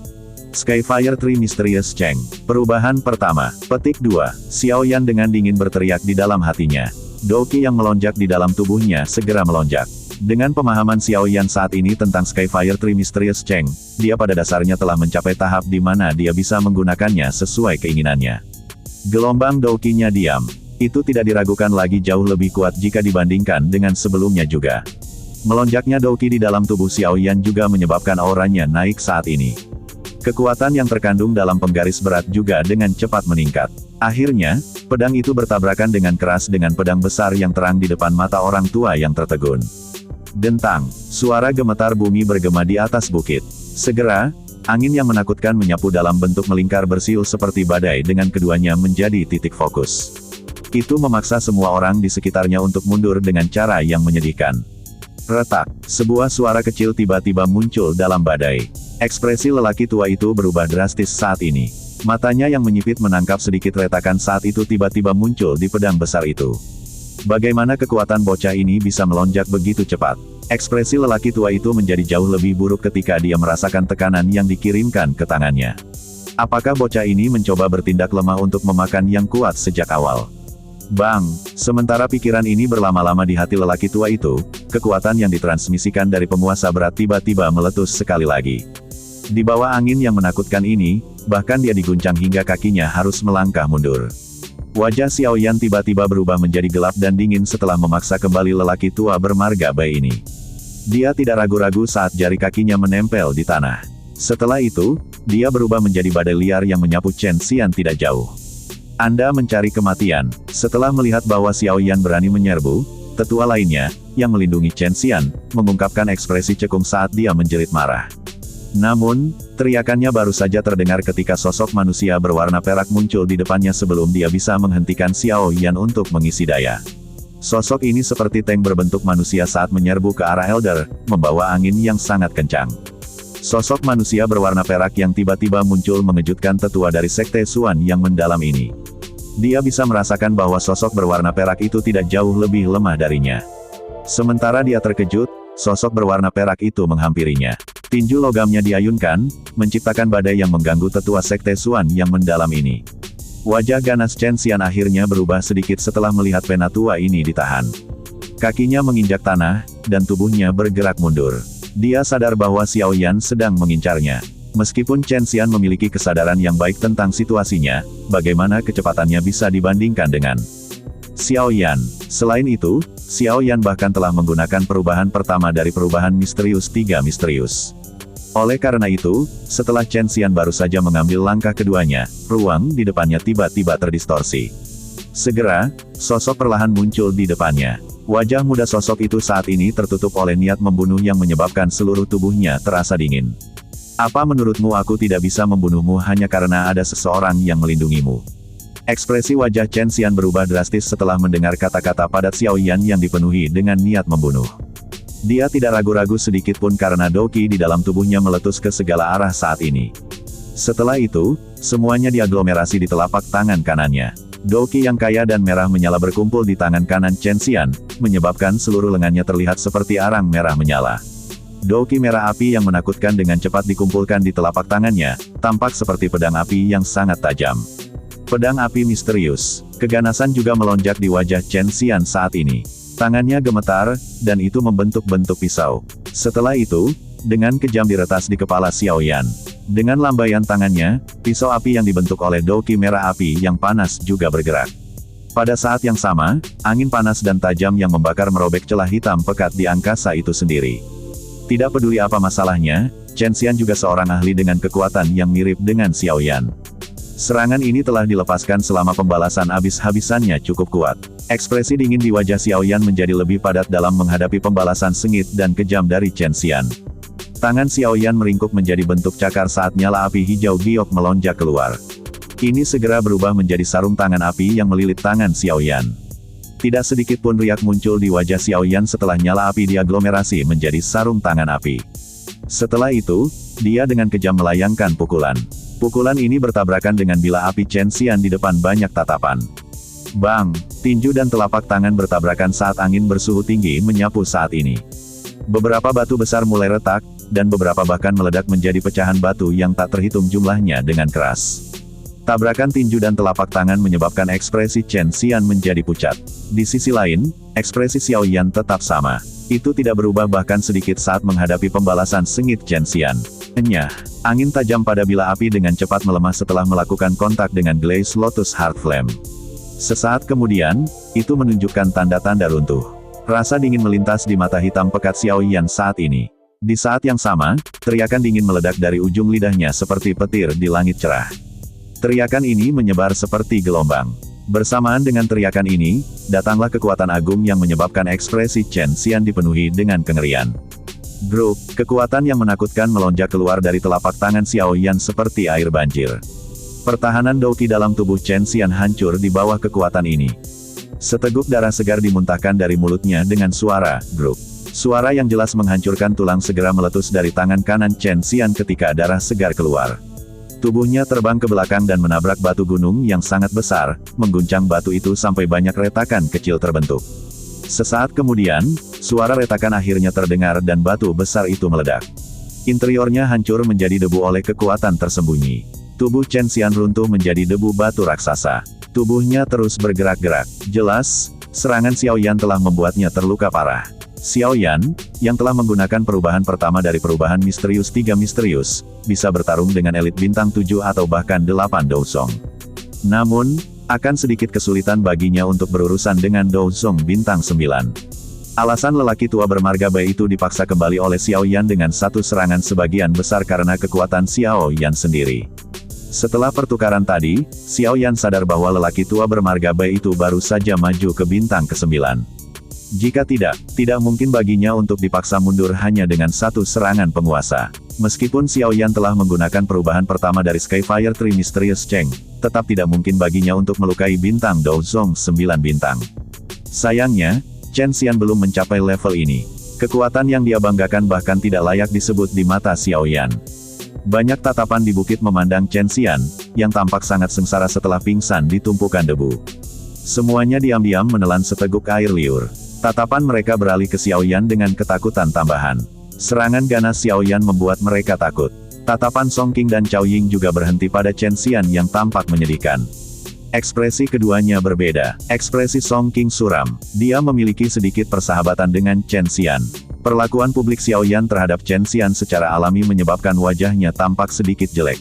Skyfire Tree Mysterious Cheng. Perubahan pertama. Petik 2. Xiao Yan dengan dingin berteriak di dalam hatinya. Douqi yang melonjak di dalam tubuhnya segera melonjak. Dengan pemahaman Xiao Yan saat ini tentang Skyfire Tree Mysterious Cheng, dia pada dasarnya telah mencapai tahap di mana dia bisa menggunakannya sesuai keinginannya. Gelombang Douqi-nya diam. Itu tidak diragukan lagi jauh lebih kuat jika dibandingkan dengan sebelumnya juga. Melonjaknya Douqi di dalam tubuh Xiao Yan juga menyebabkan auranya naik saat ini. Kekuatan yang terkandung dalam penggaris berat juga dengan cepat meningkat. Akhirnya, pedang itu bertabrakan dengan keras dengan pedang besar yang terang di depan mata orang tua yang tertegun. Dentang, suara gemetar bumi bergema di atas bukit. Segera, angin yang menakutkan menyapu dalam bentuk melingkar bersiul seperti badai dengan keduanya menjadi titik fokus. Itu memaksa semua orang di sekitarnya untuk mundur dengan cara yang menyedihkan. Retak, sebuah suara kecil tiba-tiba muncul dalam badai. Ekspresi lelaki tua itu berubah drastis saat ini. Matanya yang menyipit menangkap sedikit retakan saat itu tiba-tiba muncul di pedang besar itu. Bagaimana kekuatan bocah ini bisa melonjak begitu cepat? Ekspresi lelaki tua itu menjadi jauh lebih buruk ketika dia merasakan tekanan yang dikirimkan ke tangannya. Apakah bocah ini mencoba bertindak lemah untuk memakan yang kuat sejak awal? Bang! Sementara pikiran ini berlama-lama di hati lelaki tua itu, kekuatan yang ditransmisikan dari penguasa berat tiba-tiba meletus sekali lagi. Di bawah angin yang menakutkan ini, bahkan dia diguncang hingga kakinya harus melangkah mundur. Wajah Xiao Yan tiba-tiba berubah menjadi gelap dan dingin setelah memaksa kembali lelaki tua bermarga bayi ini. Dia tidak ragu-ragu saat jari kakinya menempel di tanah. Setelah itu, dia berubah menjadi badai liar yang menyapu Chen Xian tidak jauh. Anda mencari kematian. Setelah melihat bahwa Xiao Yan berani menyerbu, tetua lainnya, yang melindungi Chen Xian, mengungkapkan ekspresi cekung saat dia menjerit marah. Namun, teriakannya baru saja terdengar ketika sosok manusia berwarna perak muncul di depannya sebelum dia bisa menghentikan Xiao Yan untuk mengisi daya. Sosok ini seperti tank berbentuk manusia saat menyerbu ke arah Elder, membawa angin yang sangat kencang. Sosok manusia berwarna perak yang tiba-tiba muncul mengejutkan tetua dari Sekte Xuan yang mendalam ini. Dia bisa merasakan bahwa sosok berwarna perak itu tidak jauh lebih lemah darinya. Sementara dia terkejut, sosok berwarna perak itu menghampirinya. Tinju logamnya diayunkan, menciptakan badai yang mengganggu tetua Sekte Xuan yang mendalam ini. Wajah ganas Chen Xian akhirnya berubah sedikit setelah melihat penatua ini ditahan. Kakinya menginjak tanah, dan tubuhnya bergerak mundur. Dia sadar bahwa Xiao Yan sedang mengincarnya. Meskipun Chen Xian memiliki kesadaran yang baik tentang situasinya, bagaimana kecepatannya bisa dibandingkan dengan Xiao Yan. Selain itu, Xiao Yan bahkan telah menggunakan perubahan pertama dari perubahan misterius 3 misterius. Oleh karena itu, setelah Chen Xian baru saja mengambil langkah keduanya, ruang di depannya tiba-tiba terdistorsi. Segera, sosok perlahan muncul di depannya. Wajah muda sosok itu saat ini tertutup oleh niat membunuh yang menyebabkan seluruh tubuhnya terasa dingin. Apa menurutmu aku tidak bisa membunuhmu hanya karena ada seseorang yang melindungimu? Ekspresi wajah Chen Xian berubah drastis setelah mendengar kata-kata padat Xiao Yan yang dipenuhi dengan niat membunuh. Dia tidak ragu-ragu sedikit pun karena Doqi di dalam tubuhnya meletus ke segala arah saat ini. Setelah itu, semuanya diaglomerasi di telapak tangan kanannya. Doqi yang kaya dan merah menyala berkumpul di tangan kanan Chen Xian, menyebabkan seluruh lengannya terlihat seperti arang merah menyala. Doqi merah api yang menakutkan dengan cepat dikumpulkan di telapak tangannya, tampak seperti pedang api yang sangat tajam. Pedang api misterius. Keganasan juga melonjak di wajah Chen Xian saat ini. Tangannya gemetar, dan itu membentuk-bentuk pisau. Setelah itu, dengan kejam diretas di kepala Xiao Yan. Dengan lambaian tangannya, pisau api yang dibentuk oleh Doqi merah api yang panas juga bergerak. Pada saat yang sama, angin panas dan tajam yang membakar merobek celah hitam pekat di angkasa itu sendiri. Tidak peduli apa masalahnya, Chen Xian juga seorang ahli dengan kekuatan yang mirip dengan Xiao Yan. Serangan ini telah dilepaskan selama pembalasan habis-habisannya cukup kuat. Ekspresi dingin di wajah Xiao Yan menjadi lebih padat dalam menghadapi pembalasan sengit dan kejam dari Chen Xian. Tangan Xiao Yan meringkuk menjadi bentuk cakar saat nyala api hijau giok melonjak keluar. Ini segera berubah menjadi sarung tangan api yang melilit tangan Xiao Yan. Tidak sedikit pun riak muncul di wajah Xiao Yan setelah nyala api diaglomerasi menjadi sarung tangan api. Setelah itu, dia dengan kejam melayangkan pukulan. Pukulan ini bertabrakan dengan bila api Chen Xian di depan banyak tatapan. Bang! Tinju dan telapak tangan bertabrakan saat angin bersuhu tinggi menyapu saat ini. Beberapa batu besar mulai retak, dan beberapa bahkan meledak menjadi pecahan batu yang tak terhitung jumlahnya dengan keras. Tabrakan tinju dan telapak tangan menyebabkan ekspresi Chen Xian menjadi pucat. Di sisi lain, ekspresi Xiao Yan tetap sama. Itu tidak berubah bahkan sedikit saat menghadapi pembalasan sengit Chen Xian. Enyah, angin tajam pada bila api dengan cepat melemah setelah melakukan kontak dengan Glaze Lotus Heart Flame. Sesaat kemudian, itu menunjukkan tanda-tanda runtuh. Rasa dingin melintas di mata hitam pekat Xiao Yan saat ini. Di saat yang sama, teriakan dingin meledak dari ujung lidahnya seperti petir di langit cerah. Teriakan ini menyebar seperti gelombang. Bersamaan dengan teriakan ini, datanglah kekuatan agung yang menyebabkan ekspresi Chen Xian dipenuhi dengan kengerian. Grup, kekuatan yang menakutkan melonjak keluar dari telapak tangan Xiao Yan seperti air banjir. Pertahanan Doqi dalam tubuh Chen Xian hancur di bawah kekuatan ini. Seteguk darah segar dimuntahkan dari mulutnya dengan suara, grup. Suara yang jelas menghancurkan tulang segera meletus dari tangan kanan Chen Xian ketika darah segar keluar. Tubuhnya terbang ke belakang dan menabrak batu gunung yang sangat besar, mengguncang batu itu sampai banyak retakan kecil terbentuk. Sesaat kemudian, suara retakan akhirnya terdengar dan batu besar itu meledak. Interiornya hancur menjadi debu oleh kekuatan tersembunyi. Tubuh Chen Xian runtuh menjadi debu batu raksasa. Tubuhnya terus bergerak-gerak. Jelas, serangan Xiao Yan telah membuatnya terluka parah. Xiao Yan, yang telah menggunakan perubahan pertama dari perubahan misterius 3 misterius, bisa bertarung dengan elit bintang 7 atau bahkan 8 Douzong. Namun, akan sedikit kesulitan baginya untuk berurusan dengan Douzong bintang 9. Alasan lelaki tua bermarga baik itu dipaksa kembali oleh Xiao Yan dengan satu serangan sebagian besar karena kekuatan Xiao Yan sendiri. Setelah pertukaran tadi, Xiao Yan sadar bahwa lelaki tua bermarga baik itu baru saja maju ke bintang ke-9. Jika tidak mungkin baginya untuk dipaksa mundur hanya dengan satu serangan penguasa. Meskipun Xiao Yan telah menggunakan perubahan pertama dari Skyfire Tree Mysterious Cheng, tetap tidak mungkin baginya untuk melukai bintang Douzong 9 bintang. Sayangnya, Chen Xian belum mencapai level ini. Kekuatan yang dia banggakan bahkan tidak layak disebut di mata Xiao Yan. Banyak tatapan di bukit memandang Chen Xian, yang tampak sangat sengsara setelah pingsan di tumpukan debu. Semuanya diam-diam menelan seteguk air liur. Tatapan mereka beralih ke Xiao Yan dengan ketakutan tambahan. Serangan ganas Xiao Yan membuat mereka takut. Tatapan Song Qing dan Cao Ying juga berhenti pada Chen Xian yang tampak menyedihkan. Ekspresi keduanya berbeda. Ekspresi Song Qing suram. Dia memiliki sedikit persahabatan dengan Chen Xian. Perlakuan publik Xiao Yan terhadap Chen Xian secara alami menyebabkan wajahnya tampak sedikit jelek.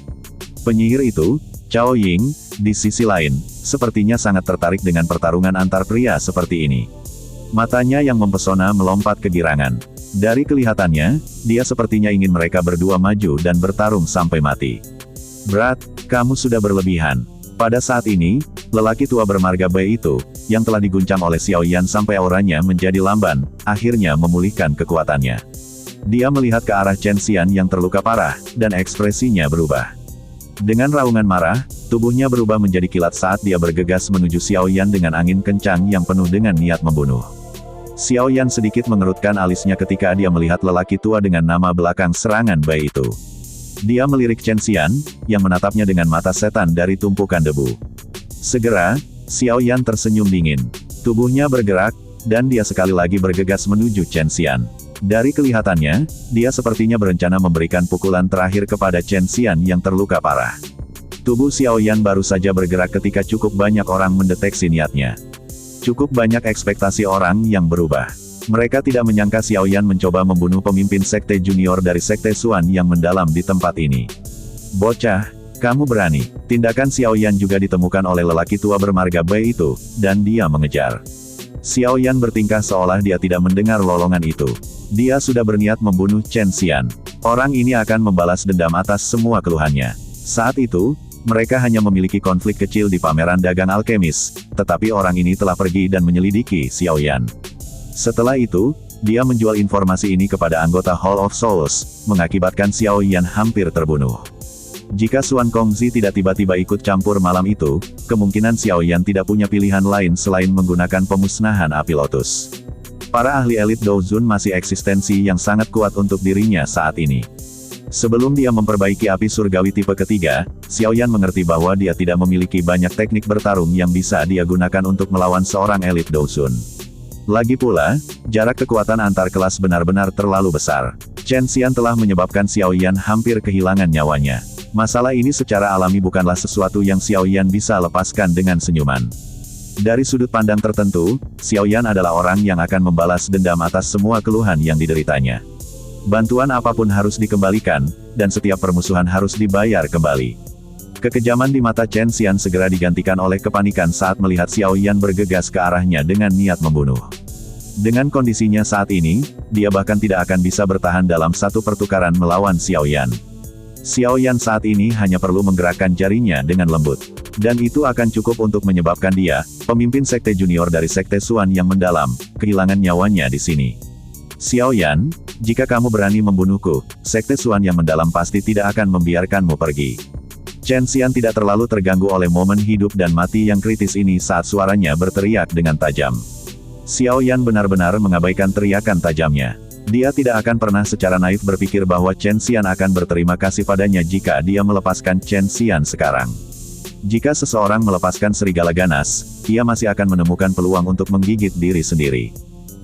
Penyihir itu, Cao Ying, di sisi lain, sepertinya sangat tertarik dengan pertarungan antar pria seperti ini. Matanya yang mempesona melompat kegirangan. Dari kelihatannya, dia sepertinya ingin mereka berdua maju dan bertarung sampai mati. Berat, kamu sudah berlebihan. Pada saat ini, lelaki tua bermarga Bai itu, yang telah diguncang oleh Xiao Yan sampai auranya menjadi lamban, akhirnya memulihkan kekuatannya. Dia melihat ke arah Chen Xian yang terluka parah, dan ekspresinya berubah. Dengan raungan marah, tubuhnya berubah menjadi kilat saat dia bergegas menuju Xiao Yan dengan angin kencang yang penuh dengan niat membunuh. Xiao Yan sedikit mengerutkan alisnya ketika dia melihat lelaki tua dengan nama belakang serangan Bai itu. Dia melirik Chen Xian, yang menatapnya dengan mata setan dari tumpukan debu. Segera, Xiao Yan tersenyum dingin. Tubuhnya bergerak, dan dia sekali lagi bergegas menuju Chen Xian. Dari kelihatannya, dia sepertinya berencana memberikan pukulan terakhir kepada Chen Xian yang terluka parah. Tubuh Xiao Yan baru saja bergerak ketika cukup banyak orang mendeteksi niatnya. Cukup banyak ekspektasi orang yang berubah. Mereka tidak menyangka Xiao Yan mencoba membunuh pemimpin sekte junior dari sekte Xuan yang mendalam di tempat ini. Bocah, kamu berani. Tindakan Xiao Yan juga ditemukan oleh lelaki tua bermarga Bai itu, dan dia mengejar. Xiao Yan bertingkah seolah dia tidak mendengar lolongan itu. Dia sudah berniat membunuh Chen Xian. Orang ini akan membalas dendam atas semua keluhannya. Saat itu, mereka hanya memiliki konflik kecil di pameran dagang alkemis, tetapi orang ini telah pergi dan menyelidiki Xiao Yan. Setelah itu, dia menjual informasi ini kepada anggota Hall of Souls, mengakibatkan Xiao Yan hampir terbunuh. Jika Xuan Kongzi tidak tiba-tiba ikut campur malam itu, kemungkinan Xiao Yan tidak punya pilihan lain selain menggunakan pemusnahan api lotus. Para ahli elit Douzun masih eksistensi yang sangat kuat untuk dirinya saat ini. Sebelum dia memperbaiki api surgawi tipe ketiga, Xiao Yan mengerti bahwa dia tidak memiliki banyak teknik bertarung yang bisa dia gunakan untuk melawan seorang elit Douzun. Lagi pula, jarak kekuatan antar kelas benar-benar terlalu besar. Chen Xian telah menyebabkan Xiao Yan hampir kehilangan nyawanya. Masalah ini secara alami bukanlah sesuatu yang Xiao Yan bisa lepaskan dengan senyuman. Dari sudut pandang tertentu, Xiao Yan adalah orang yang akan membalas dendam atas semua keluhan yang dideritanya. Bantuan apapun harus dikembalikan, dan setiap permusuhan harus dibayar kembali. Kekejaman di mata Chen Xian segera digantikan oleh kepanikan saat melihat Xiao Yan bergegas ke arahnya dengan niat membunuh. Dengan kondisinya saat ini, dia bahkan tidak akan bisa bertahan dalam satu pertukaran melawan Xiao Yan. Xiao Yan saat ini hanya perlu menggerakkan jarinya dengan lembut. Dan itu akan cukup untuk menyebabkan dia, pemimpin sekte junior dari sekte Xuan yang mendalam, kehilangan nyawanya di sini. Xiao Yan, jika kamu berani membunuhku, sekte Xuan yang mendalam pasti tidak akan membiarkanmu pergi. Chen Xian tidak terlalu terganggu oleh momen hidup dan mati yang kritis ini saat suaranya berteriak dengan tajam. Xiao Yan benar-benar mengabaikan teriakan tajamnya. Dia tidak akan pernah secara naif berpikir bahwa Chen Xian akan berterima kasih padanya jika dia melepaskan Chen Xian sekarang. Jika seseorang melepaskan serigala ganas, ia masih akan menemukan peluang untuk menggigit diri sendiri.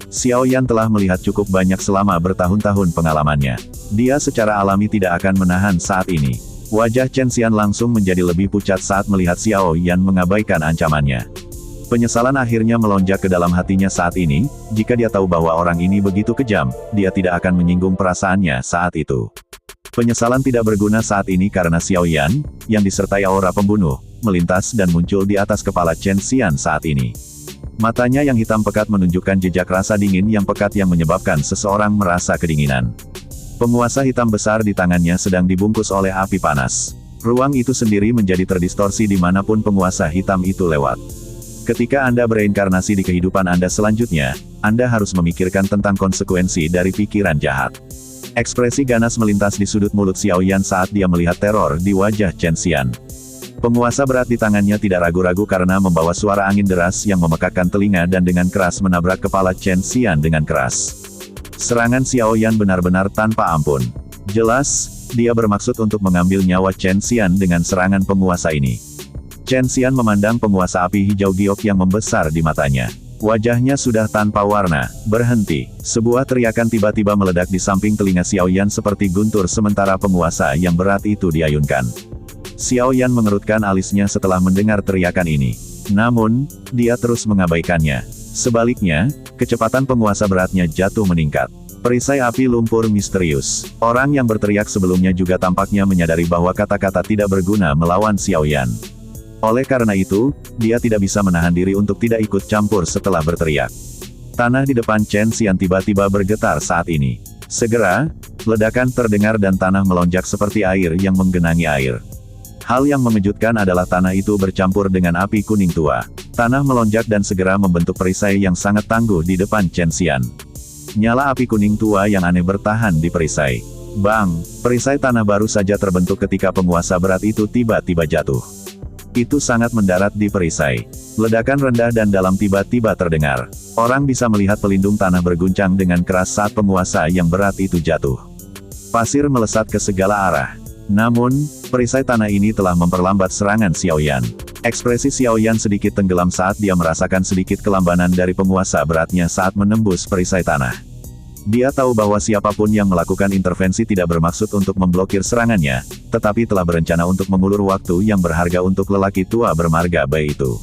Xiao Yan telah melihat cukup banyak selama bertahun-tahun pengalamannya. Dia secara alami tidak akan menahan saat ini. Wajah Chen Xian langsung menjadi lebih pucat saat melihat Xiao Yan mengabaikan ancamannya. Penyesalan akhirnya melonjak ke dalam hatinya saat ini, jika dia tahu bahwa orang ini begitu kejam, dia tidak akan menyinggung perasaannya saat itu. Penyesalan tidak berguna saat ini karena Xiao Yan, yang disertai aura pembunuh, melintas dan muncul di atas kepala Chen Xian saat ini. Matanya yang hitam pekat menunjukkan jejak rasa dingin yang pekat yang menyebabkan seseorang merasa kedinginan. Penguasa hitam besar di tangannya sedang dibungkus oleh api panas. Ruang itu sendiri menjadi terdistorsi dimanapun penguasa hitam itu lewat. Ketika Anda bereinkarnasi di kehidupan Anda selanjutnya, Anda harus memikirkan tentang konsekuensi dari pikiran jahat. Ekspresi ganas melintas di sudut mulut Xiao Yan saat dia melihat teror di wajah Chen Xian. Penguasa berat di tangannya tidak ragu-ragu karena membawa suara angin deras yang memekakkan telinga dan dengan keras menabrak kepala Chen Xian dengan keras. Serangan Xiao Yan benar-benar tanpa ampun. Jelas, dia bermaksud untuk mengambil nyawa Chen Xian dengan serangan penguasa ini. Chen Xian memandang penguasa api hijau giok yang membesar di matanya. Wajahnya sudah tanpa warna. Berhenti. Sebuah teriakan tiba-tiba meledak di samping telinga Xiao Yan seperti guntur sementara penguasa yang berat itu diayunkan. Xiao Yan mengerutkan alisnya setelah mendengar teriakan ini. Namun, dia terus mengabaikannya. Sebaliknya, kecepatan penguasa beratnya jatuh meningkat. Perisai api lumpur misterius. Orang yang berteriak sebelumnya juga tampaknya menyadari bahwa kata-kata tidak berguna melawan Xiao Yan. Oleh karena itu, dia tidak bisa menahan diri untuk tidak ikut campur setelah berteriak. Tanah di depan Chen Xian tiba-tiba bergetar saat ini. Segera, ledakan terdengar dan tanah melonjak seperti air yang menggenangi air. Hal yang mengejutkan adalah tanah itu bercampur dengan api kuning tua. Tanah melonjak dan segera membentuk perisai yang sangat tangguh di depan Chen Xian. Nyala api kuning tua yang aneh bertahan di perisai. Bang! Perisai tanah baru saja terbentuk ketika penguasa berat itu tiba-tiba jatuh. Itu sangat mendarat di perisai. Ledakan rendah dan dalam tiba-tiba terdengar. Orang bisa melihat pelindung tanah berguncang dengan keras saat penguasa yang berat itu jatuh. Pasir melesat ke segala arah. Namun, perisai tanah ini telah memperlambat serangan Xiaoyan. Ekspresi Xiaoyan sedikit tenggelam saat dia merasakan sedikit kelambanan dari penguasa beratnya saat menembus perisai tanah. Dia tahu bahwa siapapun yang melakukan intervensi tidak bermaksud untuk memblokir serangannya, tetapi telah berencana untuk mengulur waktu yang berharga untuk lelaki tua bermarga bayi itu.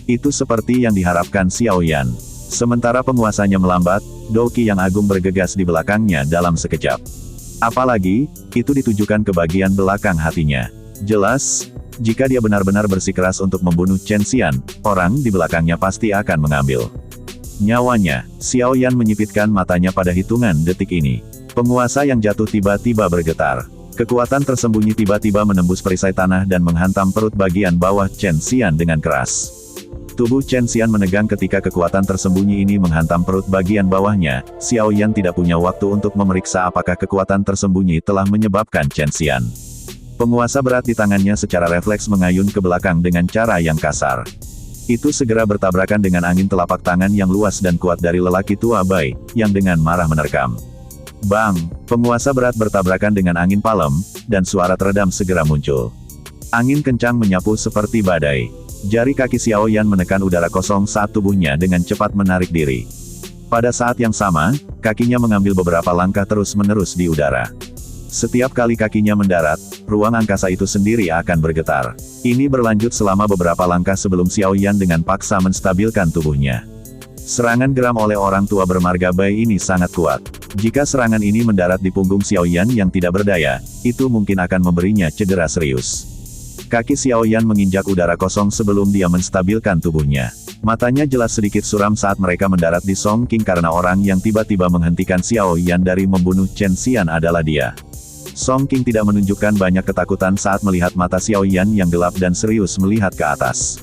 Itu seperti yang diharapkan Xiaoyan. Sementara penguasanya melambat, Douqi yang agung bergegas di belakangnya dalam sekejap. Apalagi, itu ditujukan ke bagian belakang hatinya. Jelas, jika dia benar-benar bersikeras untuk membunuh Chen Xian, orang di belakangnya pasti akan mengambil nyawanya. Xiaoyan menyipitkan matanya pada hitungan detik ini. Penguasa yang jatuh tiba-tiba bergetar. Kekuatan tersembunyi tiba-tiba menembus perisai tanah dan menghantam perut bagian bawah Chen Xian dengan keras. Tubuh Chen Xian menegang ketika kekuatan tersembunyi ini menghantam perut bagian bawahnya. Xiaoyan tidak punya waktu untuk memeriksa apakah kekuatan tersembunyi telah menyebabkan Chen Xian. Penguasa berat di tangannya secara refleks mengayun ke belakang dengan cara yang kasar. Itu segera bertabrakan dengan angin telapak tangan yang luas dan kuat dari lelaki tua Bai, yang dengan marah menerkam. Bang! Penguasa berat bertabrakan dengan angin palem, dan suara teredam segera muncul. Angin kencang menyapu seperti badai. Jari kaki Xiaoyan menekan udara kosong saat tubuhnya dengan cepat menarik diri. Pada saat yang sama, kakinya mengambil beberapa langkah terus-menerus di udara. Setiap kali kakinya mendarat, ruang angkasa itu sendiri akan bergetar. Ini berlanjut selama beberapa langkah sebelum Xiaoyan dengan paksa menstabilkan tubuhnya. Serangan geram oleh orang tua bermarga Bai ini sangat kuat. Jika serangan ini mendarat di punggung Xiaoyan yang tidak berdaya, itu mungkin akan memberinya cedera serius. Kaki Xiaoyan menginjak udara kosong sebelum dia menstabilkan tubuhnya. Matanya jelas sedikit suram saat mereka mendarat di Song King karena orang yang tiba-tiba menghentikan Xiaoyan dari membunuh Chen Xian adalah dia. Song King tidak menunjukkan banyak ketakutan saat melihat mata Xiaoyan yang gelap dan serius melihat ke atas.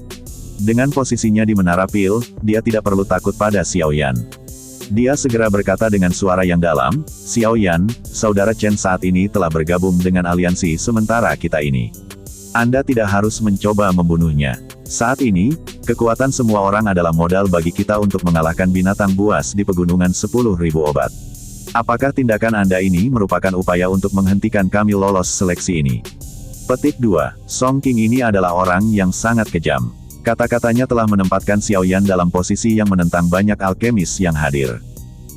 Dengan posisinya di menara pil, dia tidak perlu takut pada Xiaoyan. Dia segera berkata dengan suara yang dalam, "Xiaoyan, saudara Chen saat ini telah bergabung dengan aliansi sementara kita ini. Anda tidak harus mencoba membunuhnya. Saat ini, kekuatan semua orang adalah modal bagi kita untuk mengalahkan binatang buas di pegunungan 10.000 obat. Apakah tindakan Anda ini merupakan upaya untuk menghentikan kami lolos seleksi ini?" Petik 2. Song King ini adalah orang yang sangat kejam. Kata-katanya telah menempatkan Xiaoyan dalam posisi yang menentang banyak alkemis yang hadir.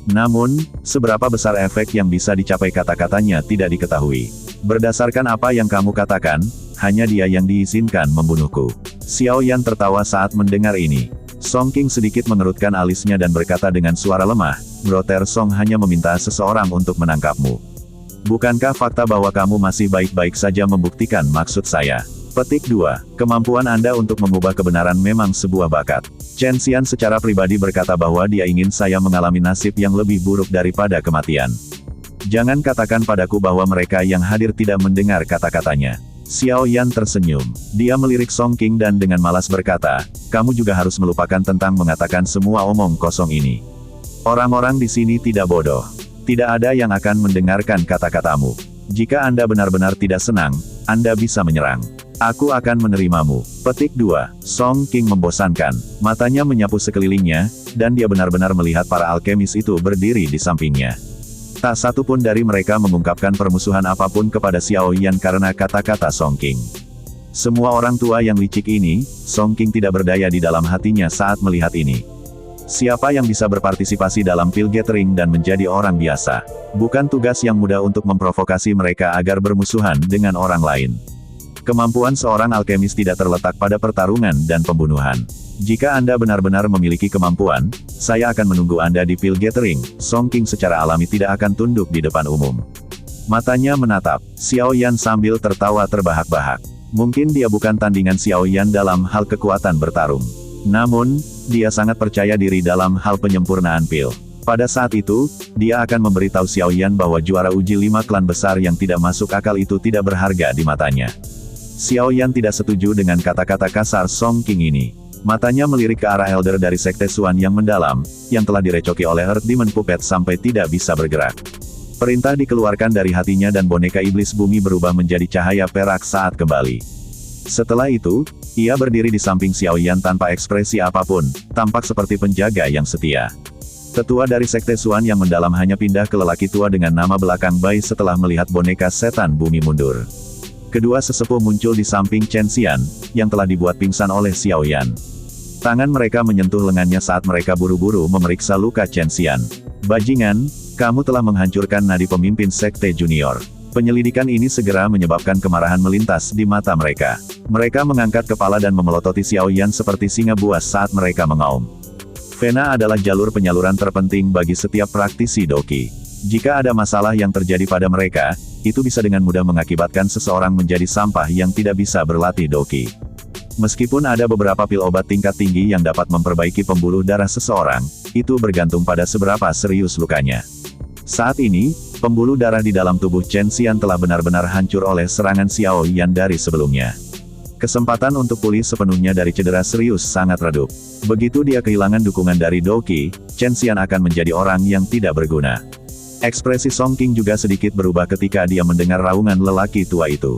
Namun, seberapa besar efek yang bisa dicapai kata-katanya tidak diketahui. Berdasarkan apa yang kamu katakan, hanya dia yang diizinkan membunuhku. Xiaoyan tertawa saat mendengar ini. Song King sedikit mengerutkan alisnya dan berkata dengan suara lemah, "Brother Song hanya meminta seseorang untuk menangkapmu. Bukankah fakta bahwa kamu masih baik-baik saja membuktikan maksud saya?" Petik 2. Kemampuan Anda untuk mengubah kebenaran memang sebuah bakat. Chen Xian secara pribadi berkata bahwa dia ingin saya mengalami nasib yang lebih buruk daripada kematian. Jangan katakan padaku bahwa mereka yang hadir tidak mendengar kata-katanya. Xiaoyan tersenyum. Dia melirik Song King dan dengan malas berkata, "Kamu juga harus melupakan tentang mengatakan semua omong kosong ini. Orang-orang di sini tidak bodoh. Tidak ada yang akan mendengarkan kata-katamu. Jika Anda benar-benar tidak senang, Anda bisa menyerang. Aku akan menerimamu." Petik 2. Song King membosankan. Matanya menyapu sekelilingnya, dan dia benar-benar melihat para alkemis itu berdiri di sampingnya. Tak satu pun dari mereka mengungkapkan permusuhan apapun kepada Xiaoyan karena kata-kata Song King. Semua orang tua yang licik ini, Song King tidak berdaya di dalam hatinya saat melihat ini. Siapa yang bisa berpartisipasi dalam pil gathering dan menjadi orang biasa? Bukan tugas yang mudah untuk memprovokasi mereka agar bermusuhan dengan orang lain. Kemampuan seorang alkemis tidak terletak pada pertarungan dan pembunuhan. Jika Anda benar-benar memiliki kemampuan, saya akan menunggu Anda di pil gathering. Song King secara alami tidak akan tunduk di depan umum. Matanya menatap Xiaoyan sambil tertawa terbahak-bahak. Mungkin dia bukan tandingan Xiaoyan dalam hal kekuatan bertarung. Namun, dia sangat percaya diri dalam hal penyempurnaan pil. Pada saat itu, dia akan memberitahu Xiao Yan bahwa juara uji 5 klan besar yang tidak masuk akal itu tidak berharga di matanya. Xiao Yan tidak setuju dengan kata-kata kasar Song King ini. Matanya melirik ke arah Elder dari Sekte Xuan yang mendalam, yang telah direcoki oleh Earth Demon Puppet sampai tidak bisa bergerak. Perintah dikeluarkan dari hatinya dan boneka iblis bumi berubah menjadi cahaya perak saat kembali. Setelah itu, ia berdiri di samping Xiao Yan tanpa ekspresi apapun, tampak seperti penjaga yang setia. Tetua dari Sekte Xuan yang mendalam hanya pindah ke lelaki tua dengan nama belakang Bai setelah melihat boneka setan bumi mundur. Kedua sesepuh muncul di samping Chen Xian, yang telah dibuat pingsan oleh Xiao Yan. Tangan mereka menyentuh lengannya saat mereka buru-buru memeriksa luka Chen Xian. Bajingan, kamu telah menghancurkan nadi pemimpin Sekte Junior. Penyelidikan ini segera menyebabkan kemarahan melintas di mata mereka. Mereka mengangkat kepala dan memelototi Xiao Yan seperti singa buas saat mereka mengaum. Vena adalah jalur penyaluran terpenting bagi setiap praktisi Doqi. Jika ada masalah yang terjadi pada mereka, itu bisa dengan mudah mengakibatkan seseorang menjadi sampah yang tidak bisa berlatih Doqi. Meskipun ada beberapa pil obat tingkat tinggi yang dapat memperbaiki pembuluh darah seseorang, itu bergantung pada seberapa serius lukanya. Saat ini, pembuluh darah di dalam tubuh Chen Xian telah benar-benar hancur oleh serangan Xiao Yan dari sebelumnya. Kesempatan untuk pulih sepenuhnya dari cedera serius sangat redup. Begitu dia kehilangan dukungan dari Doqi, Chen Xian akan menjadi orang yang tidak berguna. Ekspresi Song King juga sedikit berubah ketika dia mendengar raungan lelaki tua itu.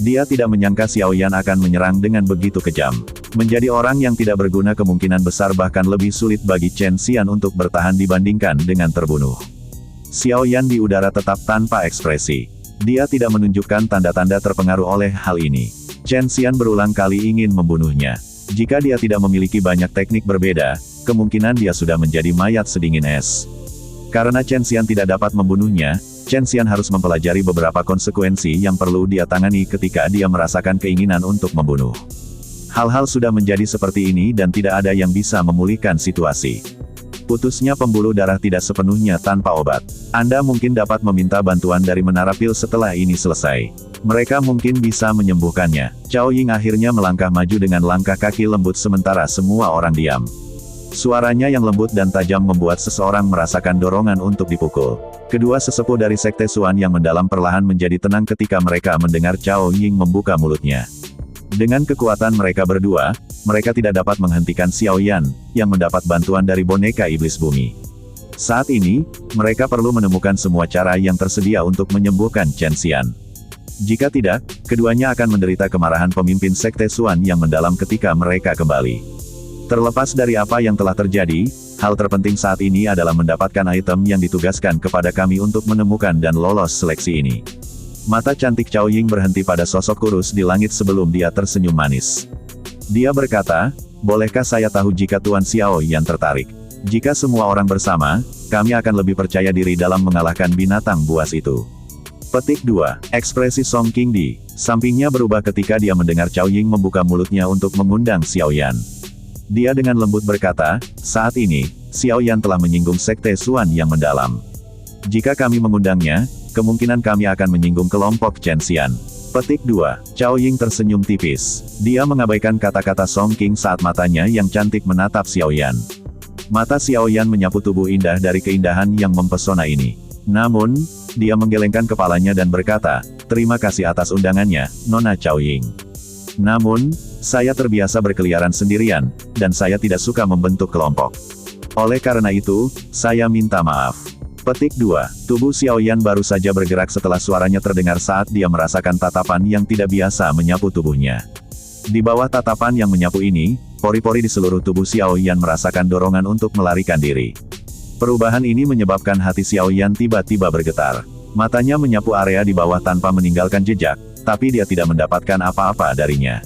Dia tidak menyangka Xiao Yan akan menyerang dengan begitu kejam. Menjadi orang yang tidak berguna kemungkinan besar bahkan lebih sulit bagi Chen Xian untuk bertahan dibandingkan dengan terbunuh. Xiao Yan di udara tetap tanpa ekspresi. Dia tidak menunjukkan tanda-tanda terpengaruh oleh hal ini. Chen Xian berulang kali ingin membunuhnya. Jika dia tidak memiliki banyak teknik berbeda, kemungkinan dia sudah menjadi mayat sedingin es. Karena Chen Xian tidak dapat membunuhnya, Chen Xian harus mempelajari beberapa konsekuensi yang perlu dia tangani ketika dia merasakan keinginan untuk membunuh. Hal-hal sudah menjadi seperti ini dan tidak ada yang bisa memulihkan situasi. Putusnya pembuluh darah tidak sepenuhnya tanpa obat. Anda mungkin dapat meminta bantuan dari Menara Pil setelah ini selesai. Mereka mungkin bisa menyembuhkannya. Cao Ying akhirnya melangkah maju dengan langkah kaki lembut sementara semua orang diam. Suaranya yang lembut dan tajam membuat seseorang merasakan dorongan untuk dipukul. Kedua sesepuh dari Sekte Xuan yang mendalam perlahan menjadi tenang ketika mereka mendengar Cao Ying membuka mulutnya. Dengan kekuatan mereka berdua, mereka tidak dapat menghentikan Xiao Yan, yang mendapat bantuan dari boneka iblis bumi. Saat ini, mereka perlu menemukan semua cara yang tersedia untuk menyembuhkan Chen Xian. Jika tidak, keduanya akan menderita kemarahan pemimpin Sekte Xuan yang mendalam ketika mereka kembali. Terlepas dari apa yang telah terjadi, hal terpenting saat ini adalah mendapatkan item yang ditugaskan kepada kami untuk menemukan dan lolos seleksi ini. Mata cantik Cao Ying berhenti pada sosok kurus di langit sebelum dia tersenyum manis. Dia berkata, bolehkah saya tahu jika Tuan Xiao Yan tertarik? Jika semua orang bersama, kami akan lebih percaya diri dalam mengalahkan binatang buas itu. Petik 2. Ekspresi Song King di sampingnya berubah ketika dia mendengar Cao Ying membuka mulutnya untuk mengundang Xiao Yan. Dia dengan lembut berkata, saat ini, Xiao Yan telah menyinggung Sekte Xuan yang mendalam. Jika kami mengundangnya, kemungkinan kami akan menyinggung kelompok Chen Xian. Petik 2. Cao Ying tersenyum tipis. Dia mengabaikan kata-kata Song King saat matanya yang cantik menatap Xiao Yan. Mata Xiao Yan menyapu tubuh indah dari keindahan yang mempesona ini. Namun, dia menggelengkan kepalanya dan berkata, terima kasih atas undangannya, Nona Cao Ying. Namun, saya terbiasa berkeliaran sendirian, dan saya tidak suka membentuk kelompok. Oleh karena itu, saya minta maaf. Petik 2. Tubuh Xiao Yan baru saja bergerak setelah suaranya terdengar saat dia merasakan tatapan yang tidak biasa menyapu tubuhnya. Di bawah tatapan yang menyapu ini, pori-pori di seluruh tubuh Xiao Yan merasakan dorongan untuk melarikan diri. Perubahan ini menyebabkan hati Xiao Yan tiba-tiba bergetar. Matanya menyapu area di bawah tanpa meninggalkan jejak, tapi dia tidak mendapatkan apa-apa darinya.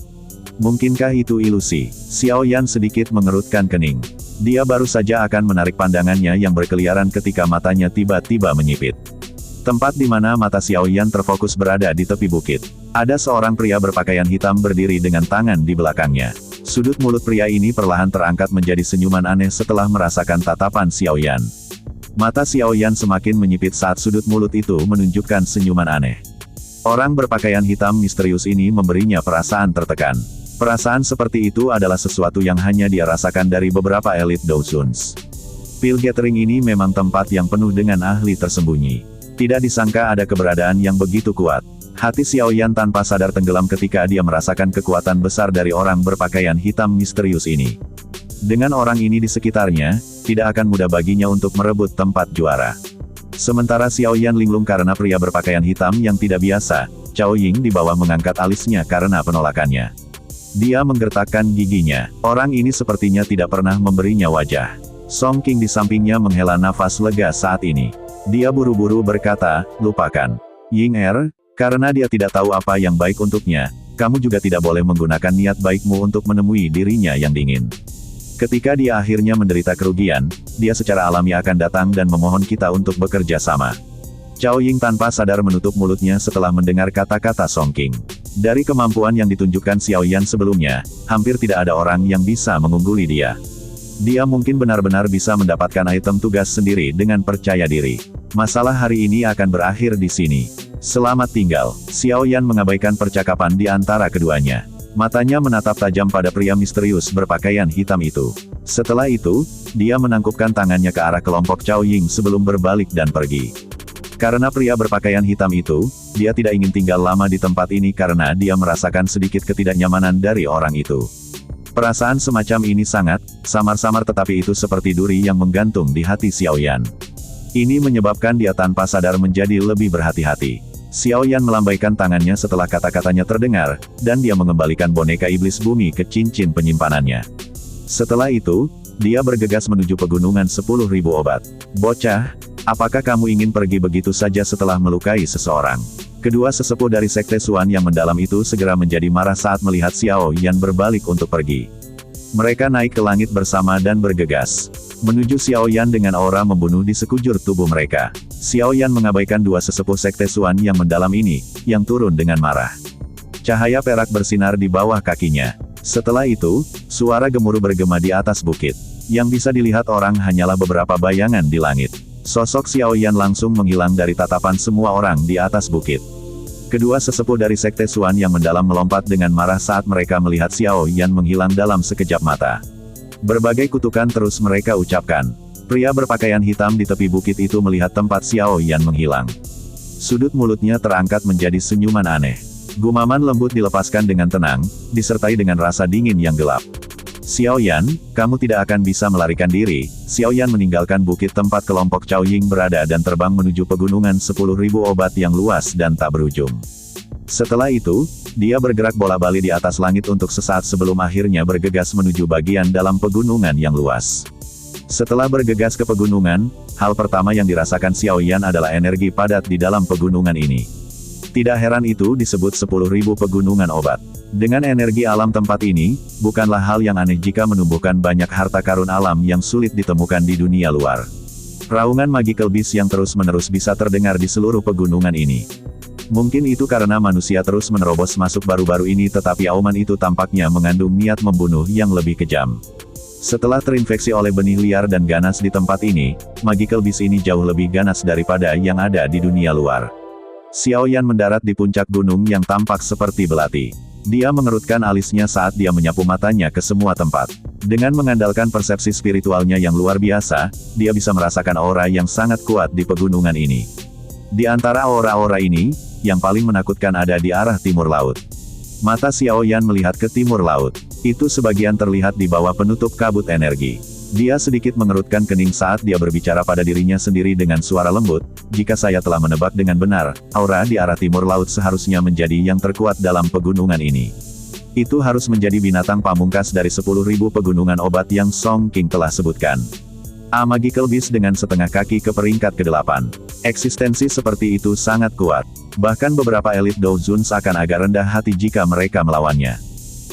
Mungkinkah itu ilusi? Xiao Yan sedikit mengerutkan kening. Dia baru saja akan menarik pandangannya yang berkeliaran ketika matanya tiba-tiba menyipit. Tempat di mana mata Xiao Yan terfokus berada di tepi bukit. Ada seorang pria berpakaian hitam berdiri dengan tangan di belakangnya. Sudut mulut pria ini perlahan terangkat menjadi senyuman aneh setelah merasakan tatapan Xiao Yan. Mata Xiao Yan semakin menyipit saat sudut mulut itu menunjukkan senyuman aneh. Orang berpakaian hitam misterius ini memberinya perasaan tertekan. Perasaan seperti itu adalah sesuatu yang hanya dia rasakan dari beberapa elit Dozuns. Pil Gathering ini memang tempat yang penuh dengan ahli tersembunyi. Tidak disangka ada keberadaan yang begitu kuat. Hati Xiaoyan tanpa sadar tenggelam ketika dia merasakan kekuatan besar dari orang berpakaian hitam misterius ini. Dengan orang ini di sekitarnya, tidak akan mudah baginya untuk merebut tempat juara. Sementara Xiaoyan linglung karena pria berpakaian hitam yang tidak biasa, Cao Ying di bawah mengangkat alisnya karena penolakannya. Dia menggertakkan giginya. Orang ini sepertinya tidak pernah memberinya wajah. Song King di sampingnya menghela nafas lega saat ini. Dia buru-buru berkata, lupakan. Ying karena dia tidak tahu apa yang baik untuknya, kamu juga tidak boleh menggunakan niat baikmu untuk menemui dirinya yang dingin. Ketika dia akhirnya menderita kerugian, dia secara alami akan datang dan memohon kita untuk bekerja sama. Cao Ying tanpa sadar menutup mulutnya setelah mendengar kata-kata Song King. Dari kemampuan yang ditunjukkan Xiaoyan sebelumnya, hampir tidak ada orang yang bisa mengungguli dia. Dia mungkin benar-benar bisa mendapatkan item tugas sendiri dengan percaya diri. Masalah hari ini akan berakhir di sini. Selamat tinggal. Xiaoyan mengabaikan percakapan di antara keduanya. Matanya menatap tajam pada pria misterius berpakaian hitam itu. Setelah itu, dia menangkupkan tangannya ke arah kelompok Cao Ying sebelum berbalik dan pergi. Karena pria berpakaian hitam itu, dia tidak ingin tinggal lama di tempat ini karena dia merasakan sedikit ketidaknyamanan dari orang itu. Perasaan semacam ini sangat, samar-samar tetapi itu seperti duri yang menggantung di hati Xiaoyan. Ini menyebabkan dia tanpa sadar menjadi lebih berhati-hati. Xiaoyan melambaikan tangannya setelah kata-katanya terdengar, dan dia mengembalikan boneka iblis bumi ke cincin penyimpanannya. Setelah itu, dia bergegas menuju pegunungan 10.000 obat. Bocah, apakah kamu ingin pergi begitu saja setelah melukai seseorang? Kedua sesepuh dari Sekte Xuan yang mendalam itu segera menjadi marah saat melihat Xiaoyan berbalik untuk pergi. Mereka naik ke langit bersama dan bergegas menuju Xiaoyan dengan aura membunuh di sekujur tubuh mereka. Xiaoyan mengabaikan dua sesepuh Sekte Xuan yang mendalam ini, yang turun dengan marah. Cahaya perak bersinar di bawah kakinya. Setelah itu, suara gemuruh bergema di atas bukit. Yang bisa dilihat orang hanyalah beberapa bayangan di langit. Sosok Xiaoyan langsung menghilang dari tatapan semua orang di atas bukit. Kedua sesepuh dari Sekte Xuan yang mendalam melompat dengan marah saat mereka melihat Xiaoyan menghilang dalam sekejap mata. Berbagai kutukan terus mereka ucapkan. Pria berpakaian hitam di tepi bukit itu melihat tempat Xiaoyan menghilang. Sudut mulutnya terangkat menjadi senyuman aneh. Gumaman lembut dilepaskan dengan tenang, disertai dengan rasa dingin yang gelap. Xiaoyan, kamu tidak akan bisa melarikan diri. Xiaoyan meninggalkan bukit tempat kelompok Cao Ying berada dan terbang menuju pegunungan 10.000 obat yang luas dan tak berujung. Setelah itu, dia bergerak bola-balik di atas langit untuk sesaat sebelum akhirnya bergegas menuju bagian dalam pegunungan yang luas. Setelah bergegas ke pegunungan, hal pertama yang dirasakan Xiaoyan adalah energi padat di dalam pegunungan ini. Tidak heran itu disebut 10.000 pegunungan obat. Dengan energi alam tempat ini, bukanlah hal yang aneh jika menumbuhkan banyak harta karun alam yang sulit ditemukan di dunia luar. Raungan magical beast yang terus-menerus bisa terdengar di seluruh pegunungan ini. Mungkin itu karena manusia terus menerobos masuk baru-baru ini tetapi auman itu tampaknya mengandung niat membunuh yang lebih kejam. Setelah terinfeksi oleh benih liar dan ganas di tempat ini, magical beast ini jauh lebih ganas daripada yang ada di dunia luar. Xiaoyan mendarat di puncak gunung yang tampak seperti belati. Dia mengerutkan alisnya saat dia menyapu matanya ke semua tempat. Dengan mengandalkan persepsi spiritualnya yang luar biasa, dia bisa merasakan aura yang sangat kuat di pegunungan ini. Di antara aura-aura ini, yang paling menakutkan ada di arah timur laut. Mata Xiaoyan melihat ke timur laut. Itu sebagian terlihat di bawah penutup kabut energi. Dia sedikit mengerutkan kening saat dia berbicara pada dirinya sendiri dengan suara lembut, jika saya telah menebak dengan benar, aura di arah timur laut seharusnya menjadi yang terkuat dalam pegunungan ini. Itu harus menjadi binatang pamungkas dari 10.000 pegunungan obat yang Song King telah sebutkan. A Magical Beast dengan setengah kaki ke peringkat ke-8. Eksistensi seperti itu sangat kuat. Bahkan beberapa elit Douzun akan agak rendah hati jika mereka melawannya.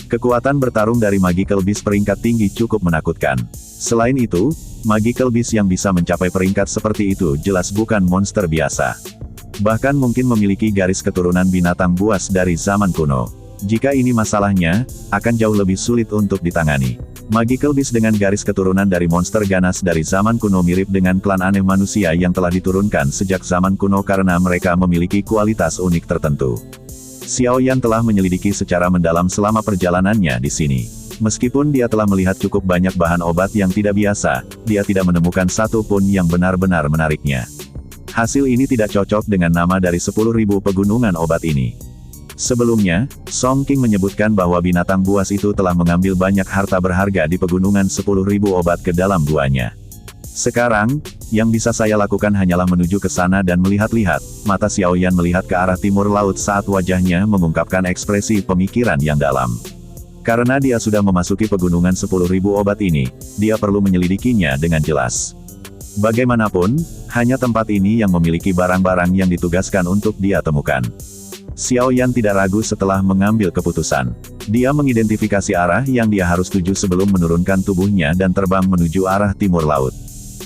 Kekuatan bertarung dari Magical Beast peringkat tinggi cukup menakutkan. Selain itu, Magical Beast yang bisa mencapai peringkat seperti itu jelas bukan monster biasa. Bahkan mungkin memiliki garis keturunan binatang buas dari zaman kuno. Jika ini masalahnya, akan jauh lebih sulit untuk ditangani. Magical Beast dengan garis keturunan dari monster ganas dari zaman kuno mirip dengan klan aneh manusia yang telah diturunkan sejak zaman kuno karena mereka memiliki kualitas unik tertentu. Xiao Yan telah menyelidiki secara mendalam selama perjalanannya di sini. Meskipun dia telah melihat cukup banyak bahan obat yang tidak biasa, dia tidak menemukan satu pun yang benar-benar menariknya. Hasil ini tidak cocok dengan nama dari 10.000 pegunungan obat ini. Sebelumnya, Song King menyebutkan bahwa binatang buas itu telah mengambil banyak harta berharga di pegunungan 10.000 obat ke dalam guanya. Sekarang, yang bisa saya lakukan hanyalah menuju ke sana dan melihat-lihat. Mata Xiao Yan melihat ke arah timur laut saat wajahnya mengungkapkan ekspresi pemikiran yang dalam. Karena dia sudah memasuki pegunungan 10.000 obat ini, dia perlu menyelidikinya dengan jelas. Bagaimanapun, hanya tempat ini yang memiliki barang-barang yang ditugaskan untuk dia temukan. Xiao Yan tidak ragu setelah mengambil keputusan. Dia mengidentifikasi arah yang dia harus tuju sebelum menurunkan tubuhnya dan terbang menuju arah timur laut.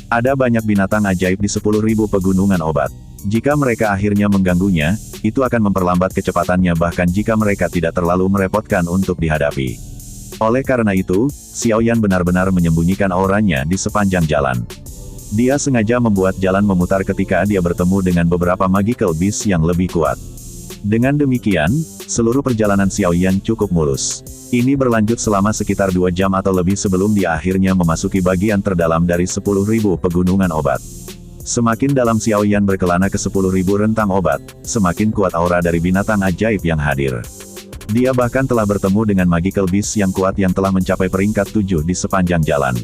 Ada banyak binatang ajaib di 10.000 pegunungan obat. Jika mereka akhirnya mengganggunya, itu akan memperlambat kecepatannya bahkan jika mereka tidak terlalu merepotkan untuk dihadapi. Oleh karena itu, Xiao Yan benar-benar menyembunyikan auranya di sepanjang jalan. Dia sengaja membuat jalan memutar ketika dia bertemu dengan beberapa magical beast yang lebih kuat. Dengan demikian, seluruh perjalanan Xiao Yan cukup mulus. Ini berlanjut selama sekitar 2 jam atau lebih sebelum dia akhirnya memasuki bagian terdalam dari 10.000 pegunungan obat. Semakin dalam Xiao Yan berkelana ke 10.000 rentang obat, semakin kuat aura dari binatang ajaib yang hadir. Dia bahkan telah bertemu dengan magical beast yang kuat yang telah mencapai peringkat 7 di sepanjang jalan.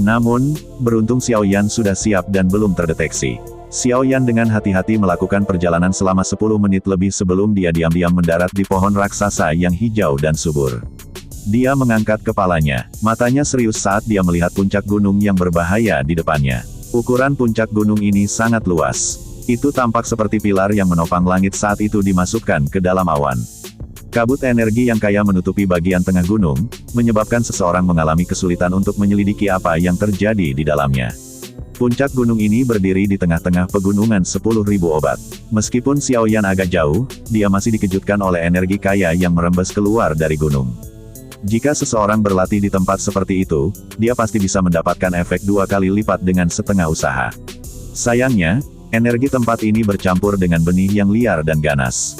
Namun, beruntung Xiao Yan sudah siap dan belum terdeteksi. Xiao Yan dengan hati-hati melakukan perjalanan selama 10 menit lebih sebelum dia diam-diam mendarat di pohon raksasa yang hijau dan subur. Dia mengangkat kepalanya, matanya serius saat dia melihat puncak gunung yang berbahaya di depannya. Ukuran puncak gunung ini sangat luas. Itu tampak seperti pilar yang menopang langit saat itu dimasukkan ke dalam awan. Kabut energi yang kaya menutupi bagian tengah gunung, menyebabkan seseorang mengalami kesulitan untuk menyelidiki apa yang terjadi di dalamnya. Puncak gunung ini berdiri di tengah-tengah pegunungan 10.000 obat. Meskipun Xiao Yan agak jauh, dia masih dikejutkan oleh energi kaya yang merembes keluar dari gunung. Jika seseorang berlatih di tempat seperti itu, dia pasti bisa mendapatkan efek 2 kali lipat dengan setengah usaha. Sayangnya, energi tempat ini bercampur dengan benih yang liar dan ganas.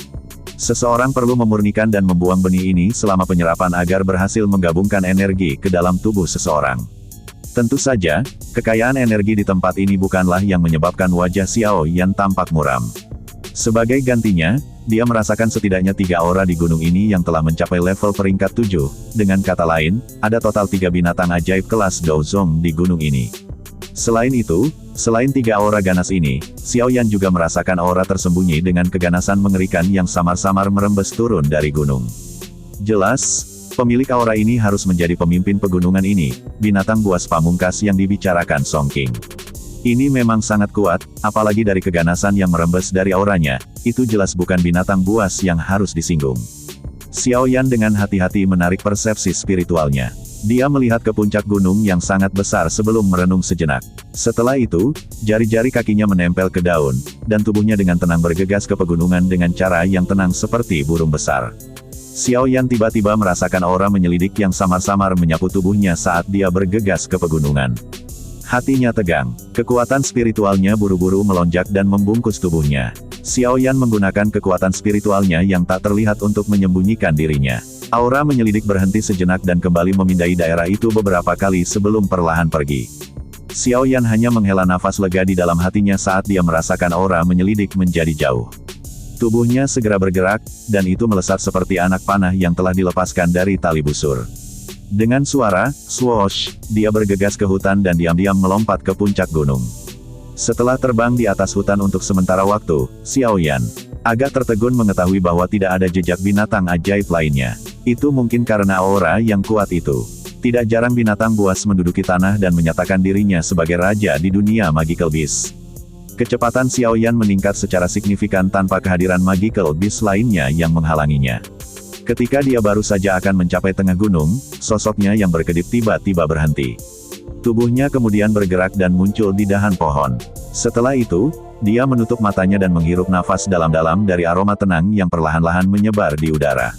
Seseorang perlu memurnikan dan membuang benih ini selama penyerapan agar berhasil menggabungkan energi ke dalam tubuh seseorang. Tentu saja, kekayaan energi di tempat ini bukanlah yang menyebabkan wajah Xiao Yan tampak muram. Sebagai gantinya, dia merasakan setidaknya 3 aura di gunung ini yang telah mencapai level peringkat 7. Dengan kata lain, ada total 3 binatang ajaib kelas Douzong di gunung ini. Selain itu, selain 3 aura ganas ini, Xiao Yan juga merasakan aura tersembunyi dengan keganasan mengerikan yang samar-samar merembes turun dari gunung. Jelas, pemilik aura ini harus menjadi pemimpin pegunungan ini, binatang buas pamungkas yang dibicarakan Song King. Ini memang sangat kuat, apalagi dari keganasan yang merembes dari auranya, itu jelas bukan binatang buas yang harus disinggung. Xiao Yan dengan hati-hati menarik persepsi spiritualnya. Dia melihat ke puncak gunung yang sangat besar sebelum merenung sejenak. Setelah itu, jari-jari kakinya menempel ke daun, dan tubuhnya dengan tenang bergegas ke pegunungan dengan cara yang tenang seperti burung besar. Xiao Yan tiba-tiba merasakan aura menyelidik yang samar-samar menyapu tubuhnya saat dia bergegas ke pegunungan. Hatinya tegang, kekuatan spiritualnya buru-buru melonjak dan membungkus tubuhnya. Xiao Yan menggunakan kekuatan spiritualnya yang tak terlihat untuk menyembunyikan dirinya. Aura menyelidik berhenti sejenak dan kembali memindai daerah itu beberapa kali sebelum perlahan pergi. Xiao Yan hanya menghela nafas lega di dalam hatinya saat dia merasakan aura menyelidik menjadi jauh. Tubuhnya segera bergerak, dan itu melesat seperti anak panah yang telah dilepaskan dari tali busur. Dengan suara, swoosh, dia bergegas ke hutan dan diam-diam melompat ke puncak gunung. Setelah terbang di atas hutan untuk sementara waktu, Xiao Yan agak tertegun mengetahui bahwa tidak ada jejak binatang ajaib lainnya. Itu mungkin karena aura yang kuat itu. Tidak jarang binatang buas menduduki tanah dan menyatakan dirinya sebagai raja di dunia magical beast. Kecepatan Xiao Yan meningkat secara signifikan tanpa kehadiran magical beast lainnya yang menghalanginya. Ketika dia baru saja akan mencapai tengah gunung, sosoknya yang berkedip tiba-tiba berhenti. Tubuhnya kemudian bergerak dan muncul di dahan pohon. Setelah itu, dia menutup matanya dan menghirup nafas dalam-dalam dari aroma tenang yang perlahan-lahan menyebar di udara.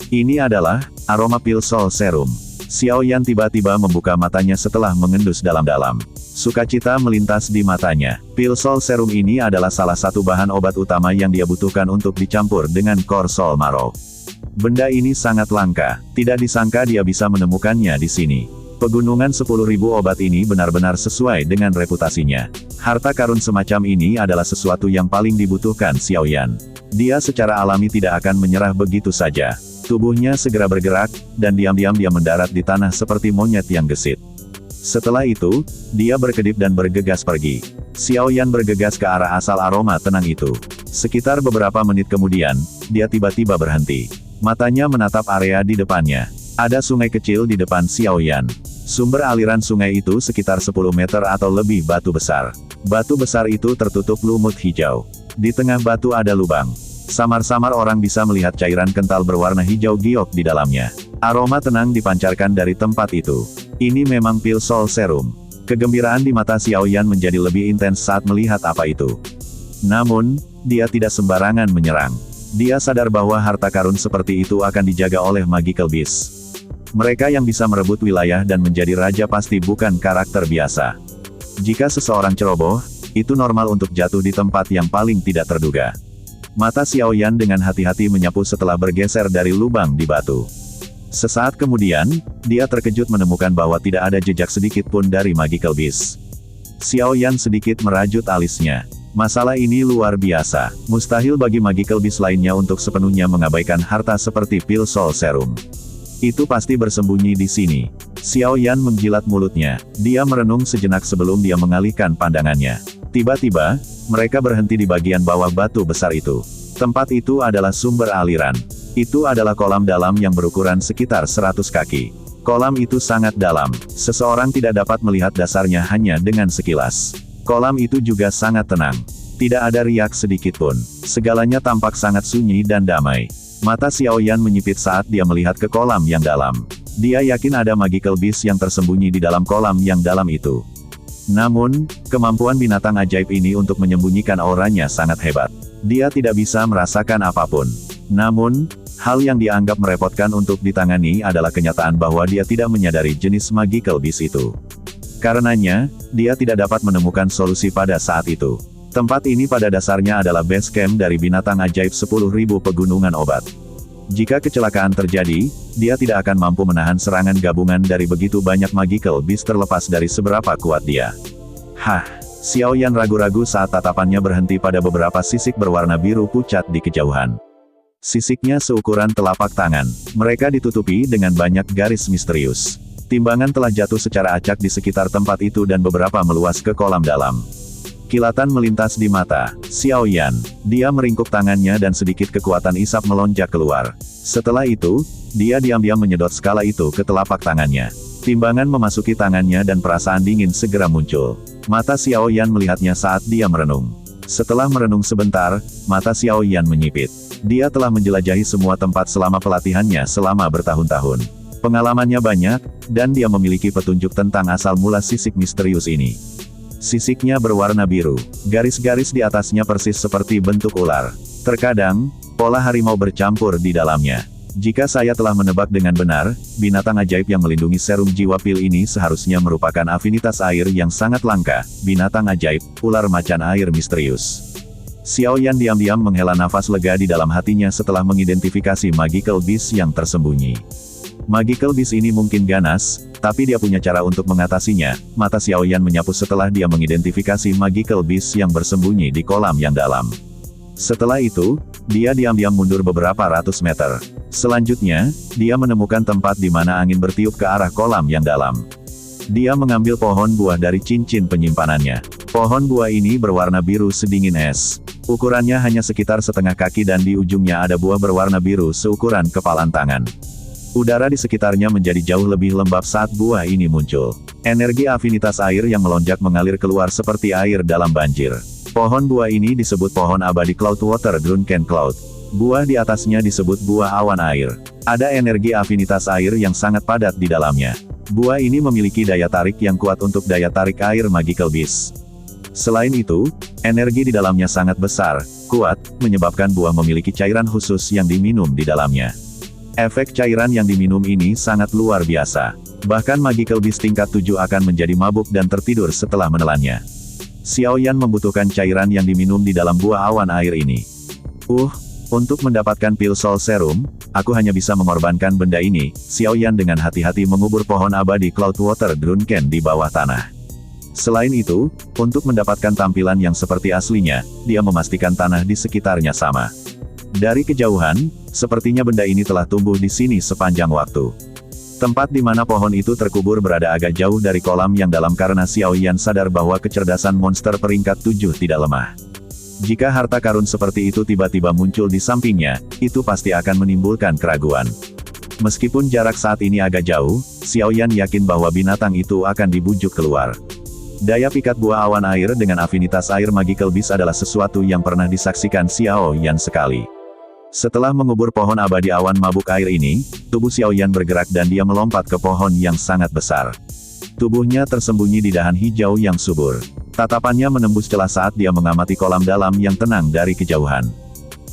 Ini adalah aroma pil soul serum. Xiao Yan tiba-tiba membuka matanya setelah mengendus dalam-dalam. Sukacita melintas di matanya. Pil Soul Serum ini adalah salah satu bahan obat utama yang dia butuhkan untuk dicampur dengan Core Soul Marrow. Benda ini sangat langka, tidak disangka dia bisa menemukannya di sini. Pegunungan 10.000 obat ini benar-benar sesuai dengan reputasinya. Harta karun semacam ini adalah sesuatu yang paling dibutuhkan Xiao Yan. Dia secara alami tidak akan menyerah begitu saja. Tubuhnya segera bergerak, dan diam-diam dia mendarat di tanah seperti monyet yang gesit. Setelah itu, dia berkedip dan bergegas pergi. Xiao Yan bergegas ke arah asal aroma tenang itu. Sekitar beberapa menit kemudian, dia tiba-tiba berhenti. Matanya menatap area di depannya. Ada sungai kecil di depan Xiao Yan. Sumber aliran sungai itu sekitar 10 meter atau lebih batu besar. Batu besar itu tertutup lumut hijau. Di tengah batu ada lubang. Samar-samar orang bisa melihat cairan kental berwarna hijau giok di dalamnya. Aroma tenang dipancarkan dari tempat itu. Ini memang Pil Soul Serum. Kegembiraan di mata Xiao Yan menjadi lebih intens saat melihat apa itu. Namun, dia tidak sembarangan menyerang. Dia sadar bahwa harta karun seperti itu akan dijaga oleh Magical Beast. Mereka yang bisa merebut wilayah dan menjadi raja pasti bukan karakter biasa. Jika seseorang ceroboh, itu normal untuk jatuh di tempat yang paling tidak terduga. Mata Xiao Yan dengan hati-hati menyapu setelah bergeser dari lubang di batu. Sesaat kemudian, dia terkejut menemukan bahwa tidak ada jejak sedikit pun dari Magical Beast. Xiao Yan sedikit merajut alisnya. Masalah ini luar biasa. Mustahil bagi Magical Beast lainnya untuk sepenuhnya mengabaikan harta seperti Pil Soul Serum. Itu pasti bersembunyi di sini. Xiao Yan menjilat mulutnya. Dia merenung sejenak sebelum dia mengalihkan pandangannya. Tiba-tiba, mereka berhenti di bagian bawah batu besar itu. Tempat itu adalah sumber aliran. Itu adalah kolam dalam yang berukuran sekitar 100 kaki. Kolam itu sangat dalam. Seseorang tidak dapat melihat dasarnya hanya dengan sekilas. Kolam itu juga sangat tenang. Tidak ada riak sedikit pun. Segalanya tampak sangat sunyi dan damai. Mata Xiao Yan menyipit saat dia melihat ke kolam yang dalam. Dia yakin ada Magical Beast yang tersembunyi di dalam kolam yang dalam itu. Namun, kemampuan binatang ajaib ini untuk menyembunyikan auranya sangat hebat. Dia tidak bisa merasakan apapun. Namun, hal yang dianggap merepotkan untuk ditangani adalah kenyataan bahwa dia tidak menyadari jenis Magical Beast itu. Karenanya, dia tidak dapat menemukan solusi pada saat itu. Tempat ini pada dasarnya adalah base camp dari binatang ajaib 10.000 pegunungan obat. Jika kecelakaan terjadi, dia tidak akan mampu menahan serangan gabungan dari begitu banyak Magical Beast terlepas dari seberapa kuat dia. Hah! Xiao Yan ragu-ragu saat tatapannya berhenti pada beberapa sisik berwarna biru pucat di kejauhan. Sisiknya seukuran telapak tangan. Mereka ditutupi dengan banyak garis misterius. Timbangan telah jatuh secara acak di sekitar tempat itu dan beberapa meluas ke kolam dalam. Kilatan melintas di mata Xiao Yan. Dia meringkuk tangannya dan sedikit kekuatan isap melonjak keluar. Setelah itu, dia diam-diam menyedot skala itu ke telapak tangannya. Timbangan memasuki tangannya dan perasaan dingin segera muncul. Mata Xiao Yan melihatnya saat dia merenung. Setelah merenung sebentar, mata Xiao Yan menyipit. Dia telah menjelajahi semua tempat selama pelatihannya selama bertahun-tahun. Pengalamannya banyak, dan dia memiliki petunjuk tentang asal mula sisik misterius ini. Sisiknya berwarna biru. Garis-garis di atasnya persis seperti bentuk ular. Terkadang, pola harimau bercampur di dalamnya. Jika saya telah menebak dengan benar, binatang ajaib yang melindungi serum jiwa pil ini seharusnya merupakan afinitas air yang sangat langka. Binatang ajaib, ular macan air misterius. Xiao Yan diam-diam menghela nafas lega di dalam hatinya setelah mengidentifikasi Magical Beast yang tersembunyi. Magical Beast ini mungkin ganas, tapi dia punya cara untuk mengatasinya. Mata Xiao Yan menyapu setelah dia mengidentifikasi Magical Beast yang bersembunyi di kolam yang dalam. Setelah itu, dia diam-diam mundur beberapa ratus meter. Selanjutnya, dia menemukan tempat di mana angin bertiup ke arah kolam yang dalam. Dia mengambil pohon buah dari cincin penyimpanannya. Pohon buah ini berwarna biru sedingin es. Ukurannya hanya sekitar setengah kaki dan di ujungnya ada buah berwarna biru seukuran kepalan tangan. Udara di sekitarnya menjadi jauh lebih lembab saat buah ini muncul. Energi afinitas air yang melonjak mengalir keluar seperti air dalam banjir. Pohon buah ini disebut pohon abadi Cloudwater Drunken Cloud. Buah di atasnya disebut buah awan air. Ada energi afinitas air yang sangat padat di dalamnya. Buah ini memiliki daya tarik yang kuat untuk daya tarik air Magical Beast. Selain itu, energi di dalamnya sangat besar, kuat, menyebabkan buah memiliki cairan khusus yang diminum di dalamnya. Efek cairan yang diminum ini sangat luar biasa. Bahkan Magical Beast tingkat 7 akan menjadi mabuk dan tertidur setelah menelannya. Xiao Yan membutuhkan cairan yang diminum di dalam buah awan air ini. Untuk mendapatkan pil Soul Serum, aku hanya bisa mengorbankan benda ini. Xiao Yan dengan hati-hati mengubur pohon abadi Cloudwater Drunken di bawah tanah. Selain itu, untuk mendapatkan tampilan yang seperti aslinya, dia memastikan tanah di sekitarnya sama. Dari kejauhan, sepertinya benda ini telah tumbuh di sini sepanjang waktu. Tempat di mana pohon itu terkubur berada agak jauh dari kolam yang dalam karena Xiao Yan sadar bahwa kecerdasan monster peringkat 7 tidak lemah. Jika harta karun seperti itu tiba-tiba muncul di sampingnya, itu pasti akan menimbulkan keraguan. Meskipun jarak saat ini agak jauh, Xiao Yan yakin bahwa binatang itu akan dibujuk keluar. Daya pikat buah awan air dengan afinitas air Magical Beast adalah sesuatu yang pernah disaksikan Xiao Yan sekali. Setelah mengubur pohon abadi awan mabuk air ini, tubuh Xiao Yan bergerak dan dia melompat ke pohon yang sangat besar. Tubuhnya tersembunyi di dahan hijau yang subur. Tatapannya menembus celah saat dia mengamati kolam dalam yang tenang dari kejauhan.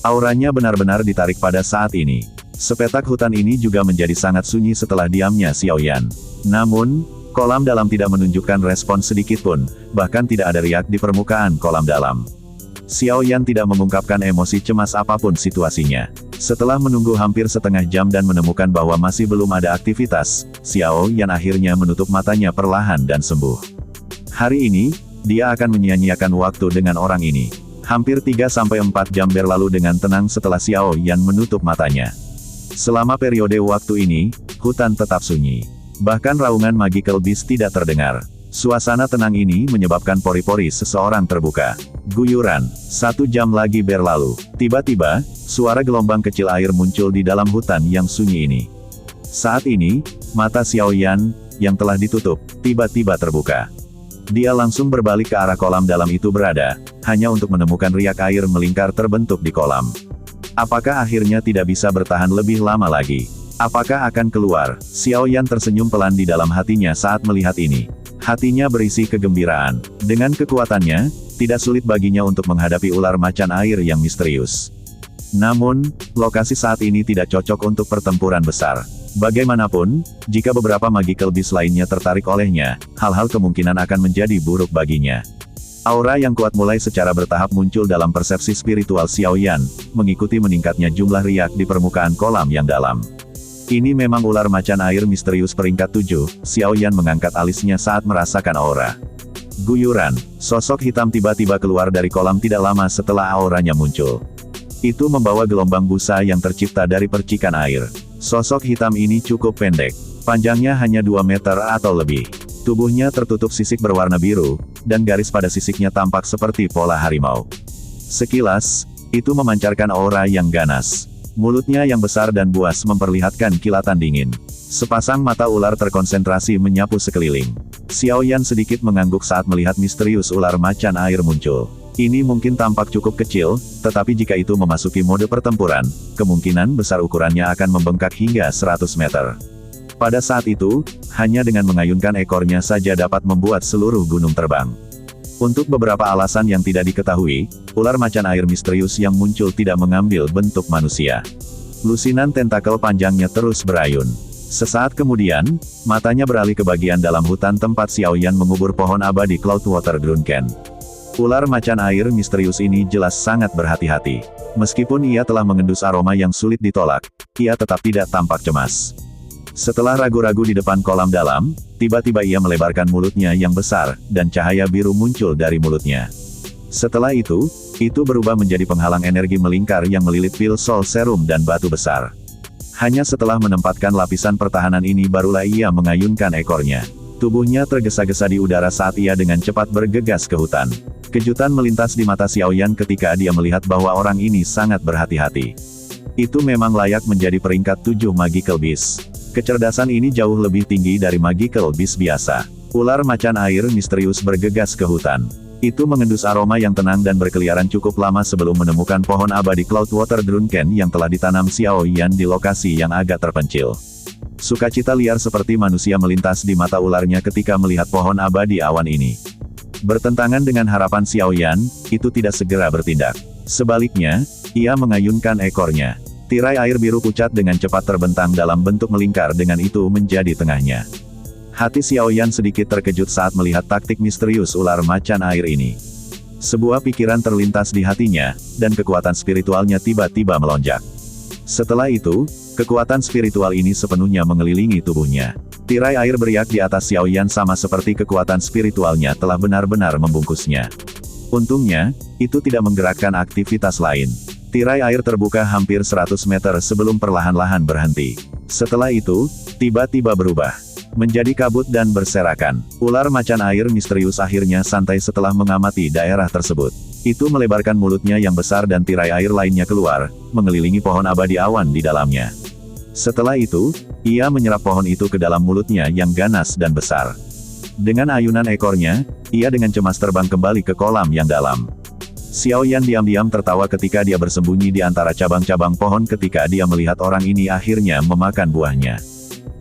Auranya benar-benar ditarik pada saat ini. Sepetak hutan ini juga menjadi sangat sunyi setelah diamnya Xiao Yan. Namun, kolam dalam tidak menunjukkan respon sedikitpun, bahkan tidak ada riak di permukaan kolam dalam. Xiao Yan tidak mengungkapkan emosi cemas apapun situasinya. Setelah menunggu hampir setengah jam dan menemukan bahwa masih belum ada aktivitas, Xiao Yan akhirnya menutup matanya perlahan dan sembuh. Hari ini, dia akan menyia-nyiakan waktu dengan orang ini. Hampir 3-4 jam berlalu dengan tenang setelah Xiao Yan menutup matanya. Selama periode waktu ini, hutan tetap sunyi. Bahkan raungan Magical Beast tidak terdengar. Suasana tenang ini menyebabkan pori-pori seseorang terbuka. Guyuran. 1 jam lagi berlalu. Tiba-tiba, suara gelombang kecil air muncul di dalam hutan yang sunyi ini. Saat ini, mata Xiao Yan, yang telah ditutup, tiba-tiba terbuka. Dia langsung berbalik ke arah kolam dalam itu berada, hanya untuk menemukan riak air melingkar terbentuk di kolam. Apakah akhirnya tidak bisa bertahan lebih lama lagi? Apakah akan keluar? Xiao Yan tersenyum pelan di dalam hatinya saat melihat ini. Hatinya berisi kegembiraan. Dengan kekuatannya, tidak sulit baginya untuk menghadapi ular macan air yang misterius. Namun, lokasi saat ini tidak cocok untuk pertempuran besar. Bagaimanapun, jika beberapa Magical Beast lainnya tertarik olehnya, hal-hal kemungkinan akan menjadi buruk baginya. Aura yang kuat mulai secara bertahap muncul dalam persepsi spiritual Xiao Yan, mengikuti meningkatnya jumlah riak di permukaan kolam yang dalam. Ini memang ular macan air misterius peringkat 7, Xiao Yan mengangkat alisnya saat merasakan aura. Guyuran, sosok hitam tiba-tiba keluar dari kolam tidak lama setelah auranya muncul. Itu membawa gelombang busa yang tercipta dari percikan air. Sosok hitam ini cukup pendek, panjangnya hanya 2 meter atau lebih. Tubuhnya tertutup sisik berwarna biru, dan garis pada sisiknya tampak seperti pola harimau. Sekilas, itu memancarkan aura yang ganas. Mulutnya yang besar dan buas memperlihatkan kilatan dingin. Sepasang mata ular terkonsentrasi menyapu sekeliling. Xiao Yan sedikit mengangguk saat melihat misterius ular macan air muncul. Ini mungkin tampak cukup kecil, tetapi jika itu memasuki mode pertempuran, kemungkinan besar ukurannya akan membengkak hingga 100 meter. Pada saat itu, hanya dengan mengayunkan ekornya saja dapat membuat seluruh gunung terbang. Untuk beberapa alasan yang tidak diketahui, ular macan air misterius yang muncul tidak mengambil bentuk manusia. Lusinan tentakel panjangnya terus berayun. Sesaat kemudian, matanya beralih ke bagian dalam hutan tempat Xiao Yan mengubur pohon abadi Cloudwater Drunken. Ular macan air misterius ini jelas sangat berhati-hati. Meskipun ia telah mengendus aroma yang sulit ditolak, ia tetap tidak tampak cemas. Setelah ragu-ragu di depan kolam dalam, tiba-tiba ia melebarkan mulutnya yang besar, dan cahaya biru muncul dari mulutnya. Setelah itu berubah menjadi penghalang energi melingkar yang melilit pil Soul Serum dan batu besar. Hanya setelah menempatkan lapisan pertahanan ini barulah ia mengayunkan ekornya. Tubuhnya tergesa-gesa di udara saat ia dengan cepat bergegas ke hutan. Kejutan melintas di mata Xiao Yan ketika dia melihat bahwa orang ini sangat berhati-hati. Itu memang layak menjadi peringkat 7 Magical Beast. Kecerdasan ini jauh lebih tinggi dari Magical Beast biasa. Ular macan air misterius bergegas ke hutan. Itu mengendus aroma yang tenang dan berkeliaran cukup lama sebelum menemukan pohon abadi Cloudwater Drunken yang telah ditanam Xiao Yan di lokasi yang agak terpencil. Sukacita liar seperti manusia melintas di mata ularnya ketika melihat pohon abadi awan ini. Bertentangan dengan harapan Xiao Yan, itu tidak segera bertindak. Sebaliknya, ia mengayunkan ekornya. Tirai air biru pucat dengan cepat terbentang dalam bentuk melingkar dengan itu menjadi tengahnya. Hati Xiaoyan sedikit terkejut saat melihat taktik misterius ular macan air ini. Sebuah pikiran terlintas di hatinya, dan kekuatan spiritualnya tiba-tiba melonjak. Setelah itu, kekuatan spiritual ini sepenuhnya mengelilingi tubuhnya. Tirai air beriak di atas Xiaoyan sama seperti kekuatan spiritualnya telah benar-benar membungkusnya. Untungnya, itu tidak menggerakkan aktivitas lain. Tirai air terbuka hampir 100 meter sebelum perlahan-lahan berhenti. Setelah itu, tiba-tiba berubah menjadi kabut dan berserakan. Ular macan air misterius akhirnya santai setelah mengamati daerah tersebut. Itu melebarkan mulutnya yang besar dan tirai air lainnya keluar, mengelilingi pohon abadi awan di dalamnya. Setelah itu, ia menyerap pohon itu ke dalam mulutnya yang ganas dan besar. Dengan ayunan ekornya, ia dengan cemas terbang kembali ke kolam yang dalam. Xiaoyan diam-diam tertawa ketika dia bersembunyi di antara cabang-cabang pohon ketika dia melihat orang ini akhirnya memakan buahnya.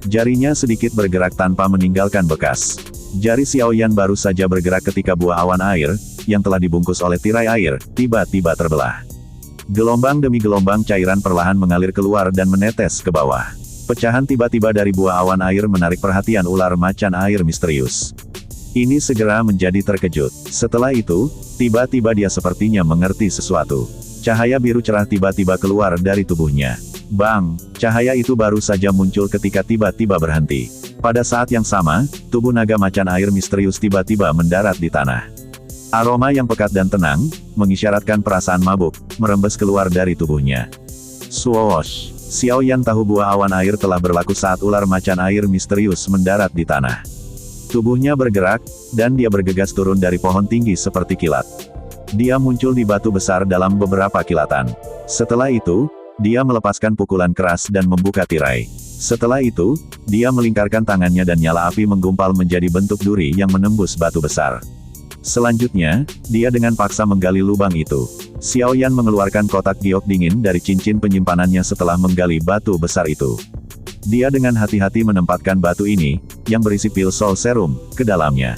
Jarinya sedikit bergerak tanpa meninggalkan bekas. Jari Xiaoyan baru saja bergerak ketika buah awan air, yang telah dibungkus oleh tirai air, tiba-tiba terbelah. Gelombang demi gelombang cairan perlahan mengalir keluar dan menetes ke bawah. Pecahan tiba-tiba dari buah awan air menarik perhatian ular macan air misterius. Ini segera menjadi terkejut. Setelah itu, tiba-tiba dia sepertinya mengerti sesuatu. Cahaya biru cerah tiba-tiba keluar dari tubuhnya. Bang! Cahaya itu baru saja muncul ketika tiba-tiba berhenti. Pada saat yang sama, tubuh naga macan air misterius tiba-tiba mendarat di tanah. Aroma yang pekat dan tenang, mengisyaratkan perasaan mabuk, merembes keluar dari tubuhnya. Swoosh! Xiaoyan tahu buah awan air telah berlaku saat ular macan air misterius mendarat di tanah. Tubuhnya bergerak, dan dia bergegas turun dari pohon tinggi seperti kilat. Dia muncul di batu besar dalam beberapa kilatan. Setelah itu, dia melepaskan pukulan keras dan membuka tirai. Setelah itu, dia melingkarkan tangannya dan nyala api menggumpal menjadi bentuk duri yang menembus batu besar. Selanjutnya, dia dengan paksa menggali lubang itu. Xiaoyan mengeluarkan kotak giok dingin dari cincin penyimpanannya setelah menggali batu besar itu. Dia dengan hati-hati menempatkan batu ini, yang berisi pil soul serum, ke dalamnya.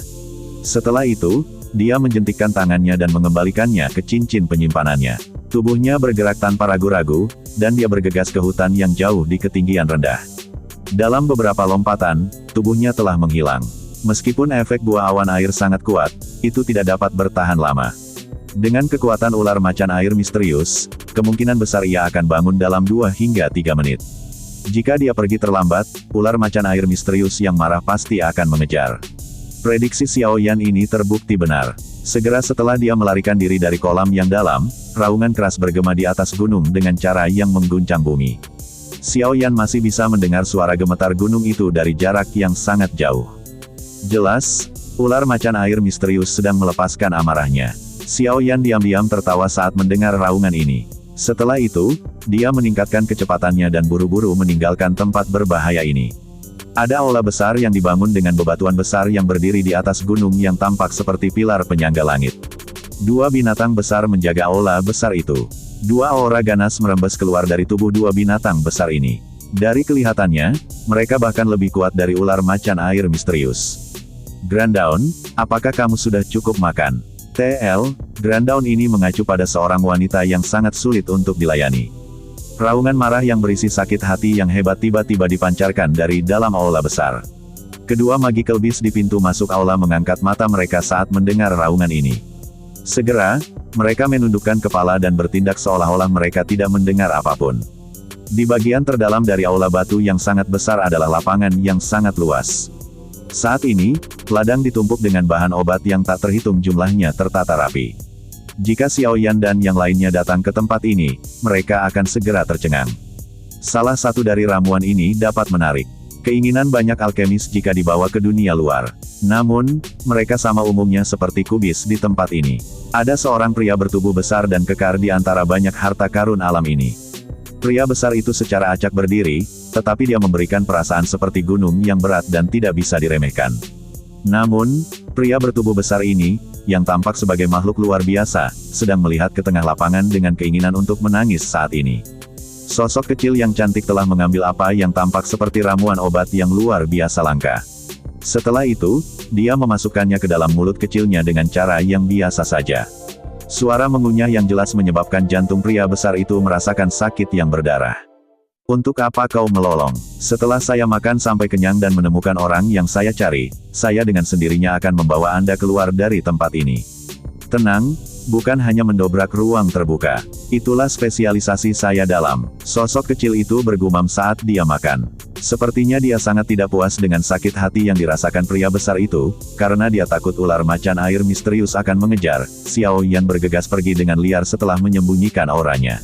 Setelah itu, dia menjentikkan tangannya dan mengembalikannya ke cincin penyimpanannya. Tubuhnya bergerak tanpa ragu-ragu, dan dia bergegas ke hutan yang jauh di ketinggian rendah. Dalam beberapa lompatan, tubuhnya telah menghilang. Meskipun efek buah awan air sangat kuat, itu tidak dapat bertahan lama. Dengan kekuatan ular macan air misterius, kemungkinan besar ia akan bangun dalam 2 hingga 3 menit. Jika dia pergi terlambat, ular macan air misterius yang marah pasti akan mengejar. Prediksi Xiaoyan ini terbukti benar. Segera setelah dia melarikan diri dari kolam yang dalam, raungan keras bergema di atas gunung dengan cara yang mengguncang bumi. Xiaoyan masih bisa mendengar suara gemetar gunung itu dari jarak yang sangat jauh. Jelas, ular macan air misterius sedang melepaskan amarahnya. Xiaoyan diam-diam tertawa saat mendengar raungan ini. Setelah itu, dia meningkatkan kecepatannya dan buru-buru meninggalkan tempat berbahaya ini. Ada aula besar yang dibangun dengan bebatuan besar yang berdiri di atas gunung yang tampak seperti pilar penyangga langit. 2 binatang besar menjaga aula besar itu. 2 aura ganas merembes keluar dari tubuh 2 binatang besar ini. Dari kelihatannya, mereka bahkan lebih kuat dari ular macan air misterius. Grandaun, apakah kamu sudah cukup makan? TL, Grandaun ini mengacu pada seorang wanita yang sangat sulit untuk dilayani. Raungan marah yang berisi sakit hati yang hebat tiba-tiba dipancarkan dari dalam aula besar. Kedua magical beast di pintu masuk aula mengangkat mata mereka saat mendengar raungan ini. Segera, mereka menundukkan kepala dan bertindak seolah-olah mereka tidak mendengar apapun. Di bagian terdalam dari aula batu yang sangat besar adalah lapangan yang sangat luas. Saat ini, ladang ditumpuk dengan bahan obat yang tak terhitung jumlahnya tertata rapi. Jika Xiaoyan dan yang lainnya datang ke tempat ini, mereka akan segera tercengang. Salah satu dari ramuan ini dapat menarik keinginan banyak alkemis jika dibawa ke dunia luar. Namun, mereka sama umumnya seperti kubis di tempat ini. Ada seorang pria bertubuh besar dan kekar di antara banyak harta karun alam ini. Pria besar itu secara acak berdiri, tetapi dia memberikan perasaan seperti gunung yang berat dan tidak bisa diremehkan. Namun, pria bertubuh besar ini, yang tampak sebagai makhluk luar biasa, sedang melihat ke tengah lapangan dengan keinginan untuk menangis saat ini. Sosok kecil yang cantik telah mengambil apa yang tampak seperti ramuan obat yang luar biasa langka. Setelah itu, dia memasukkannya ke dalam mulut kecilnya dengan cara yang biasa saja. Suara mengunyah yang jelas menyebabkan jantung pria besar itu merasakan sakit yang berdarah. Untuk apa kau melolong? Setelah saya makan sampai kenyang dan menemukan orang yang saya cari, saya dengan sendirinya akan membawa Anda keluar dari tempat ini. Tenang, bukan hanya mendobrak ruang terbuka. Itulah spesialisasi saya dalam. Sosok kecil itu bergumam saat dia makan. Sepertinya dia sangat tidak puas dengan sakit hati yang dirasakan pria besar itu, karena dia takut ular macan air misterius akan mengejar. Xiao Yan bergegas pergi dengan liar setelah menyembunyikan auranya.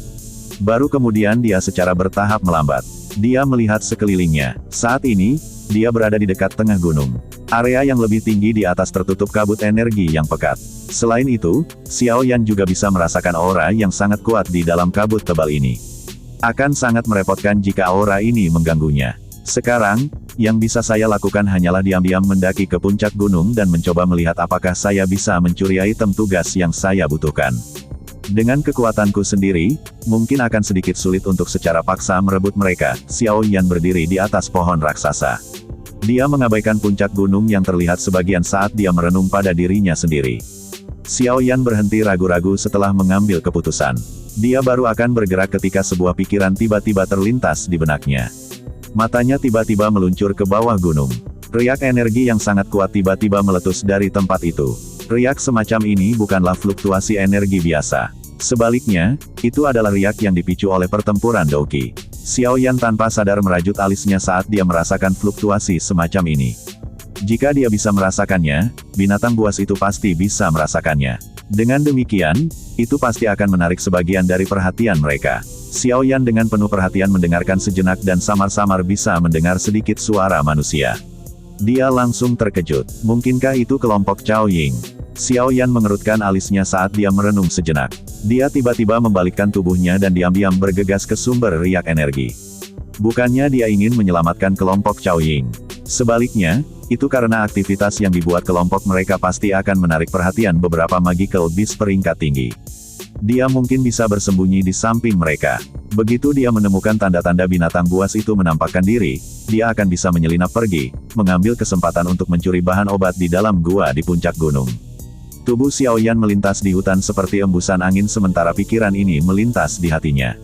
Baru kemudian dia secara bertahap melambat. Dia melihat sekelilingnya. Saat ini, dia berada di dekat tengah gunung. Area yang lebih tinggi di atas tertutup kabut energi yang pekat. Selain itu, Xiao Yan juga bisa merasakan aura yang sangat kuat di dalam kabut tebal ini. Akan sangat merepotkan jika aura ini mengganggunya. Sekarang, yang bisa saya lakukan hanyalah diam-diam mendaki ke puncak gunung dan mencoba melihat apakah saya bisa mencuri item tugas yang saya butuhkan. Dengan kekuatanku sendiri, mungkin akan sedikit sulit untuk secara paksa merebut mereka. Xiao Yan berdiri di atas pohon raksasa. Dia mengabaikan puncak gunung yang terlihat sebagian saat dia merenung pada dirinya sendiri. Xiao Yan berhenti ragu-ragu setelah mengambil keputusan. Dia baru akan bergerak ketika sebuah pikiran tiba-tiba terlintas di benaknya. Matanya tiba-tiba meluncur ke bawah gunung. Riak energi yang sangat kuat tiba-tiba meletus dari tempat itu. Riak semacam ini bukanlah fluktuasi energi biasa. Sebaliknya, itu adalah riak yang dipicu oleh pertempuran Douqi. Xiao Yan tanpa sadar merajut alisnya saat dia merasakan fluktuasi semacam ini. Jika dia bisa merasakannya, binatang buas itu pasti bisa merasakannya. Dengan demikian, itu pasti akan menarik sebagian dari perhatian mereka. Xiao Yan dengan penuh perhatian mendengarkan sejenak dan samar-samar bisa mendengar sedikit suara manusia. Dia langsung terkejut. Mungkinkah itu kelompok Cao Ying? Xiao Yan mengerutkan alisnya saat dia merenung sejenak. Dia tiba-tiba membalikkan tubuhnya dan diam-diam bergegas ke sumber riak energi. Bukannya dia ingin menyelamatkan kelompok Cao Ying. Sebaliknya, itu karena aktivitas yang dibuat kelompok mereka pasti akan menarik perhatian beberapa magical beast peringkat tinggi. Dia mungkin bisa bersembunyi di samping mereka. Begitu dia menemukan tanda-tanda binatang buas itu menampakkan diri, dia akan bisa menyelinap pergi, mengambil kesempatan untuk mencuri bahan obat di dalam gua di puncak gunung. Tubuh Xiao Yan melintas di hutan seperti embusan angin sementara pikiran ini melintas di hatinya.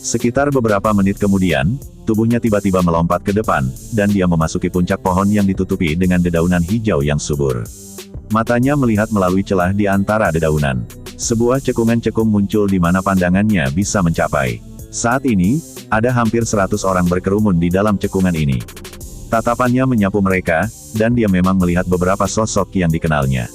Sekitar beberapa menit kemudian, tubuhnya tiba-tiba melompat ke depan, dan dia memasuki puncak pohon yang ditutupi dengan dedaunan hijau yang subur. Matanya melihat melalui celah di antara dedaunan. Sebuah cekungan-cekung muncul di mana pandangannya bisa mencapai. Saat ini, ada hampir 100 orang berkerumun di dalam cekungan ini. Tatapannya menyapu mereka, dan dia memang melihat beberapa sosok yang dikenalnya.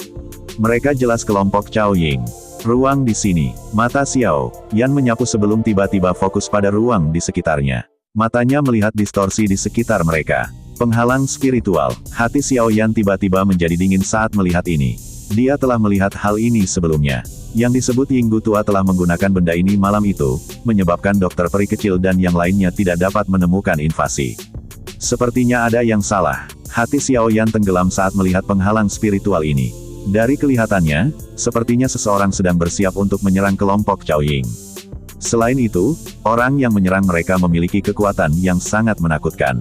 Mereka jelas kelompok Cao Ying. Ruang di sini. Mata Xiao Yan menyapu sebelum tiba-tiba fokus pada ruang di sekitarnya. Matanya melihat distorsi di sekitar mereka. Penghalang spiritual. Hati Xiao Yan tiba-tiba menjadi dingin saat melihat ini. Dia telah melihat hal ini sebelumnya. Yang disebut Yinggu tua telah menggunakan benda ini malam itu, menyebabkan dokter peri kecil dan yang lainnya tidak dapat menemukan invasi. Sepertinya ada yang salah. Hati Xiao Yan tenggelam saat melihat penghalang spiritual ini. Dari kelihatannya, sepertinya seseorang sedang bersiap untuk menyerang kelompok Cao Ying. Selain itu, orang yang menyerang mereka memiliki kekuatan yang sangat menakutkan.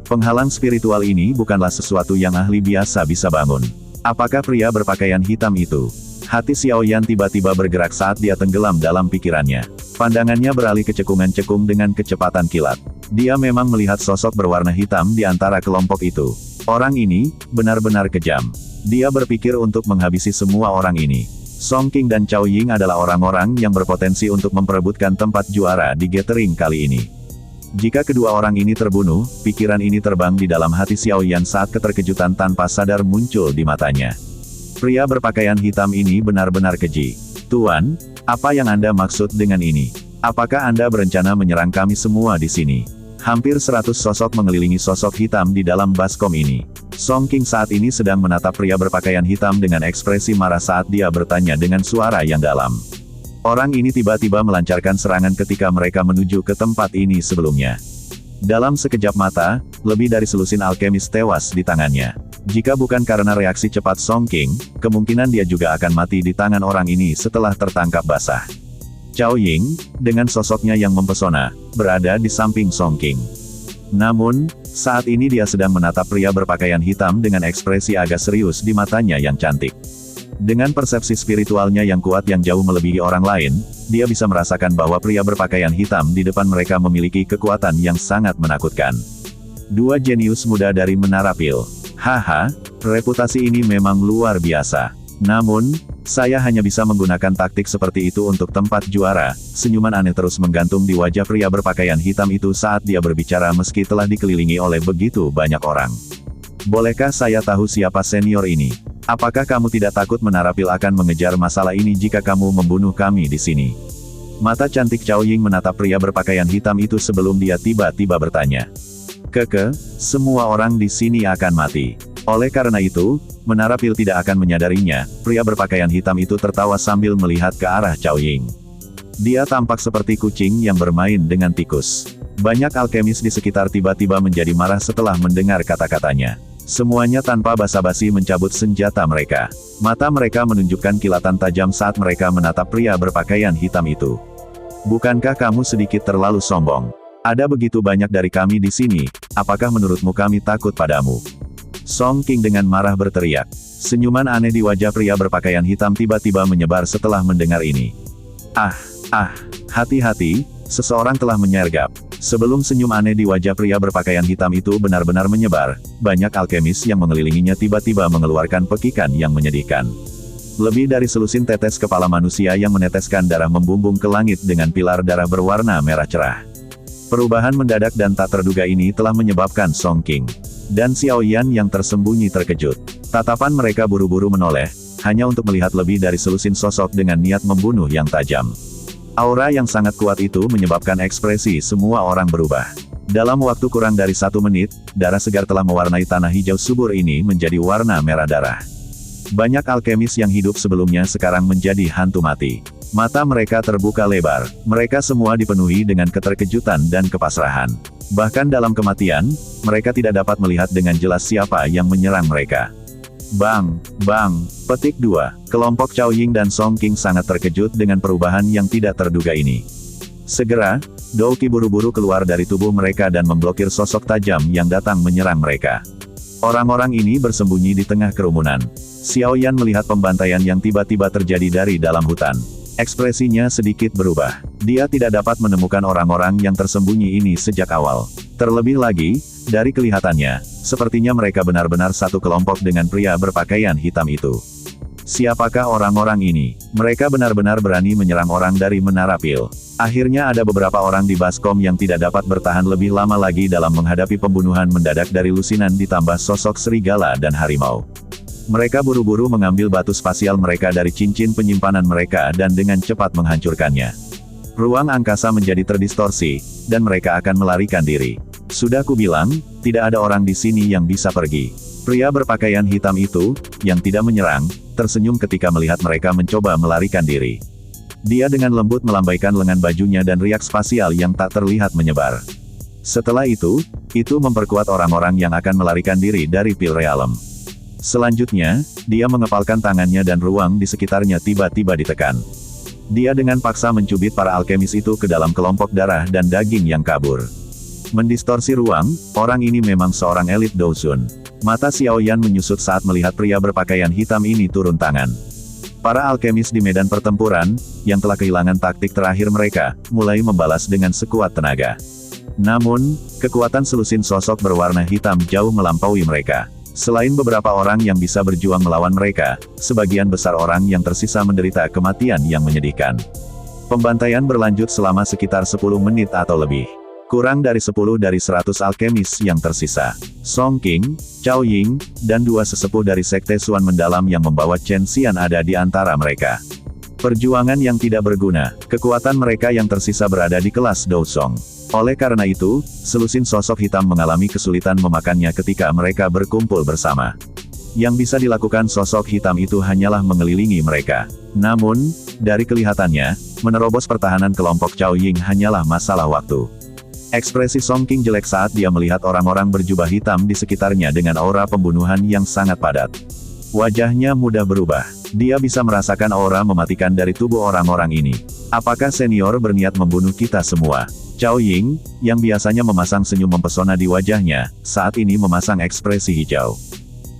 Penghalang spiritual ini bukanlah sesuatu yang ahli biasa bisa bangun. Apakah pria berpakaian hitam itu? Hati Xiao Yan tiba-tiba bergerak saat dia tenggelam dalam pikirannya. Pandangannya beralih ke cekungan-cekung dengan kecepatan kilat. Dia memang melihat sosok berwarna hitam di antara kelompok itu. Orang ini, benar-benar kejam. Dia berpikir untuk menghabisi semua orang ini. Song Qing dan Cao Ying adalah orang-orang yang berpotensi untuk memperebutkan tempat juara di gathering kali ini. Jika kedua orang ini terbunuh, pikiran ini terbang di dalam hati Xiao Yan saat keterkejutan tanpa sadar muncul di matanya. Pria berpakaian hitam ini benar-benar keji. Tuan, apa yang Anda maksud dengan ini? Apakah Anda berencana menyerang kami semua di sini? Hampir 100 sosok mengelilingi sosok hitam di dalam baskom ini. Song Qing saat ini sedang menatap pria berpakaian hitam dengan ekspresi marah saat dia bertanya dengan suara yang dalam. Orang ini tiba-tiba melancarkan serangan ketika mereka menuju ke tempat ini sebelumnya. Dalam sekejap mata, lebih dari selusin alkemis tewas di tangannya. Jika bukan karena reaksi cepat Song Qing, kemungkinan dia juga akan mati di tangan orang ini setelah tertangkap basah. Cao Ying, dengan sosoknya yang mempesona, berada di samping Song Qing. Namun, saat ini dia sedang menatap pria berpakaian hitam dengan ekspresi agak serius di matanya yang cantik. Dengan persepsi spiritualnya yang kuat yang jauh melebihi orang lain, dia bisa merasakan bahwa pria berpakaian hitam di depan mereka memiliki kekuatan yang sangat menakutkan. Dua jenius muda dari Menara Pil. Haha, reputasi ini memang luar biasa. Namun, saya hanya bisa menggunakan taktik seperti itu untuk tempat juara. Senyuman aneh terus menggantung di wajah pria berpakaian hitam itu saat dia berbicara meski telah dikelilingi oleh begitu banyak orang. Bolehkah saya tahu siapa senior ini? Apakah kamu tidak takut Menara Pil akan mengejar masalah ini jika kamu membunuh kami di sini? Mata cantik Cao Ying menatap pria berpakaian hitam itu sebelum dia tiba-tiba bertanya. Semua orang di sini akan mati. Oleh karena itu, Menara Pil tidak akan menyadarinya. Pria berpakaian hitam itu tertawa sambil melihat ke arah Cao Ying. Dia tampak seperti kucing yang bermain dengan tikus. Banyak alkemis di sekitar tiba-tiba menjadi marah setelah mendengar kata-katanya. Semuanya tanpa basa-basi mencabut senjata mereka. Mata mereka menunjukkan kilatan tajam saat mereka menatap pria berpakaian hitam itu. Bukankah kamu sedikit terlalu sombong? Ada begitu banyak dari kami di sini, apakah menurutmu kami takut padamu? Song King dengan marah berteriak. Senyuman aneh di wajah pria berpakaian hitam tiba-tiba menyebar setelah mendengar ini. Hati-hati, seseorang telah menyergap. Sebelum senyum aneh di wajah pria berpakaian hitam itu benar-benar menyebar, banyak alkemis yang mengelilinginya tiba-tiba mengeluarkan pekikan yang menyedihkan. Lebih dari selusin tetes kepala manusia yang meneteskan darah membumbung ke langit dengan pilar darah berwarna merah cerah. Perubahan mendadak dan tak terduga ini telah menyebabkan Song King dan Xiao Yan yang tersembunyi terkejut. Tatapan mereka buru-buru menoleh, hanya untuk melihat lebih dari selusin sosok dengan niat membunuh yang tajam. Aura yang sangat kuat itu menyebabkan ekspresi semua orang berubah. Dalam waktu kurang dari 1 menit, darah segar telah mewarnai tanah hijau subur ini menjadi warna merah darah. Banyak alkemis yang hidup sebelumnya sekarang menjadi hantu mati. Mata mereka terbuka lebar, mereka semua dipenuhi dengan keterkejutan dan kepasrahan. Bahkan dalam kematian, mereka tidak dapat melihat dengan jelas siapa yang menyerang mereka. Bang! Petik 2. Kelompok Cao Ying dan Song King sangat terkejut dengan perubahan yang tidak terduga ini. Segera, Dou Qi buru-buru keluar dari tubuh mereka dan memblokir sosok tajam yang datang menyerang mereka. Orang-orang ini bersembunyi di tengah kerumunan. Xiao Yan melihat pembantaian yang tiba-tiba terjadi dari dalam hutan. Ekspresinya sedikit berubah. Dia tidak dapat menemukan orang-orang yang tersembunyi ini sejak awal. Terlebih lagi, dari kelihatannya, sepertinya mereka benar-benar satu kelompok dengan pria berpakaian hitam itu. Siapakah orang-orang ini? Mereka benar-benar berani menyerang orang dari Menara Pil. Akhirnya ada beberapa orang di Baskom yang tidak dapat bertahan lebih lama lagi dalam menghadapi pembunuhan mendadak dari lusinan ditambah sosok serigala dan harimau. Mereka buru-buru mengambil batu spasial mereka dari cincin penyimpanan mereka dan dengan cepat menghancurkannya. Ruang angkasa menjadi terdistorsi, dan mereka akan melarikan diri. Sudah kubilang, tidak ada orang di sini yang bisa pergi. Pria berpakaian hitam itu, yang tidak menyerang, tersenyum ketika melihat mereka mencoba melarikan diri. Dia dengan lembut melambaikan lengan bajunya dan riak spasial yang tak terlihat menyebar. Setelah itu memperkuat orang-orang yang akan melarikan diri dari Pil Realm. Selanjutnya, dia mengepalkan tangannya dan ruang di sekitarnya tiba-tiba ditekan. Dia dengan paksa mencubit para alkemis itu ke dalam kelompok darah dan daging yang kabur. Mendistorsi ruang, orang ini memang seorang elit Douzun. Mata Xiao Yan menyusut saat melihat pria berpakaian hitam ini turun tangan. Para alkemis di medan pertempuran, yang telah kehilangan taktik terakhir mereka, mulai membalas dengan sekuat tenaga. Namun, kekuatan selusin sosok berwarna hitam jauh melampaui mereka. Selain beberapa orang yang bisa berjuang melawan mereka, sebagian besar orang yang tersisa menderita kematian yang menyedihkan. Pembantaian berlanjut selama sekitar 10 menit atau lebih. Kurang dari 10 dari 100 alkemis yang tersisa. Song King, Cao Ying, dan 2 sesepuh dari Sekte Suan Mendalam yang membawa Chen Xian ada di antara mereka. Perjuangan yang tidak berguna, kekuatan mereka yang tersisa berada di kelas Dousong. Oleh karena itu, selusin sosok hitam mengalami kesulitan memakannya ketika mereka berkumpul bersama. Yang bisa dilakukan sosok hitam itu hanyalah mengelilingi mereka. Namun, dari kelihatannya, menerobos pertahanan kelompok Cao Ying hanyalah masalah waktu. Ekspresi Song King jelek saat dia melihat orang-orang berjubah hitam di sekitarnya dengan aura pembunuhan yang sangat padat. Wajahnya mudah berubah. Dia bisa merasakan aura mematikan dari tubuh orang-orang ini. Apakah senior berniat membunuh kita semua? Cao Ying, yang biasanya memasang senyum mempesona di wajahnya, saat ini memasang ekspresi hijau.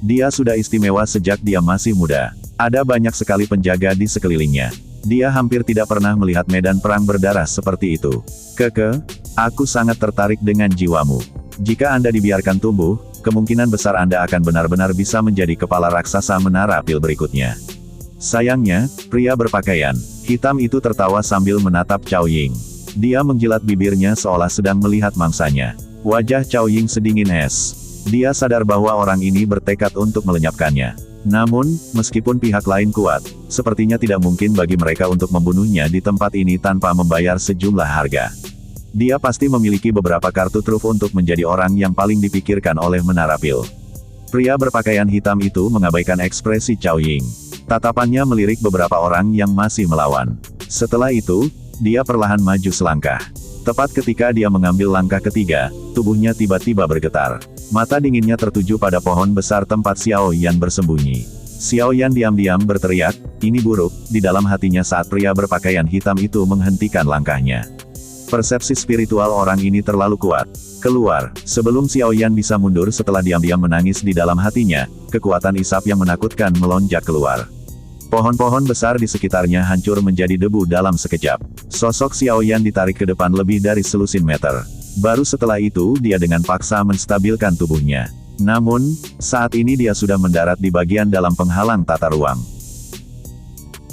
Dia sudah istimewa sejak dia masih muda. Ada banyak sekali penjaga di sekelilingnya. Dia hampir tidak pernah melihat medan perang berdarah seperti itu. Keke, aku sangat tertarik dengan jiwamu. Jika Anda dibiarkan tumbuh, kemungkinan besar Anda akan benar-benar bisa menjadi kepala raksasa menara pil berikutnya. Sayangnya, pria berpakaian hitam itu tertawa sambil menatap Cao Ying. Dia menjilat bibirnya seolah sedang melihat mangsanya. Wajah Cao Ying sedingin es. Dia sadar bahwa orang ini bertekad untuk melenyapkannya. Namun, meskipun pihak lain kuat, sepertinya tidak mungkin bagi mereka untuk membunuhnya di tempat ini tanpa membayar sejumlah harga. Dia pasti memiliki beberapa kartu truf untuk menjadi orang yang paling dipikirkan oleh Menara Pil. Pria berpakaian hitam itu mengabaikan ekspresi Cao Ying. Tatapannya melirik beberapa orang yang masih melawan. Setelah itu, dia perlahan maju selangkah. Tepat ketika dia mengambil langkah ketiga, tubuhnya tiba-tiba bergetar. Mata dinginnya tertuju pada pohon besar tempat Xiao Yan bersembunyi. Xiao Yan diam-diam berteriak, "Ini buruk," di dalam hatinya saat pria berpakaian hitam itu menghentikan langkahnya. Persepsi spiritual orang ini terlalu kuat. Keluar, sebelum Xiao Yan bisa mundur setelah diam-diam menangis di dalam hatinya, kekuatan isap yang menakutkan melonjak keluar. Pohon-pohon besar di sekitarnya hancur menjadi debu dalam sekejap. Sosok Xiao Yan ditarik ke depan lebih dari selusin meter. Baru setelah itu dia dengan paksa menstabilkan tubuhnya. Namun, saat ini dia sudah mendarat di bagian dalam penghalang tata ruang.